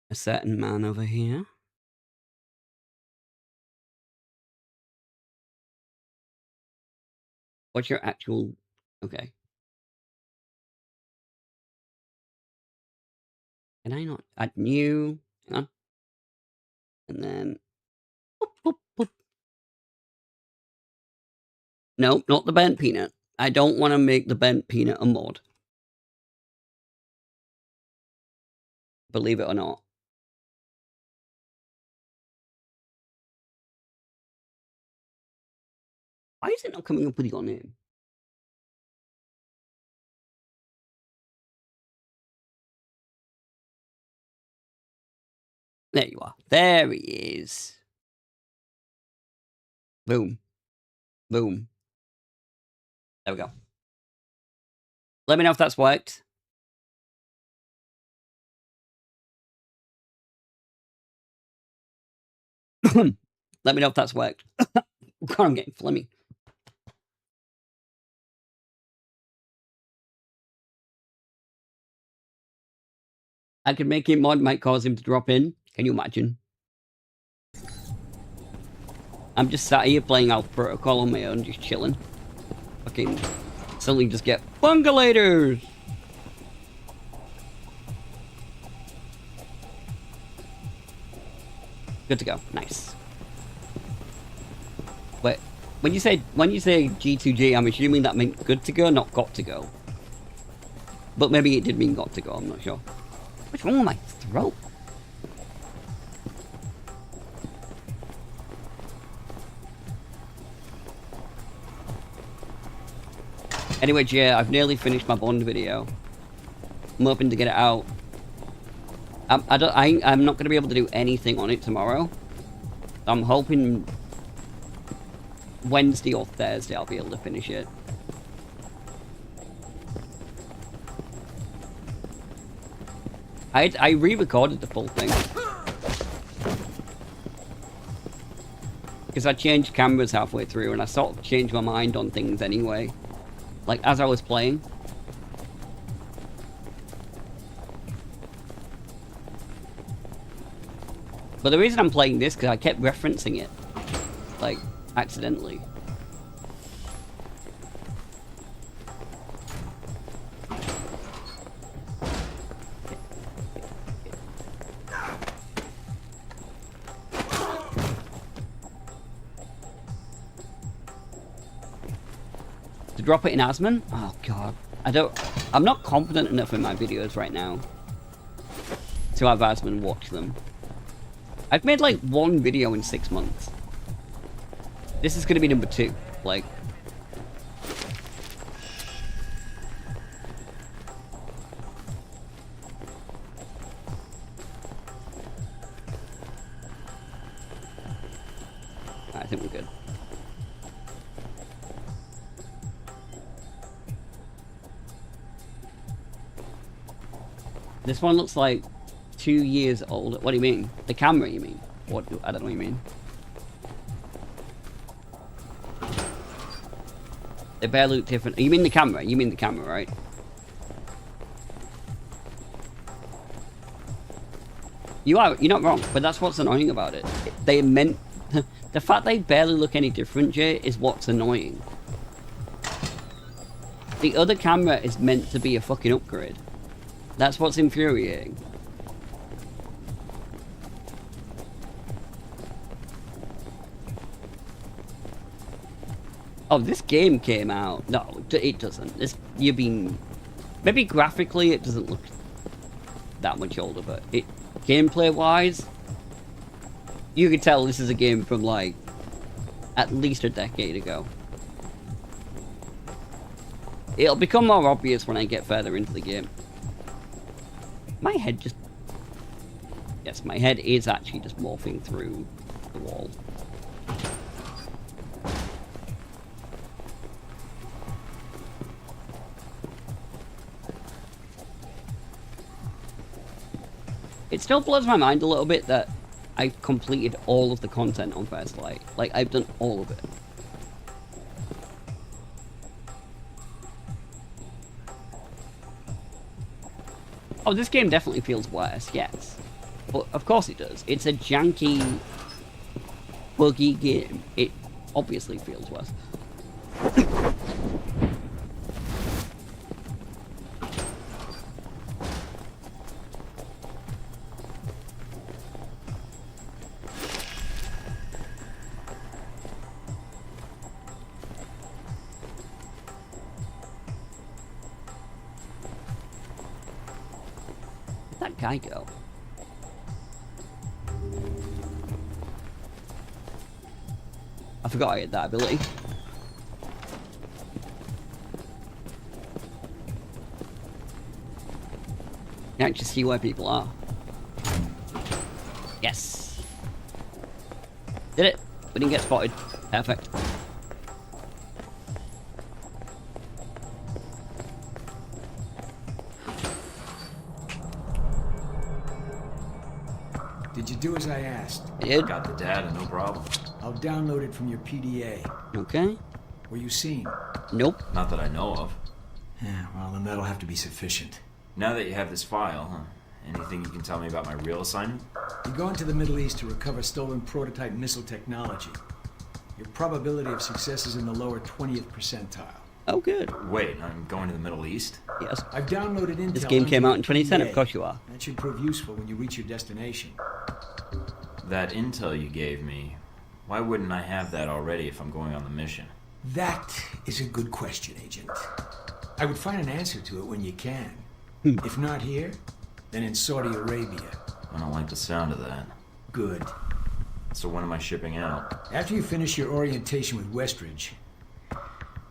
a certain man over here. What's your actual... Okay. Can I not add new? Hang on. And then... Boop, boop, boop. No, not the bent peanut. I don't want to make the bent peanut a mod. Believe it or not. Why is it not coming up with your name? There you are. There he is. Boom. Boom. There we go. Let me know if that's worked. Let me know if that's worked. God, I'm getting phlegmy. I could make him mod, might cause him to drop in. Can you imagine? I'm just sat here playing Alpha Protocol on my own, just chilling. Fucking suddenly just get bungalators. Good to go. Nice. Wait, when you say G2G, I'm assuming that meant good to go, not got to go. But maybe it did mean got to go. I'm not sure. What's wrong with my throat? Anyway, Jay, I've nearly finished my Bond video. I'm hoping to get it out. I'm not going to be able to do anything on it tomorrow. I'm hoping Wednesday or Thursday I'll be able to finish it. I re-recorded the full thing. Because I changed cameras halfway through and I sort of changed my mind on things anyway. Like, as I was playing. But the reason I'm playing this, because I kept referencing it. Like, accidentally. Drop it in Asman? Oh god. I'm not confident enough in my videos right now to have Asman watch them. I've made like one video in 6 months. This is gonna be number 2. Like, I think we're good. This one looks like 2 years old. What do you mean? The camera, you mean? What? I don't know what you mean. They barely look different. You mean the camera? You mean the camera, right? You're not wrong, but that's what's annoying about it. They meant... The fact they barely look any different, Jay, is what's annoying. The other camera is meant to be a fucking upgrade. That's what's infuriating. Oh, this game came out. No, it doesn't. Maybe graphically it doesn't look that much older, but gameplay-wise, you could tell this is a game from like at least a decade ago. It'll become more obvious when I get further into the game. My head just... Yes, my head is actually just morphing through the wall. It still blows my mind a little bit that I've completed all of the content on First Light. Like, I've done all of it. Oh, this game definitely feels worse, yes. But of course it does. It's a janky, buggy game. It obviously feels worse. Where'd that guy go? I forgot I had that ability. You can actually see where people are. Yes. Did it. We didn't get spotted. Perfect. Did you do as I asked? I did. Got the data, no problem. I'll download it from your PDA. Okay. Were you seen? Nope. Not that I know of. Yeah, well, then that'll have to be sufficient. Now that you have this file, anything you can tell me about my real assignment? You're going to the Middle East to recover stolen prototype missile technology. Your probability of success is in the lower 20th percentile. Oh, good. Wait, I'm going to the Middle East? Yes. I've downloaded intel. This game came out in onto your 2010, PDA. of course you are. That should prove useful when you reach your destination. That intel you gave me, why wouldn't I have that already if I'm going on the mission? That is a good question, Agent. I would find an answer to it when you can. If not here, then in Saudi Arabia. I don't like the sound of that. Good. So when am I shipping out? After you finish your orientation with Westridge,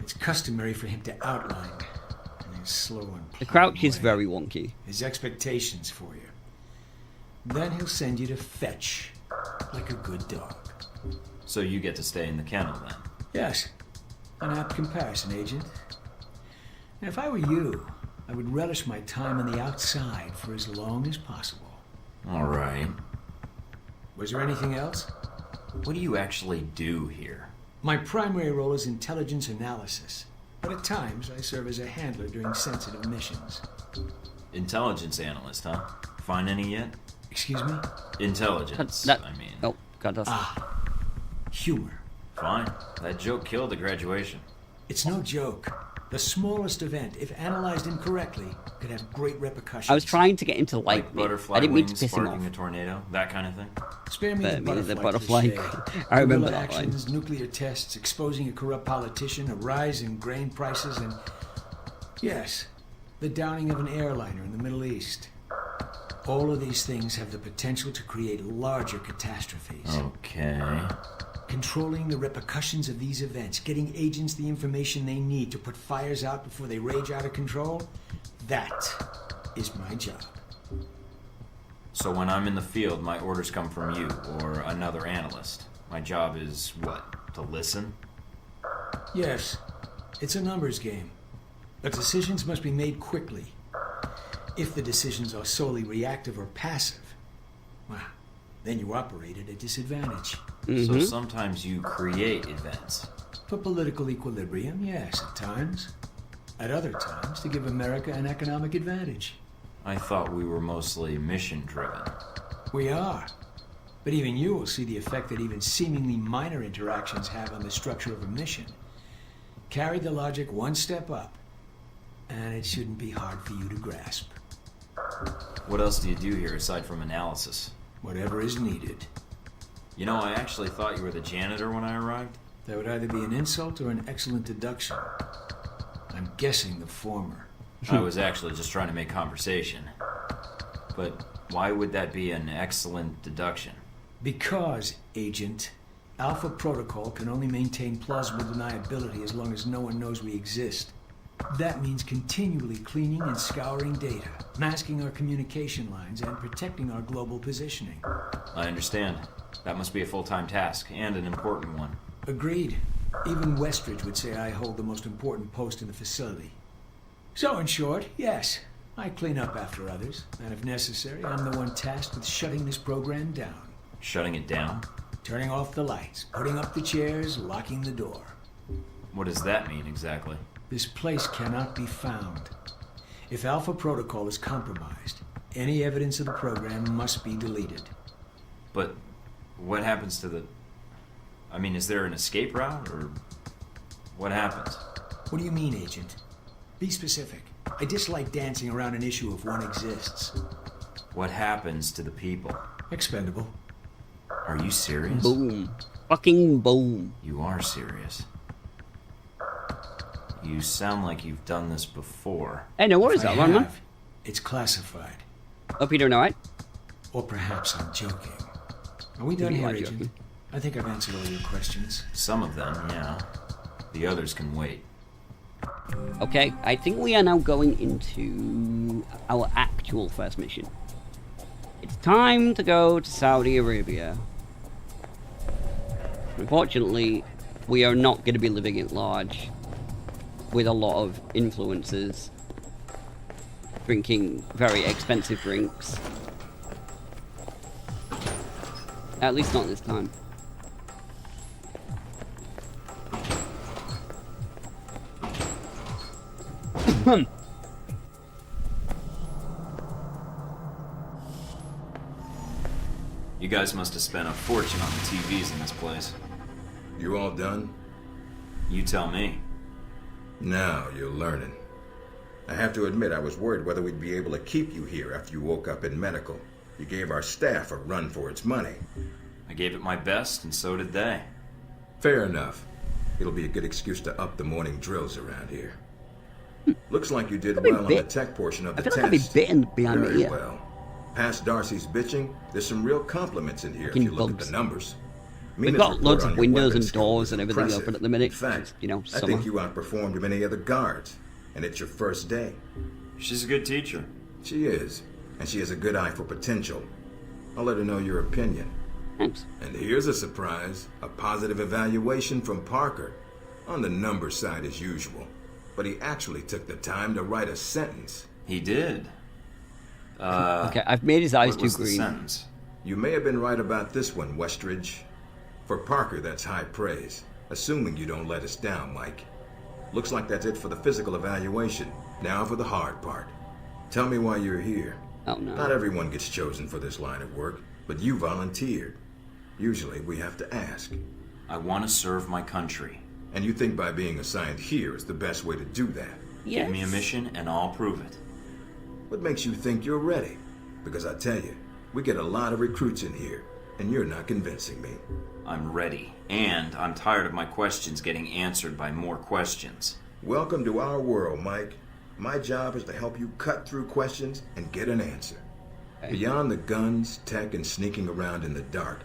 it's customary for him to outline, and he's slow and The crouch is very wonky. his expectations for you. Then he'll send you to fetch, like a good dog. So you get to stay in the kennel then? Yes. An apt comparison, Agent. And if I were you, I would relish my time on the outside for as long as possible. All right. Was there anything else? What do you actually do here? My primary role is intelligence analysis, but at times I serve as a handler during sensitive missions. Intelligence analyst, huh? Find any yet? Excuse me? Intelligence, That- I mean. Oh, God, that's... Humor. Fine. That joke killed the graduation. It's no joke. The smallest event, if analyzed incorrectly, could have great repercussions. I was trying to get him to like me. Butterfly I didn't mean to wings piss him sparking off. a tornado, that kind of thing. Spare me the butterfly. cliché. I remember Guerrilla that line. actions, nuclear tests, exposing a corrupt politician, a rise in grain prices, and yes, the downing of an airliner in the Middle East. All of these things have the potential to create larger catastrophes. Okay. Controlling the repercussions of these events, getting agents the information they need to put fires out before they rage out of control, that is my job. So when I'm in the field, my orders come from you or another analyst. My job is what? To listen? Yes, it's a numbers game. But decisions must be made quickly. If the decisions are solely reactive or passive, well, then you operate at a disadvantage. So sometimes you create events. For political equilibrium, yes, at times. At other times, to give America an economic advantage. I thought we were mostly mission-driven. We are. But even you will see the effect that even seemingly minor interactions have on the structure of a mission. Carry the logic one step up, and it shouldn't be hard for you to grasp. What else do you do here aside from analysis? Whatever is needed. You know, I actually thought you were the janitor when I arrived. That would either be an insult or an excellent deduction. I'm guessing the former. I was actually just trying to make conversation. But why would that be an excellent deduction? Because, Agent, Alpha Protocol can only maintain plausible deniability as long as no one knows we exist. That means continually cleaning and scouring data, masking our communication lines, and protecting our global positioning. I understand. That must be a full-time task, and an important one. Agreed. Even Westridge would say I hold the most important post in the facility. So, in short, yes, I clean up after others, and if necessary, I'm the one tasked with shutting this program down. Shutting it down? Turning off the lights, putting up the chairs, locking the door. What does that mean exactly? This place cannot be found. If Alpha Protocol is compromised, any evidence of the program must be deleted. But what happens to the... I mean, is there an escape route, or... What happens? What do you mean, Agent? Be specific. I dislike dancing around an issue if one exists. What happens to the people? Expendable. Are you serious? Boom. Fucking boom. You are serious. You sound like you've done this before. Hey, no worries, that one, man. It's classified. Hope you're doing alright. Or perhaps I'm joking. Are we done here, Agent? Joking. I think I've answered all your questions. Some of them, yeah. The others can wait. Okay, I think we are now going into our actual first mission. It's time to go to Saudi Arabia. Unfortunately, we are not going to be living at large with a lot of influences, drinking very expensive drinks. At least not this time. You guys must have spent a fortune on the TVs in this place. You all done? You tell me. Now you're learning. I have to admit I was worried whether we'd be able to keep you here after you woke up in medical. You gave our staff a run for its money. I gave it my best, and so did they. Fair enough. It'll be a good excuse to up the morning drills around here. Looks like you did well on the tech portion of the test. I feel like I'd be bitten behind Very the ear. well. Past Darcy's bitching, there's some real compliments in here if you look at the numbers. We've got loads of windows and doors and everything open at the minute. In fact, you know, I think you outperformed many other guards, and it's your first day. She's a good teacher. She is, and she has a good eye for potential. I'll let her know your opinion. Thanks. And here's a surprise, a positive evaluation from Parker. On the number side as usual, but he actually took the time to write a sentence. He did. Okay, I've made his eyes what too was green. The sentence? You may have been right about this one, Westridge. For Parker, that's high praise. Assuming you don't let us down, Mike. Looks like that's it for the physical evaluation. Now for the hard part. Tell me why you're here. Oh, no. Not everyone gets chosen for this line of work, but you volunteered. Usually we have to ask. I want to serve my country. And you think by being assigned here is the best way to do that? Yes. Give me a mission and I'll prove it. What makes you think you're ready? Because I tell you, we get a lot of recruits in here, and you're not convincing me. I'm ready, and I'm tired of my questions getting answered by more questions. Welcome to our world, Mike. My job is to help you cut through questions and get an answer. Okay. Beyond the guns, tech, and sneaking around in the dark,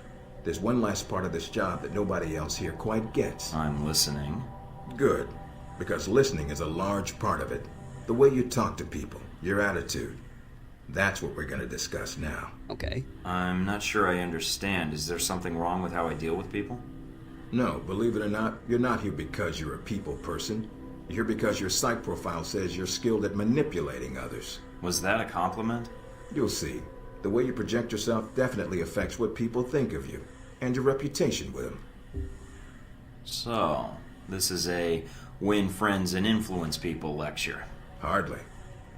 there's one last part of this job that nobody else here quite gets. I'm listening. Good, because listening is a large part of it. The way you talk to people, your attitude. That's what we're going to discuss now. Okay. I'm not sure I understand. Is there something wrong with how I deal with people? No, believe it or not, you're not here because you're a people person. You're here because your psych profile says you're skilled at manipulating others. Was that a compliment? You'll see. The way you project yourself definitely affects what people think of you, and your reputation with them. So, this is a win friends and influence people lecture. Hardly.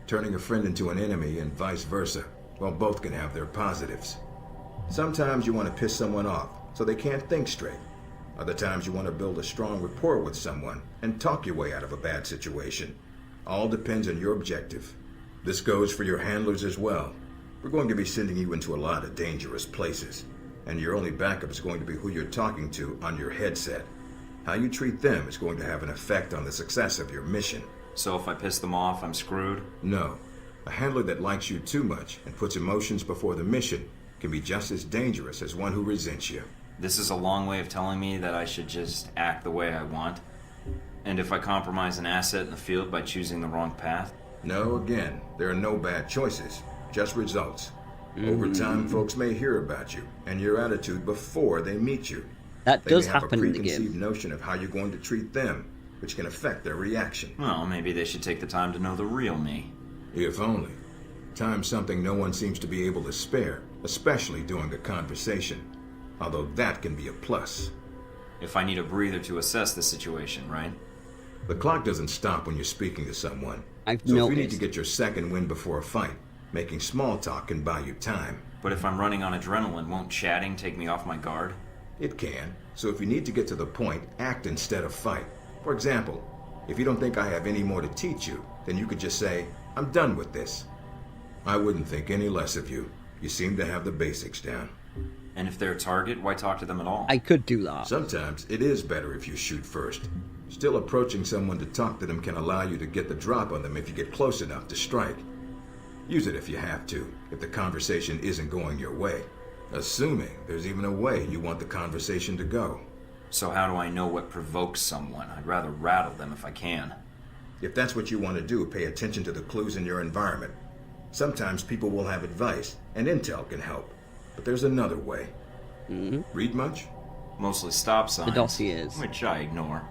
Turning a friend into an enemy and vice versa. Well, both can have their positives. Sometimes you want to piss someone off so they can't think straight. Other times you want to build a strong rapport with someone and talk your way out of a bad situation. All depends on your objective. This goes for your handlers as well. We're going to be sending you into a lot of dangerous places, and your only backup is going to be who you're talking to on your headset. How you treat them is going to have an effect on the success of your mission. So if I piss them off, I'm screwed? No. A handler that likes you too much and puts emotions before the mission can be just as dangerous as one who resents you. This is a long way of telling me that I should just act the way I want? And if I compromise an asset in the field by choosing the wrong path? No, again, there are no bad choices, just results. Over time, folks may hear about you and your attitude before they meet you. That does happen in the game. They may have a preconceived notion of how you're going to treat them, which can affect their reaction. Well, maybe they should take the time to know the real me. If only. Time's something no one seems to be able to spare, especially during a conversation. Although that can be a plus. If I need a breather to assess the situation, right? The clock doesn't stop when you're speaking to someone. So if you need to get your second win before a fight, making small talk can buy you time. But if I'm running on adrenaline, won't chatting take me off my guard? It can. So if you need to get to the point, act instead of fight. For example, if you don't think I have any more to teach you, then you could just say, I'm done with this. I wouldn't think any less of you. You seem to have the basics down. And if they're a target, why talk to them at all? I could do that. Sometimes it is better if you shoot first. Still, approaching someone to talk to them can allow you to get the drop on them if you get close enough to strike. Use it if you have to, if the conversation isn't going your way. Assuming there's even a way you want the conversation to go. So how do I know what provokes someone? I'd rather rattle them if I can. If that's what you want to do, pay attention to the clues in your environment. Sometimes people will have advice, and intel can help. But there's another way. Read much? Mostly stop signs. The dossiers. Which I ignore.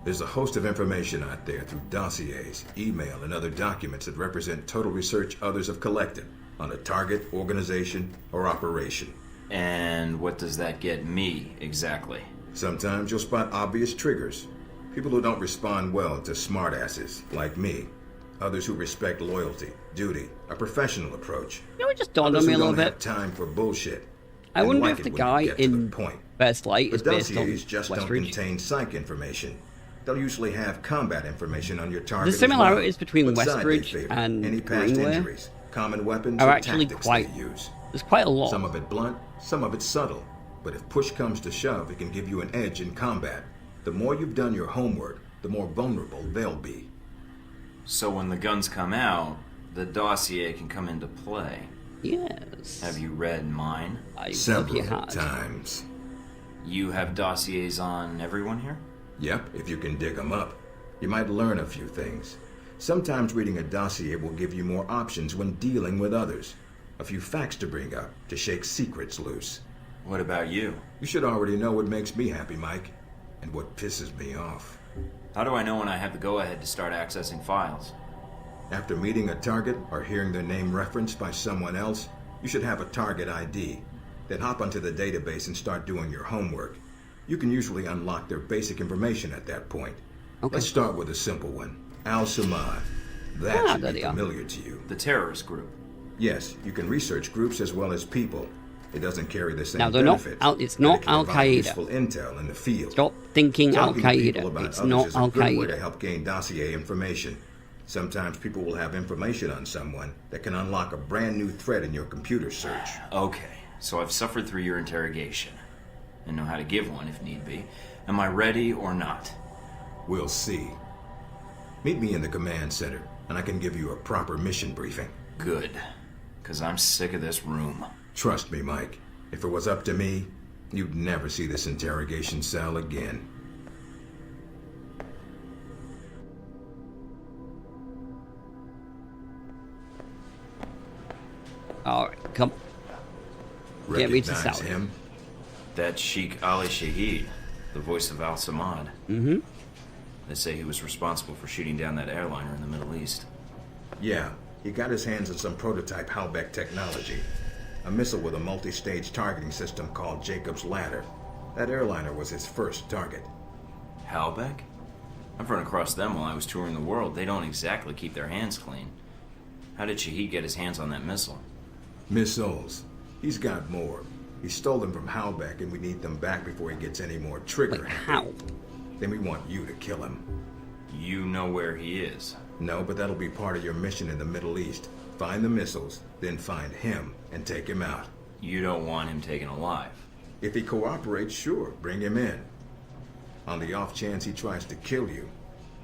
There's a host of information out there through dossiers, email, and other documents that represent total research others have collected on a target, organization, or operation. And what does that get me, exactly? Sometimes you'll spot obvious triggers. People who don't respond well to smartasses, like me. Others who respect loyalty, duty, a professional approach. You know, it just dawned on me a little bit. Time for bullshit. I wonder if the guy in First Light is based on dossiers just don't contain psych information. They'll usually have combat information on your target. The similarities between Westridge and any past Greenway injuries, common weapons, are or actually tactics quite. they use. There's quite a lot. Some of it blunt, some of it subtle. But if push comes to shove, it can give you an edge in combat. The more you've done your homework, the more vulnerable they'll be. So when the guns come out, the dossier can come into play. Yes. Have you read mine? Several times. You have dossiers on everyone here? Yep, if you can dig them up. You might learn a few things. Sometimes reading a dossier will give you more options when dealing with others. A few facts to bring up, to shake secrets loose. What about you? You should already know what makes me happy, Mike, and what pisses me off. How do I know when I have the go-ahead to start accessing files? After meeting a target or hearing their name referenced by someone else, you should have a target ID. Then hop onto the database and start doing your homework. You can usually unlock their basic information at that point. Okay. Let's start with a simple one. Al-Samad. That should be familiar to you. The terrorist group. Yes, you can research groups as well as people. It doesn't carry the same now, they're benefits. It's not Al-Qaeda. Useful intel in the field. Stop thinking Al-Qaeda. It's not Al-Qaeda. It's a good way to Al-Qaeda. help gain dossier information. Sometimes people will have information on someone that can unlock a brand new thread in your computer search. Okay, so I've suffered through your interrogation and know how to give one if need be. Am I ready or not? We'll see. Meet me in the command center, and I can give you a proper mission briefing. Good, because I'm sick of this room. Trust me, Mike. If it was up to me, you'd never see this interrogation cell again. Alright, come. Get me to Saudi. Him? That's Sheikh Ali Shahid, the voice of Al-Samad. Mm-hmm. They say he was responsible for shooting down that airliner in the Middle East. Yeah, he got his hands on some prototype Halbeck technology. A missile with a multi-stage targeting system called Jacob's Ladder. That airliner was his first target. Halbeck? I've run across them while I was touring the world. They don't exactly keep their hands clean. How did Shahid get his hands on that missile? Missiles. He's got more. He stole them from Halbeck, and we need them back before he gets any more trigger. Like how? Then we want you to kill him. You know where he is? No, but that'll be part of your mission in the Middle East. Find the missiles, then find him and take him out. You don't want him taken alive? If he cooperates, sure, bring him in. On the off chance he tries to kill you,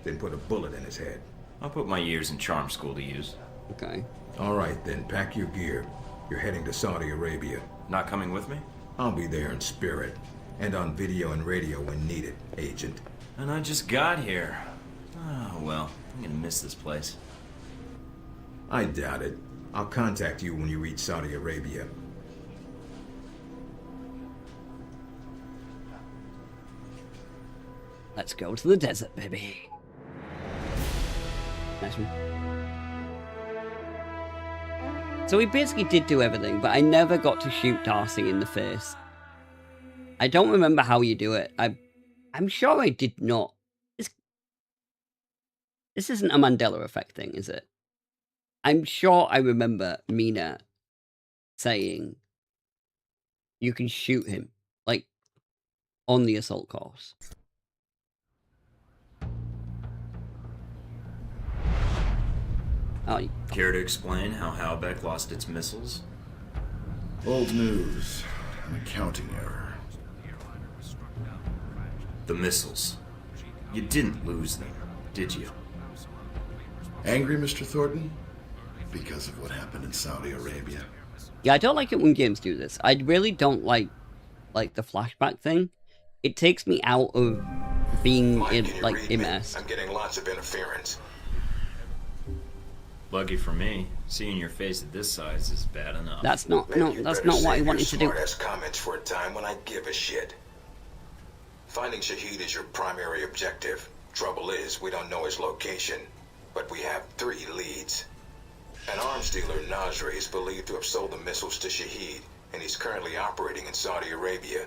then put a bullet in his head. I'll put my years in charm school to use. Okay. All right, then, pack your gear. You're heading to Saudi Arabia. Not coming with me? I'll be there in spirit. And on video and radio when needed, Agent. And I just got here. Oh, well, I'm gonna miss this place. I doubt it. I'll contact you when you reach Saudi Arabia. Let's go to the desert, baby. Nice one. So we basically did do everything, but I never got to shoot Darcy in the face. I don't remember how you do it. I'm sure I did not. This isn't a Mandela effect thing, is it? I'm sure I remember Mina saying you can shoot him, like, on the assault course. Oh. Care to explain how Halbeck lost its missiles? Old news. An accounting error. The missiles. You didn't lose them, did you? Angry, Mr. Thornton? Because of what happened in Saudi Arabia? Yeah, I don't like it when games do this. I really don't like the flashback thing. It takes me out of being immersed. I'm getting lots of interference. Lucky for me, seeing your face at this size is bad enough. That's not that's not what I wanted to do. Smart-ass comments for a time when I give a shit. Finding Shahid is your primary objective. Trouble is, we don't know his location, but we have 3 leads. An arms dealer, Nasri, is believed to have sold the missiles to Shahid, and he's currently operating in Saudi Arabia.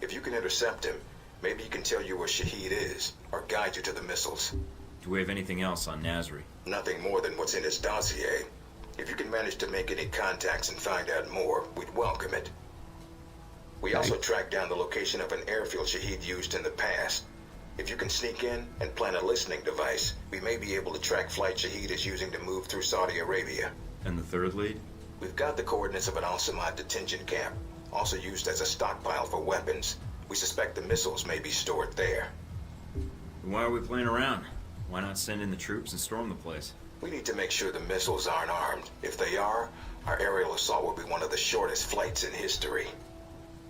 If you can intercept him, maybe he can tell you where Shahid is, or guide you to the missiles. Do we have anything else on Nasri? Nothing more than what's in his dossier. If you can manage to make any contacts and find out more, we'd welcome it. We also tracked down the location of an airfield Shahid used in the past. If you can sneak in and plant a listening device, we may be able to track flight Shahid is using to move through Saudi Arabia. And the third lead? We've got the coordinates of an Al-Samad detention camp, also used as a stockpile for weapons. We suspect the missiles may be stored there. Why are we playing around? Why not send in the troops and storm the place? We need to make sure the missiles aren't armed. If they are, our aerial assault will be one of the shortest flights in history.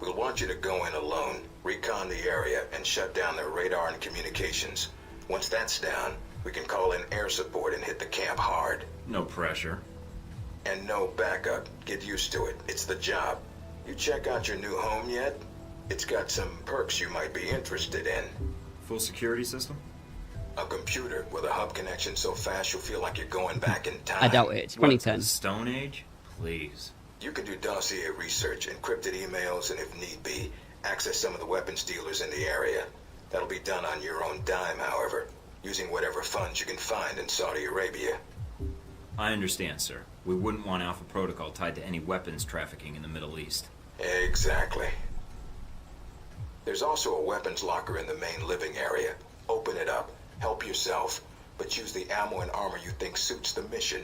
We'll want you to go in alone, recon the area, and shut down their radar and communications. Once that's down, we can call in air support and hit the camp hard. No pressure. And no backup. Get used to it. It's the job. You check out your new home yet? It's got some perks you might be interested in. Full security system? A computer with a hub connection so fast you'll feel like you're going back in time. I doubt it. It's 2010. What, Stone Age? Please. You can do dossier research, encrypted emails, and if need be, access some of the weapons dealers in the area. That'll be done on your own dime, however, using whatever funds you can find in Saudi Arabia. I understand, sir. We wouldn't want Alpha Protocol tied to any weapons trafficking in the Middle East. Exactly. There's also a weapons locker in the main living area. Open it up, help yourself, but use the ammo and armor you think suits the mission.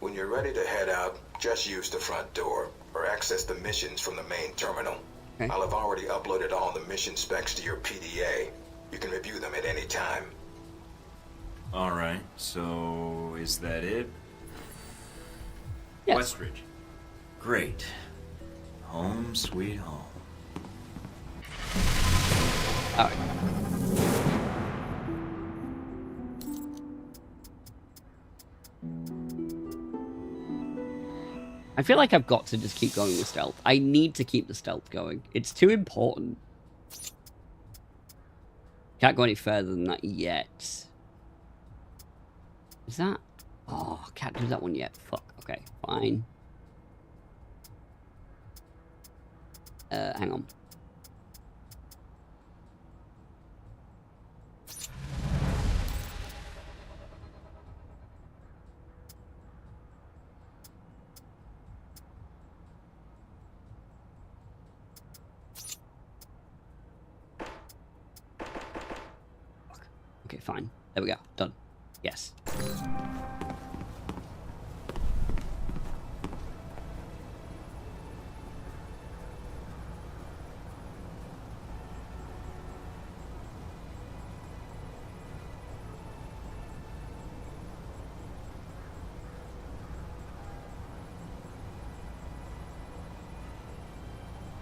When you're ready to head out, just use the front door, or access the missions from the main terminal. Okay. I'll have already uploaded all the mission specs to your PDA. You can review them at any time. Alright, so is that it? Yes. Westridge. Great. Home sweet home. Alright. I feel like I've got to just keep going with stealth. I need to keep the stealth going. It's too important. Can't go any further than that yet. Is that? Oh, can't do that one yet. Fuck. Okay, fine. Hang on. Okay, fine. There we go. Done. Yes.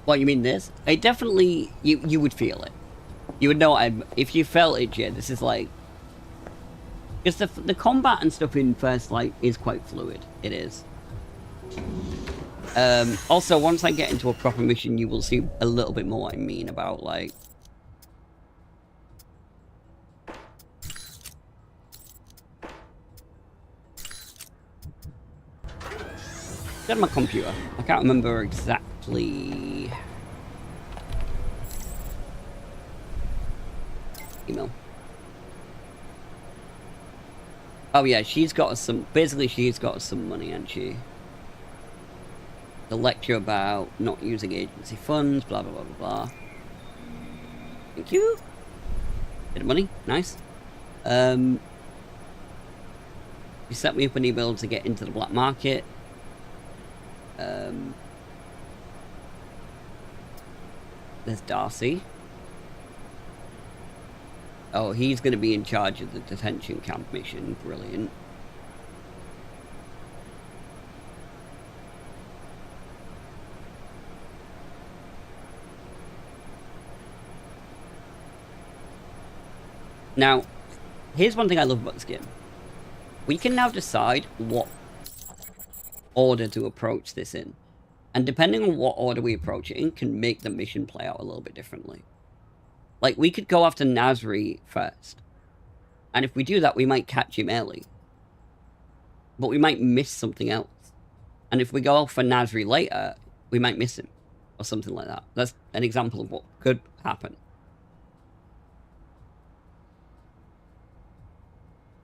What, you mean this? It definitely, you would feel it. You would know if you felt it, yeah, this is like... Because the combat and stuff in First Light is quite fluid. It is. Also, once I get into a proper mission, you will see a little bit more what I mean about, like... Get my computer. I can't remember exactly... Email. Oh yeah, she's got us some... Basically, she's got us some money, hasn't she? The lecture about not using agency funds, blah, blah, blah, blah, blah. Thank you. Bit of money. Nice. You set me up an email to get into the black market. There's Darcy. Oh, he's going to be in charge of the detention camp mission. Brilliant. Now, here's one thing I love about this game. We can now decide what order to approach this in. And depending on what order we approach it in, can make the mission play out a little bit differently. Like, we could go after Nasri first. And if we do that, we might catch him early. But we might miss something else. And if we go for Nasri later, we might miss him. Or something like that. That's an example of what could happen.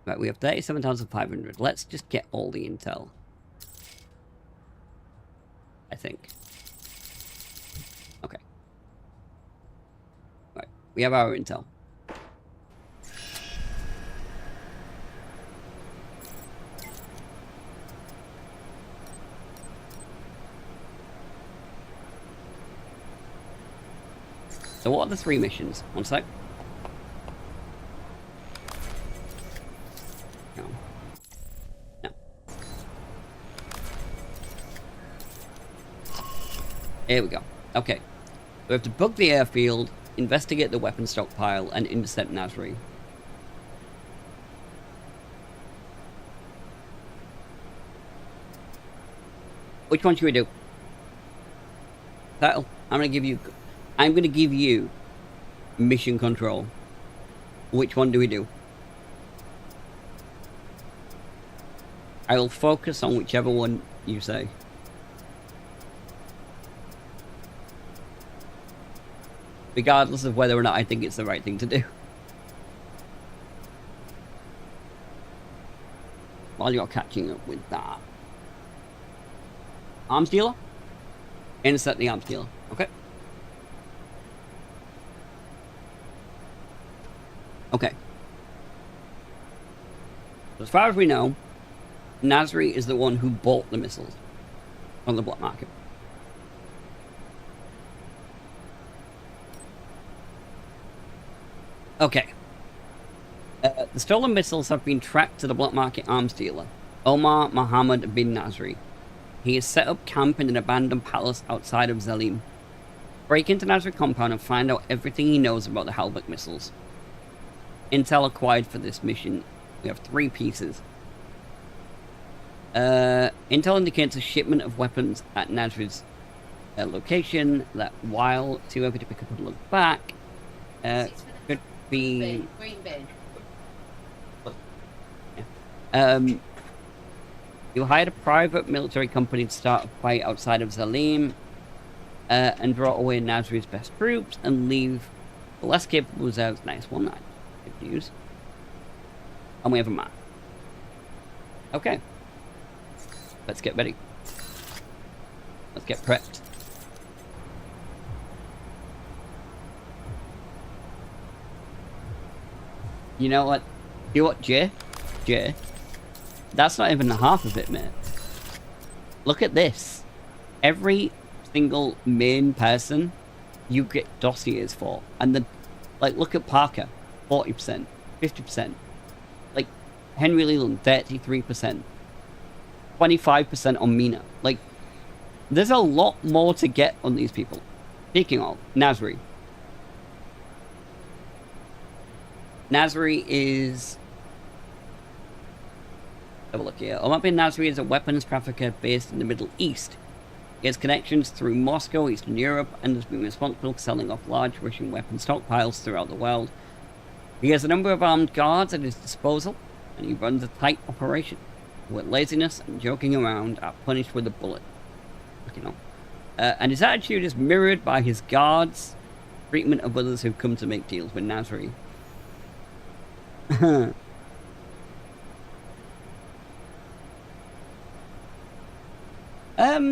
Right, we have 37,500. Let's just get all the intel. I think. Okay. Right, we have our intel. So what are the 3 missions? One sec. No. Here we go. Okay. We have to bug the airfield, investigate the weapon stockpile, and intercept Nasri. Which one should we do? Title. I'm gonna give you mission control. Which one do we do? I will focus on whichever one you say. Regardless of whether or not I think it's the right thing to do. While you're catching up with that. Arms dealer? Intercept the arms dealer. Okay. Okay. As far as we know, Nasri is the one who bought the missiles on the black market. Okay. The stolen missiles have been tracked to the black market arms dealer, Omar Mohammed bin Nasri. He has set up camp in an abandoned palace outside of Zalim. Break into Nasri compound and find out everything he knows about the Halbech missiles. Intel acquired for this mission. We have 3 pieces. Intel indicates a shipment of weapons at Nasri's location that while too early to pick up and look back, could be... Green bin. Yeah. You hired a private military company to start a fight outside of Zalim, and draw away Nasri's best troops and leave the less capable reserves. Nice one, that good news. And we have a map. Okay. Let's get ready. Let's get prepped. You know what? You know what, Jay? That's not even the half of it, mate. Look at this. Every single main person you get dossiers for. And the... Like, look at Parker. 40%. 50%. Like, Henry Leland, 33%. 25% on Mina. Like, there's a lot more to get on these people. Speaking of, Nasri. Nasri is... Have a look here. Omar bin Nasri is a weapons trafficker based in the Middle East. He has connections through Moscow, Eastern Europe, and has been responsible for selling off large Russian weapon stockpiles throughout the world. He has a number of armed guards at his disposal, and he runs a tight operation, where laziness and joking around are punished with a bullet. You know. And his attitude is mirrored by his guards' treatment of others who come to make deals with Nasri. I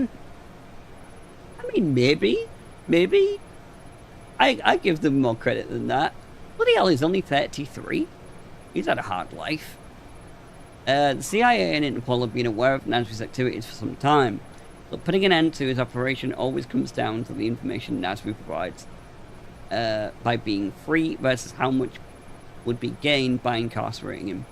mean, maybe. I give them more credit than that. Bloody hell, he's only 33. He's had a hard life. The CIA and Interpol have been aware of Nasri's activities for some time, but putting an end to his operation always comes down to the information Nasri provides by being free versus how much would be gained by incarcerating him.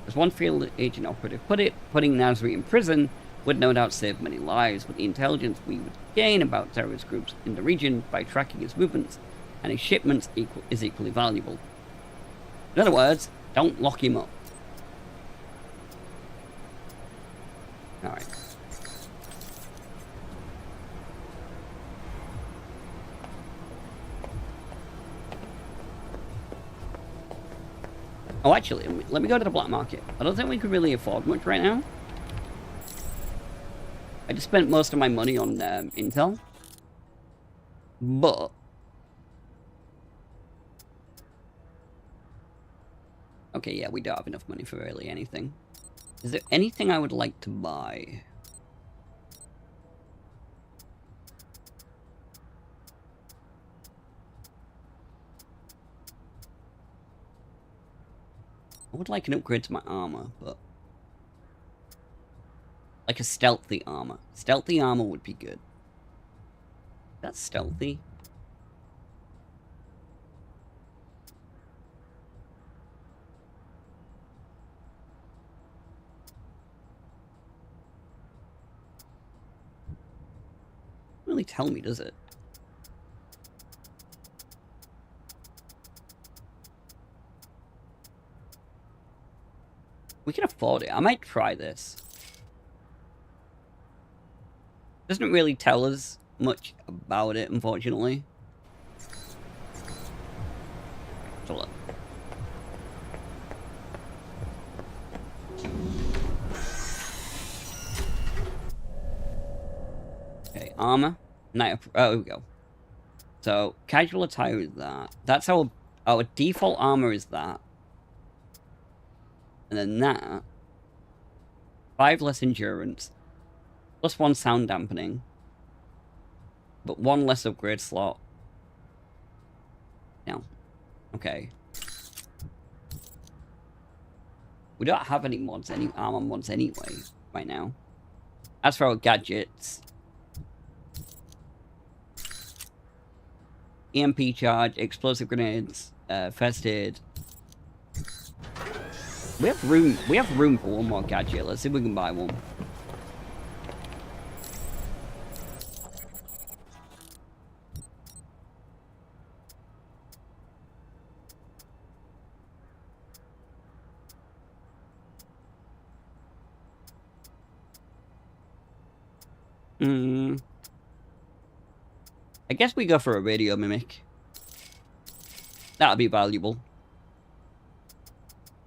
As one field agent operative put it, putting Nasri in prison would no doubt save many lives, but the intelligence we would gain about terrorist groups in the region by tracking his movements and his shipments is equally valuable. In other words, don't lock him up. Alright. Oh, actually, let me go to the black market. I don't think we could really afford much right now. I just spent most of my money on Intel. But... okay, yeah, we don't have enough money for really anything. Is there anything I would like to buy? I would like an upgrade to my armor, but... like a stealthy armor. Stealthy armor would be good. That's stealthy. Doesn't really tell me, does it? We can afford it. I might try this. Doesn't really tell us much about it, unfortunately. Let's look. Okay, armor. Night. Oh, here we go. So casual attire is that. That's our default armor is that. And then that. 5 less endurance. Plus 1 sound dampening. But 1 less upgrade slot. No. Okay. We don't have any mods, any armor mods anyway, right now. As for our gadgets. EMP charge, explosive grenades, first aid. We have room for one more gadget. Let's see if we can buy one. I guess we go for a radio mimic. That'll be valuable.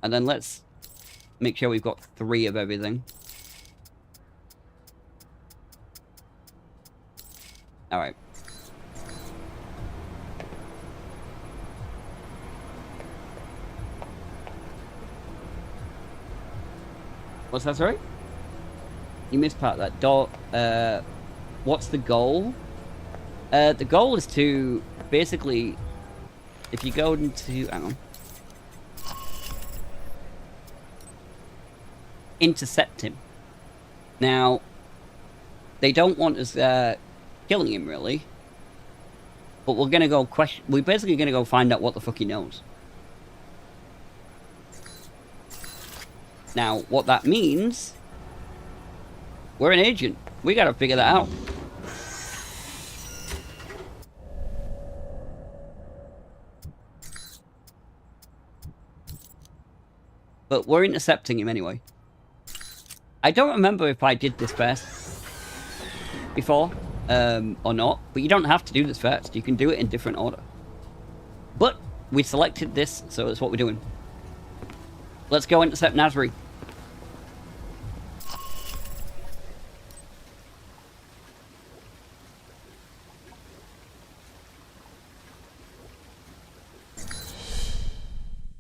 And then let's make sure we've got 3 of everything. Alright. What's that, sorry? You missed part of that. What's the goal? The goal is to basically, if you go into, hang on. Intercept him. Now, they don't want us killing him, really. But we're gonna go we're basically gonna go find out what the fuck he knows. Now, what that means, we're an agent. We gotta figure that out. But we're intercepting him anyway. I don't remember if I did this first before or not, but you don't have to do this first. You can do it in different order. But we selected this, so that's what we're doing. Let's go intercept Nasri.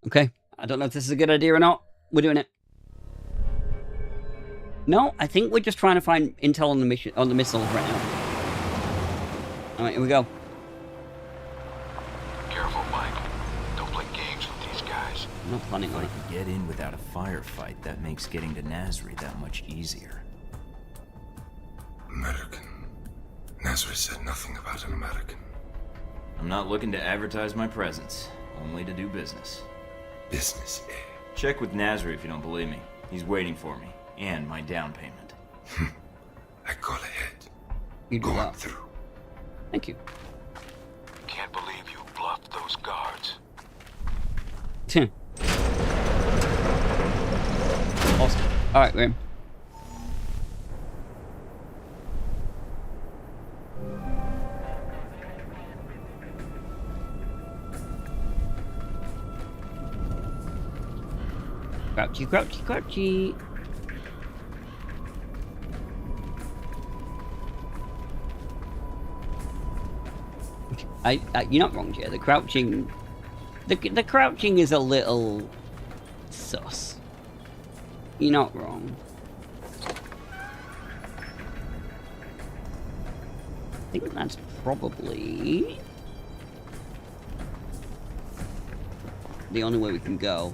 Okay, I don't know if this is a good idea or not. We're doing it. No, I think we're just trying to find intel on the mission, on the missiles right now. All right, here we go. Careful, Mike. Don't play games with these guys. I'm not planning on it. If I could get in without a firefight, that makes getting to Nasri that much easier. American. Nasri said nothing about an American. I'm not looking to advertise my presence, only to do business. Business, eh? Check with Nasri if you don't believe me. He's waiting for me, and my down payment. I call ahead. You do Go that. on through. Thank you. Can't believe you bluffed those guards. Awesome. Alright, we're in. Crouchy, crouchy, crouchy. You're not wrong, Jay. The crouching, the crouching is a little sus. You're not wrong. I think that's probably the only way we can go.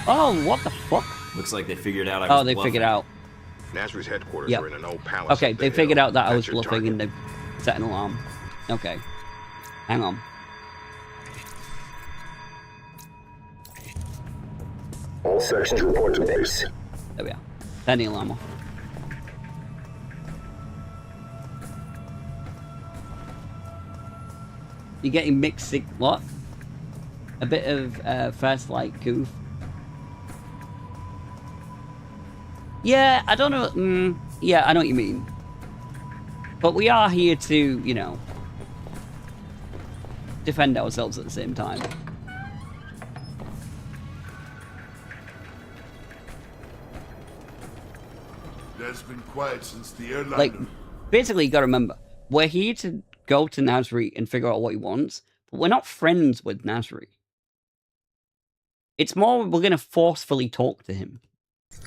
Oh, what the fuck? Looks like they figured out I was they bluffing. figured out. Nasri's headquarters Yep. are in an old palace. Okay, up they the figured hill. out that I was That's your bluffing target. and they set an alarm. Okay. Hang on. All sections report to base. There we are. Turn the alarm off. You're getting mixed what? A bit of first light goof. Yeah, I don't know. Yeah, I know what you mean. But we are here to, you know, defend ourselves at the same time. There's been quiet since the airliner. Like, basically, you gotta remember, we're here to go to Nasri and figure out what he wants, but we're not friends with Nasri. It's more we're gonna forcefully talk to him.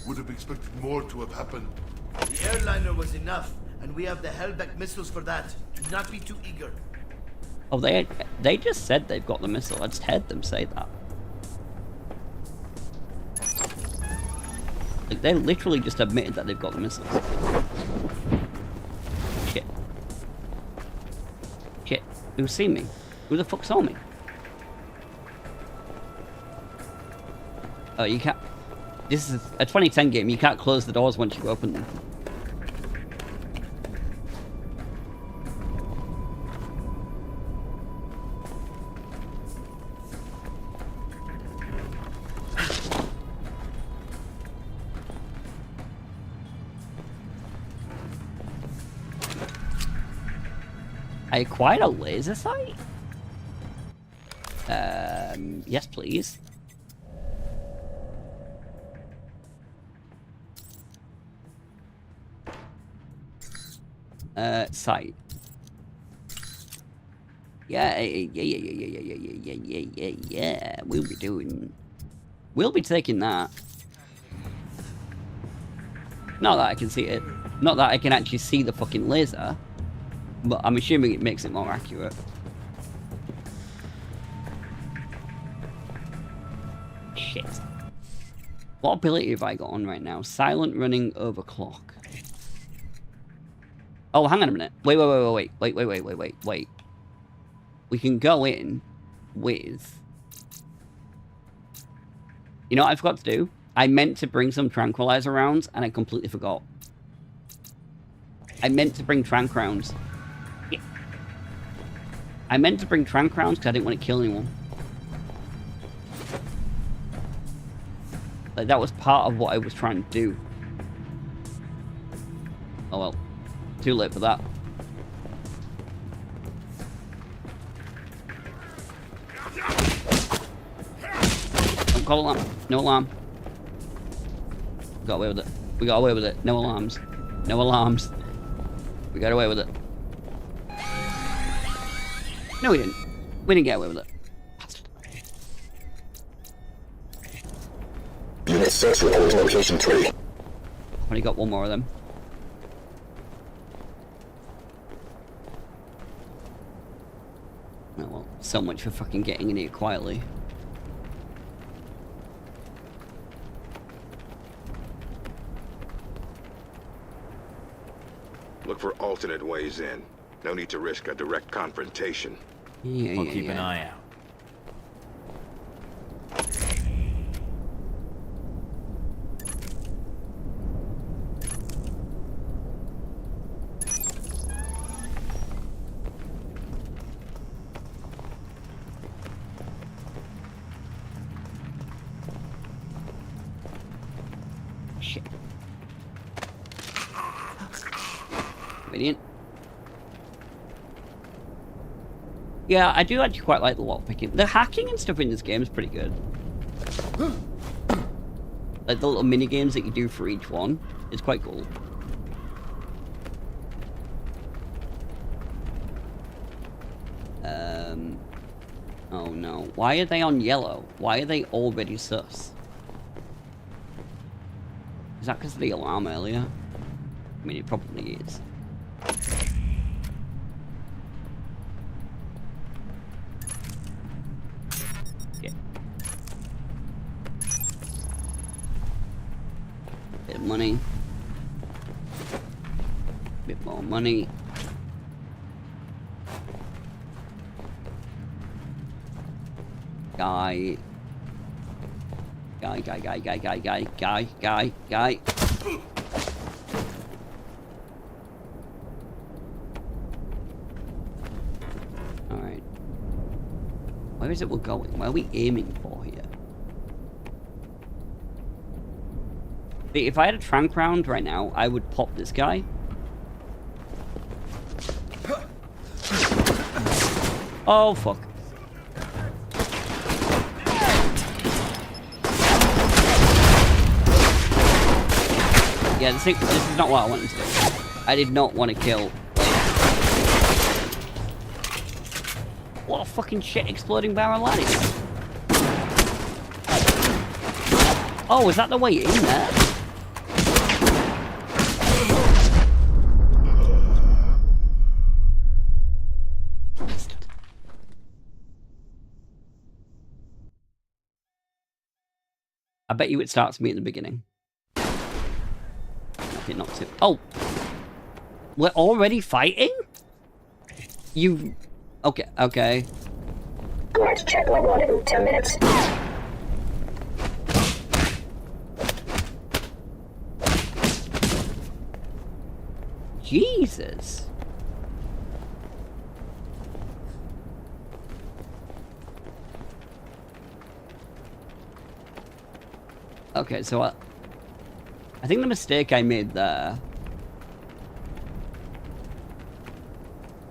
Would have expected more to have happened. The airliner was enough, and we have the Hellback missiles for that. Do not be too eager. Oh, they just said they've got the missile. I just heard them say that. Like, they literally just admitted that they've got the missiles. Shit. Shit. Who's seen me? Who the fuck saw me? Oh, you can't... This is a 2010 game. You can't close the doors once you open them. I acquired a laser sight? Yes, please. Sight. Yeah. We'll be taking that. Not that I can see it. Not that I can actually see the fucking laser. But I'm assuming it makes it more accurate. Shit. What ability have I got on right now? Silent running overclock. Oh, hang on a minute. Wait. We can go in with... You know what I forgot to do? I meant to bring some tranquilizer rounds, and I completely forgot. I meant to bring tranq rounds. Yeah. I meant to bring tranq rounds because I didn't want to kill anyone. Like, that was part of what I was trying to do. Oh well. Too late for that. Don't call alarm. No alarm. We got away with it. We got away with it. No alarms. No alarms. We got away with it. No, we didn't. We didn't get away with it. Bastard. Unit 6 reporting location 3. Only got one more of them. So much for fucking getting in here quietly. Look for alternate ways in. No need to risk a direct confrontation. Yeah, I'll keep an eye out. Shit. Brilliant. Yeah, I do actually quite like the lockpicking. The hacking and stuff in this game is pretty good. Like the little mini games that you do for each one is quite cool. Oh no. Why are they on yellow? Why are they already sus? Is that because of the alarm earlier? I mean, it probably is. Okay. Bit of money. Bit more money. Guy. Alright. Where is it we're going? Where are we aiming for here? See, if I had a trank round right now, I would pop this guy. Oh, fuck. Yeah, this is not what I wanted to do. I did not want to kill. What a fucking shit exploding barrel that is. Oh, is that the way in there? I bet you it starts me at the beginning. Okay, not to. Oh! We're already fighting? You... Okay, okay. I'm going to check level in 10 minutes. Jesus! Okay, so I think the mistake I made there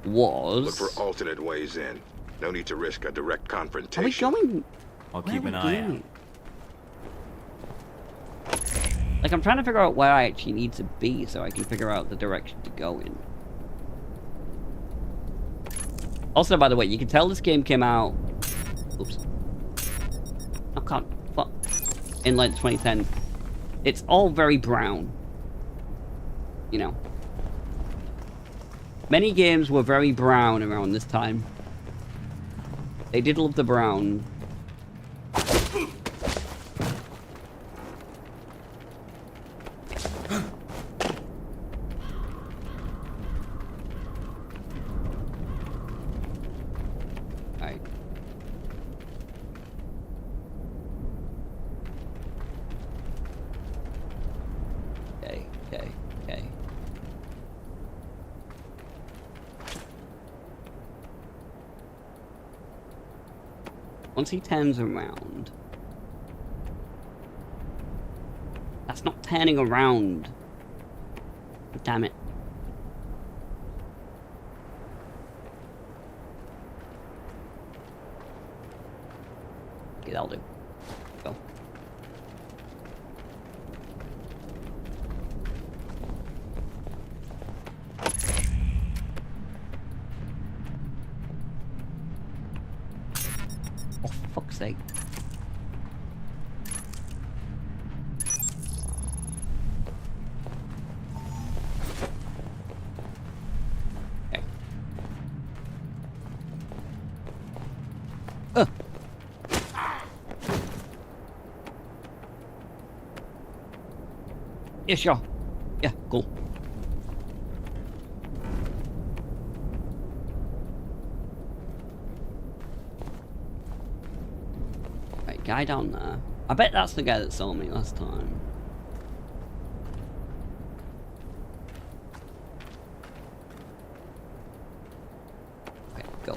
was... Look for alternate ways in. No need to risk a direct Are we confrontation. going... I'll Where keep are an we eye going? out. Like, I'm trying to figure out where I actually need to be so I can figure out the direction to go in. Also, by the way, you can tell this game came out... Oops. I can't... Fuck. In, like, 2010. It's all very brown. You know. Many games were very brown around this time. They did love the brown. Alright. Okay. Once he turns around... That's not turning around. Damn it. Okay, that'll do. Go. Oh, fuck's sake. Okay. Yeah, sure. Yeah, cool. Right, guy down there. I bet that's the guy that saw me last time. Okay, go.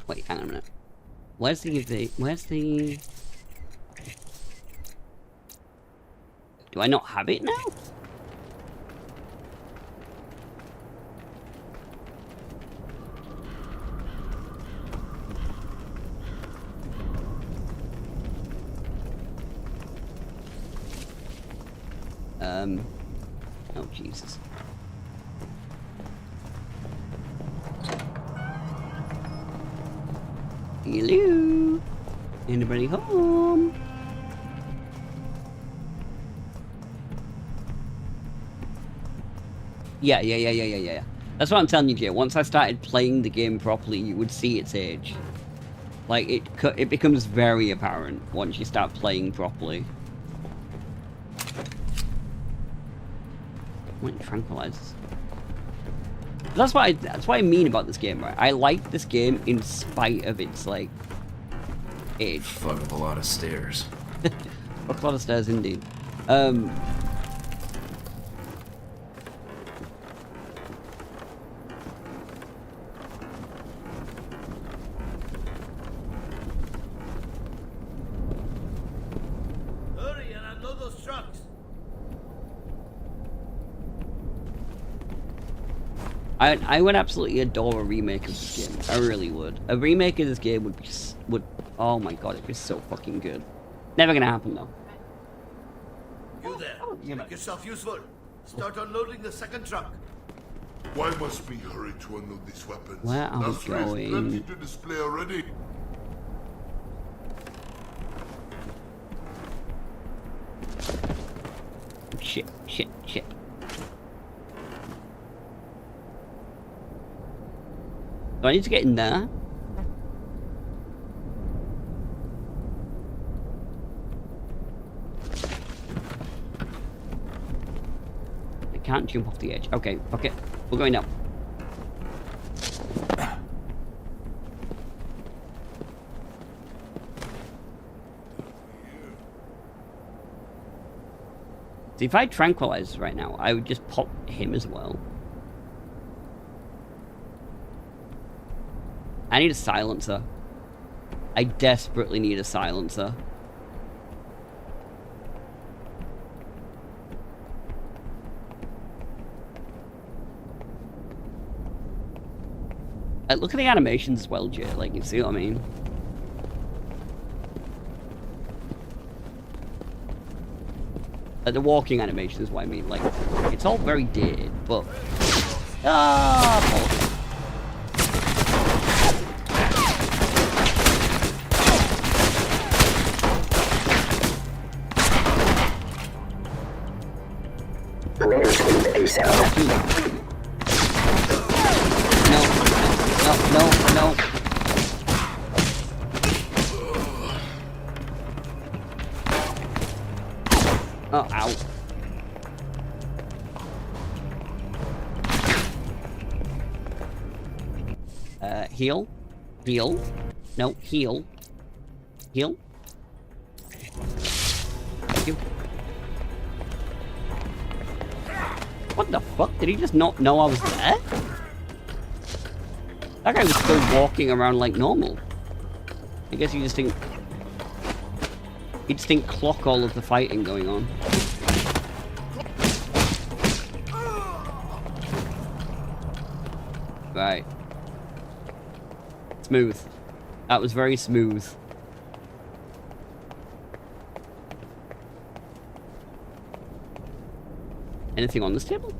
Wait, hang on a minute. Where's the... Do I not have it now? Oh, Jesus. Hello? Anybody home? Yeah. That's what I'm telling you, Jay. Once I started playing the game properly, you would see its age. Like, it becomes very apparent once you start playing properly. What tranquilizers? That's what I mean about this game, right? I like this game in spite of its, like, age. Fuck up a lot of stairs. Fuck a lot of stairs, indeed. Hurry and unload those trucks. I would absolutely adore a remake of this game. I really would. A remake of this game would oh my god, it'd be so fucking good. Never gonna happen though. You there. Make yourself useful. Start unloading the second truck. Why must we hurry to unload these weapons? Where are we Nasri has going? plenty to display already. Shit. Do I need to get in there? I can't jump off the edge. Okay, we're going up. See, if I tranquilize right now, I would just pop him as well. I need a silencer. I desperately need a silencer. Look at the animations as well, Jay. Like, you see what I mean? The walking animation is what I mean. Like, it's all very dated, but... Ah! No. Oh, ow. Heal. No, heal. Heal. Thank you. What the fuck? Did he just not know I was there? That guy was still walking around like normal. I guess he just didn't clock all of the fighting going on. Right. Smooth. That was very smooth. Anything on this table?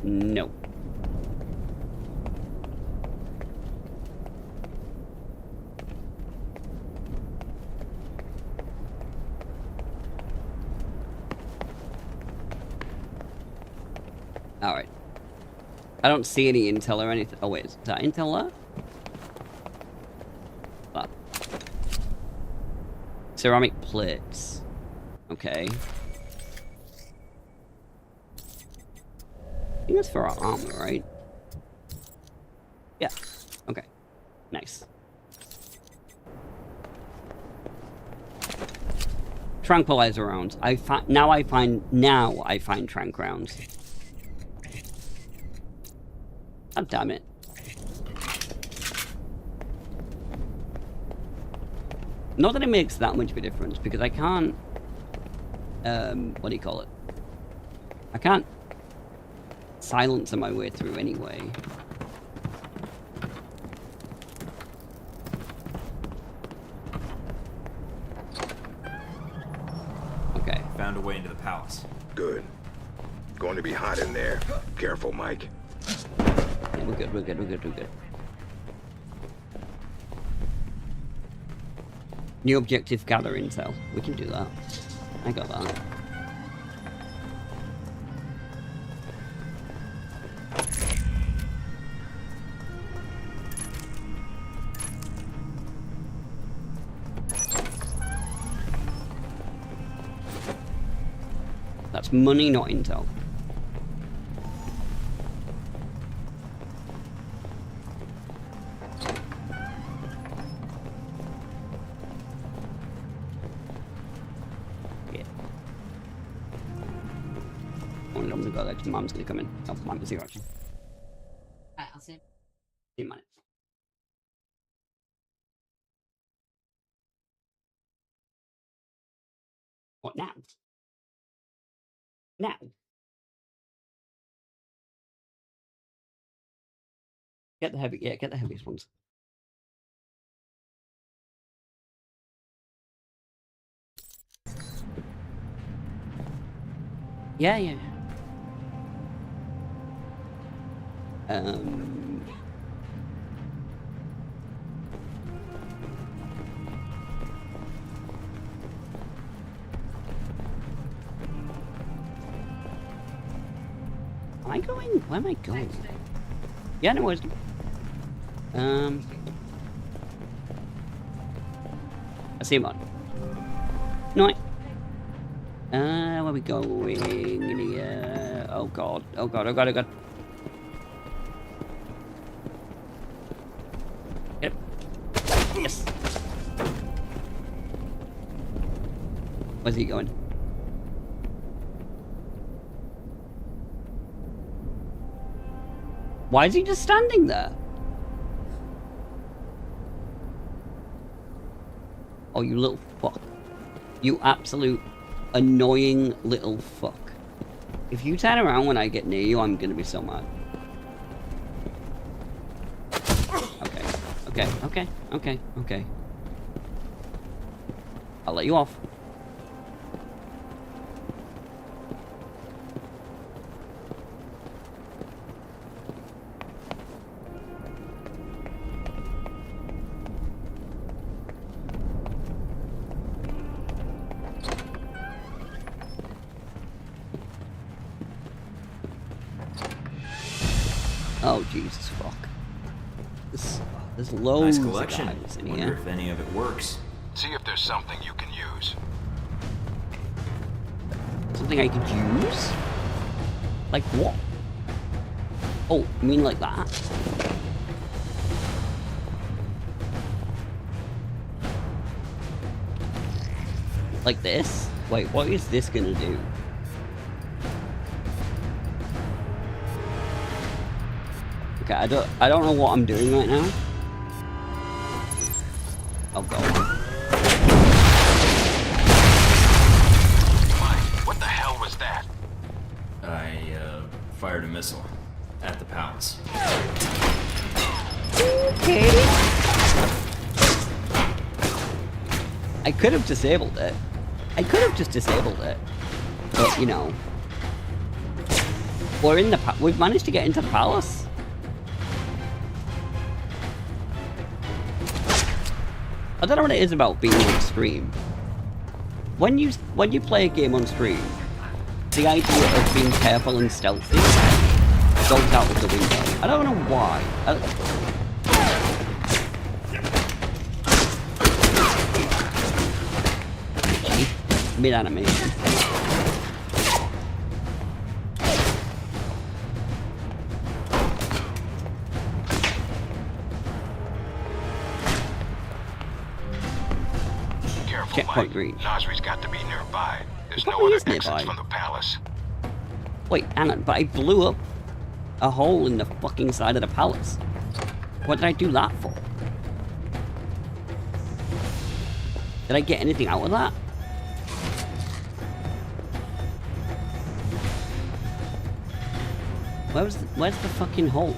No. Alright. I don't see any intel or anything. Oh wait, is that intel there? that? Ceramic plates. Okay. I think that's for our armor, right? Yeah. Okay. Nice. Tranquilizer rounds. Now I find tranq rounds. God damn it. Not that it makes that much of a difference, because I can't what do you call it? I can't silence my way through anyway. Okay. Found a way into the palace. Good. Going to be hot in there. Careful, Mike. Yeah, we're good, we're good, we're good, we're good. New objective, gather intel. We can do that. I got that. That's money, not intel. Mom's gonna come in. Oh, Mom is here actually. Alright, I'll see you in a minute. What now? Now? Get the heavy, yeah, get the heaviest ones. Yeah, yeah. Am I going? Where am I going? Yeah, no worries. I see him on. No. Where are we going? Oh god. Oh god. Oh god. Oh god. Yep. Yes. Where's he going? Why is he just standing there? Oh, you little fuck. You absolute annoying little fuck. If you turn around when I get near you, I'm gonna be so mad. Okay. I'll let you off. Oh, Jesus fuck. There's loads nice collection. Of guys in Wonder here. if any of it works. See if there's something you can use. Something I could use? Like what? Oh, you mean like that? Like this? Wait, what is this gonna do? Okay, I don't know what I'm doing right now. Oh god. Mike, what the hell was that? I fired a missile at the palace. Okay. I could have disabled it. I could have just disabled it. But, you know. We've managed to get into the palace. I don't know what it is about being on stream. When you play a game on stream, the idea of being careful and stealthy goes out of the window. I don't know why. mid-animation. Careful, Checkpoint Mike. reach. Nasri's got to be nearby. There's no Probably other is nearby. exits from the palace. Wait, Anna, but I blew up a hole in the fucking side of the palace. What did I do that for? Did I get anything out of that? Where's the fucking hole?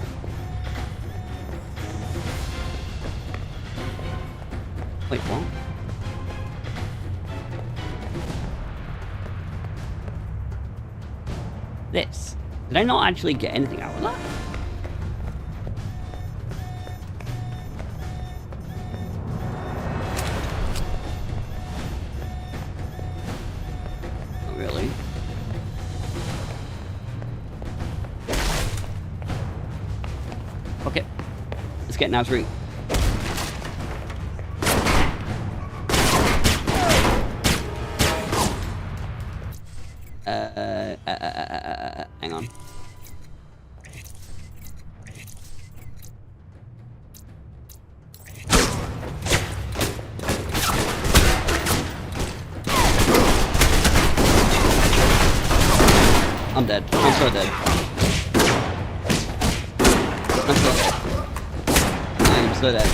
Wait, what? This. Did I not actually get anything out of that? Not really. Okay. Let's get Nasri. Hang on. I'm dead. I'm so dead. I'm so dead. I'm so dead.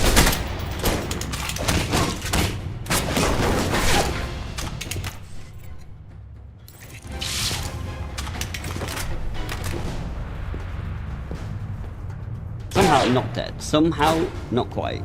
Somehow not dead. Somehow not quite.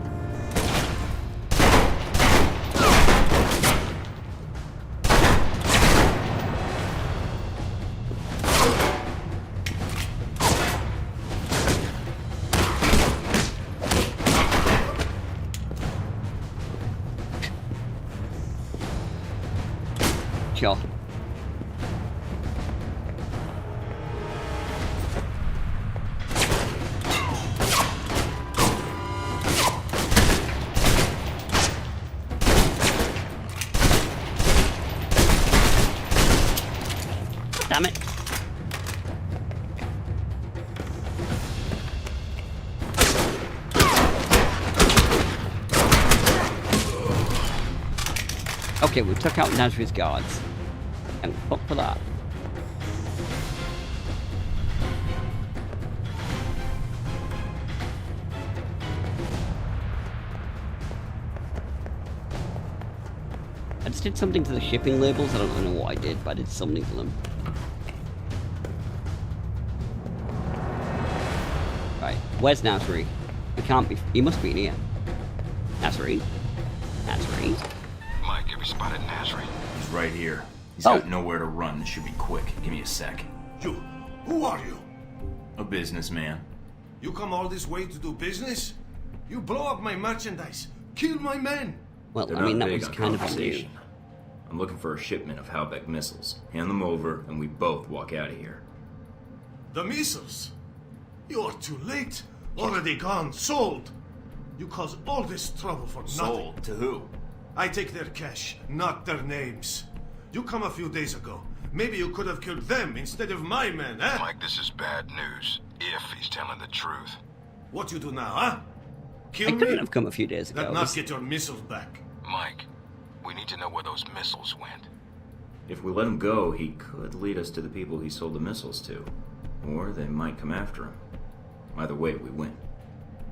Sure. Damn it. Okay, we took out Nasri's guards. And fuck for that. I just did something to the shipping labels. I don't know what I did, but I did something to them. Right, where's Nasri? He can't be. He must be in here. Nasri? Nasri? Mike, have you spotted Nasri? He's right here. He's got nowhere to run. This should be quick. Give me a sec. You, who are you? A businessman. You come all this way to do business? You blow up my merchandise, kill my men. Well, They're I mean, not that big was on kind of on you. conversation. I'm looking for a shipment of Halbeck missiles. Hand them over, and we both walk out of here. The missiles? You're too late. Already gone, sold. You caused all this trouble for nothing. Sold to who? I take their cash, not their names. You come a few days ago. Maybe you could have killed them instead of my men, eh? Mike, this is bad news. If he's telling the truth. What you do now, huh? Kill I me? couldn't have come a few days ago. That not get your missiles back. Mike, we need to know where those missiles went. If we let him go, he could lead us to the people he sold the missiles to. Or they might come after him. Either way, we win.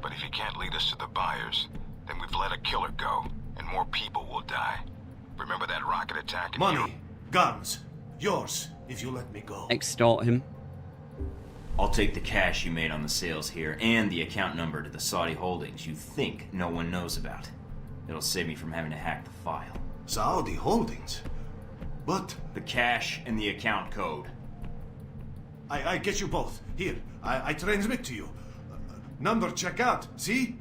But if he can't lead us to the buyers, then we've let a killer go, and more people will die. Remember that rocket attack? Money, guns, yours, if you let me go. Extort him. I'll take the cash you made on the sales here, and the account number to the Saudi holdings you think no one knows about. It'll save me from having to hack the file. Saudi holdings? But... The cash and the account code. I get you both. Here, I transmit to you. Number check out, see?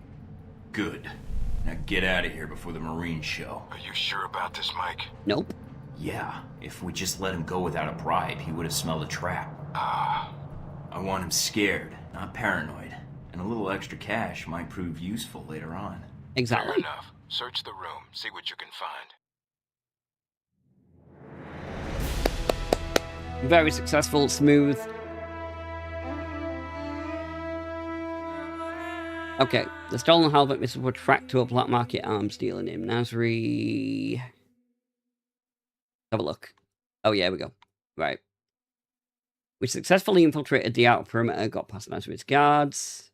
Good. Now get out of here before the Marines show. Are you sure about this, Mike? Nope. Yeah, if we just let him go without a bribe, he would have smelled a trap. Ah. I want him scared, not paranoid. And a little extra cash might prove useful later on. Exactly. Fair enough. Search the room, see what you can find. Very successful, smooth. Okay, the stolen halberd missiles were tracked to a black market arms dealer named Nasri. Have a look. Oh yeah, here we go. Right. We successfully infiltrated the outer perimeter, got past Nasri's guards.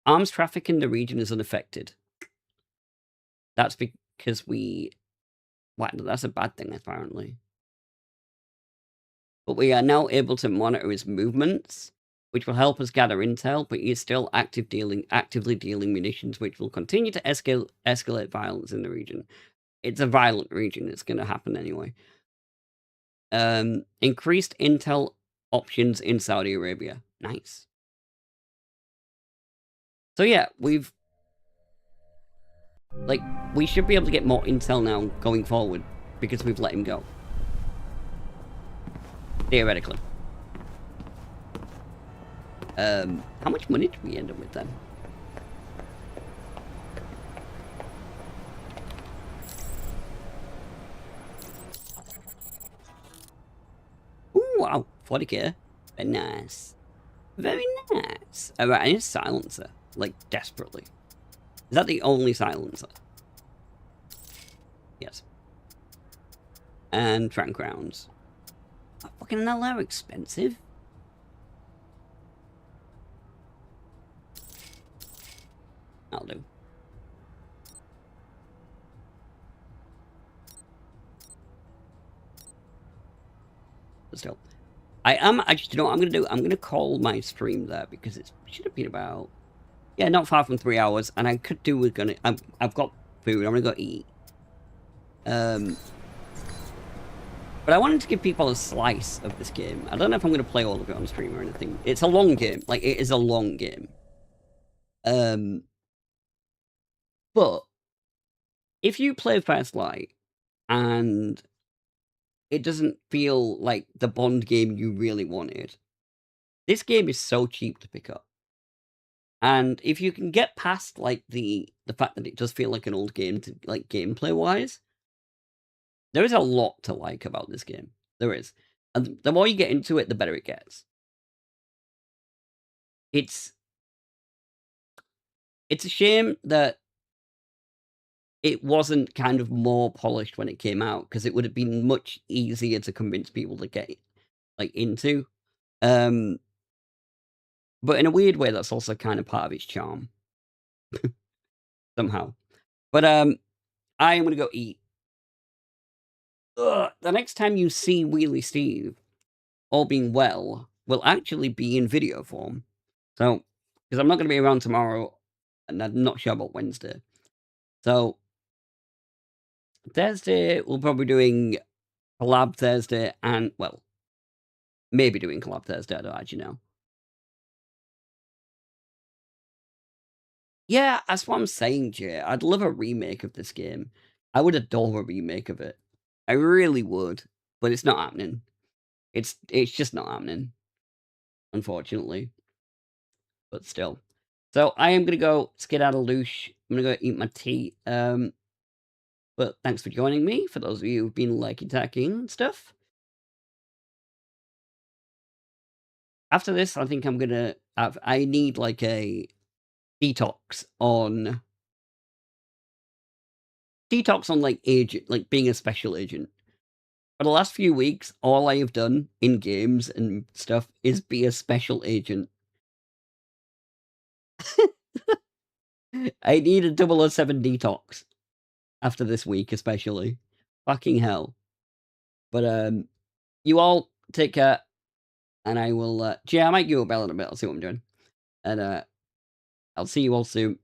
Arms traffic in the region is unaffected. That's because we... Wow, that's a bad thing, apparently. But we are now able to monitor his movements, which will help us gather intel, but he is still actively dealing munitions, which will continue to escalate violence in the region. It's a violent region. It's going to happen anyway. Increased intel options in Saudi Arabia. Nice. So yeah, we should be able to get more intel now going forward because we've let him go. Theoretically. How much money did we end up with then? Ooh, wow, 40k. Very nice. Very nice. Alright, I need a silencer. Like, desperately. Is that the only silencer? Yes. And Trank rounds. Oh, fucking hell, they're expensive. That'll do. But still. Actually, you know what I'm going to do? I'm going to call my stream there because it should have been about... Yeah, not far from 3 hours. And I could do with I've got food. I'm going to go eat. But I wanted to give people a slice of this game. I don't know if I'm going to play all of it on stream or anything. It's a long game. Like, it is a long game. But if you play First Light and it doesn't feel like the Bond game you really wanted, this game is so cheap to pick up. And if you can get past like the fact that it does feel like an old game to like gameplay wise, there is a lot to like about this game. There is. And the more you get into it, the better it gets. It's a shame that it wasn't kind of more polished when it came out, because it would have been much easier to convince people to get like into. But in a weird way, that's also kind of part of its charm. Somehow. But I am going to go eat. Ugh, the next time you see Wheelie Steve, all being well, will actually be in video form. So, because I'm not going to be around tomorrow, and I'm not sure about Wednesday. So, Thursday, we'll probably be doing Collab Thursday, and, well, maybe doing Collab Thursday, I don't actually know. Yeah, that's what I'm saying, Jay. I'd love a remake of this game. I would adore a remake of it. I really would, but it's not happening. It's just not happening, unfortunately. But still. So I am gonna go skedaddle douche. I'm gonna go eat my tea. But thanks for joining me. For those of you who've been liking, attacking stuff. After this, I think I'm gonna have. I need like a detox on like agent, like being a special agent. For the last few weeks, all I have done in games and stuff is be a special agent. I need a 007 detox after this week, especially. Fucking hell. But you all take care, and I will. Jay, I might give a bell in a bit. I'll see what I'm doing, and I'll see you all soon.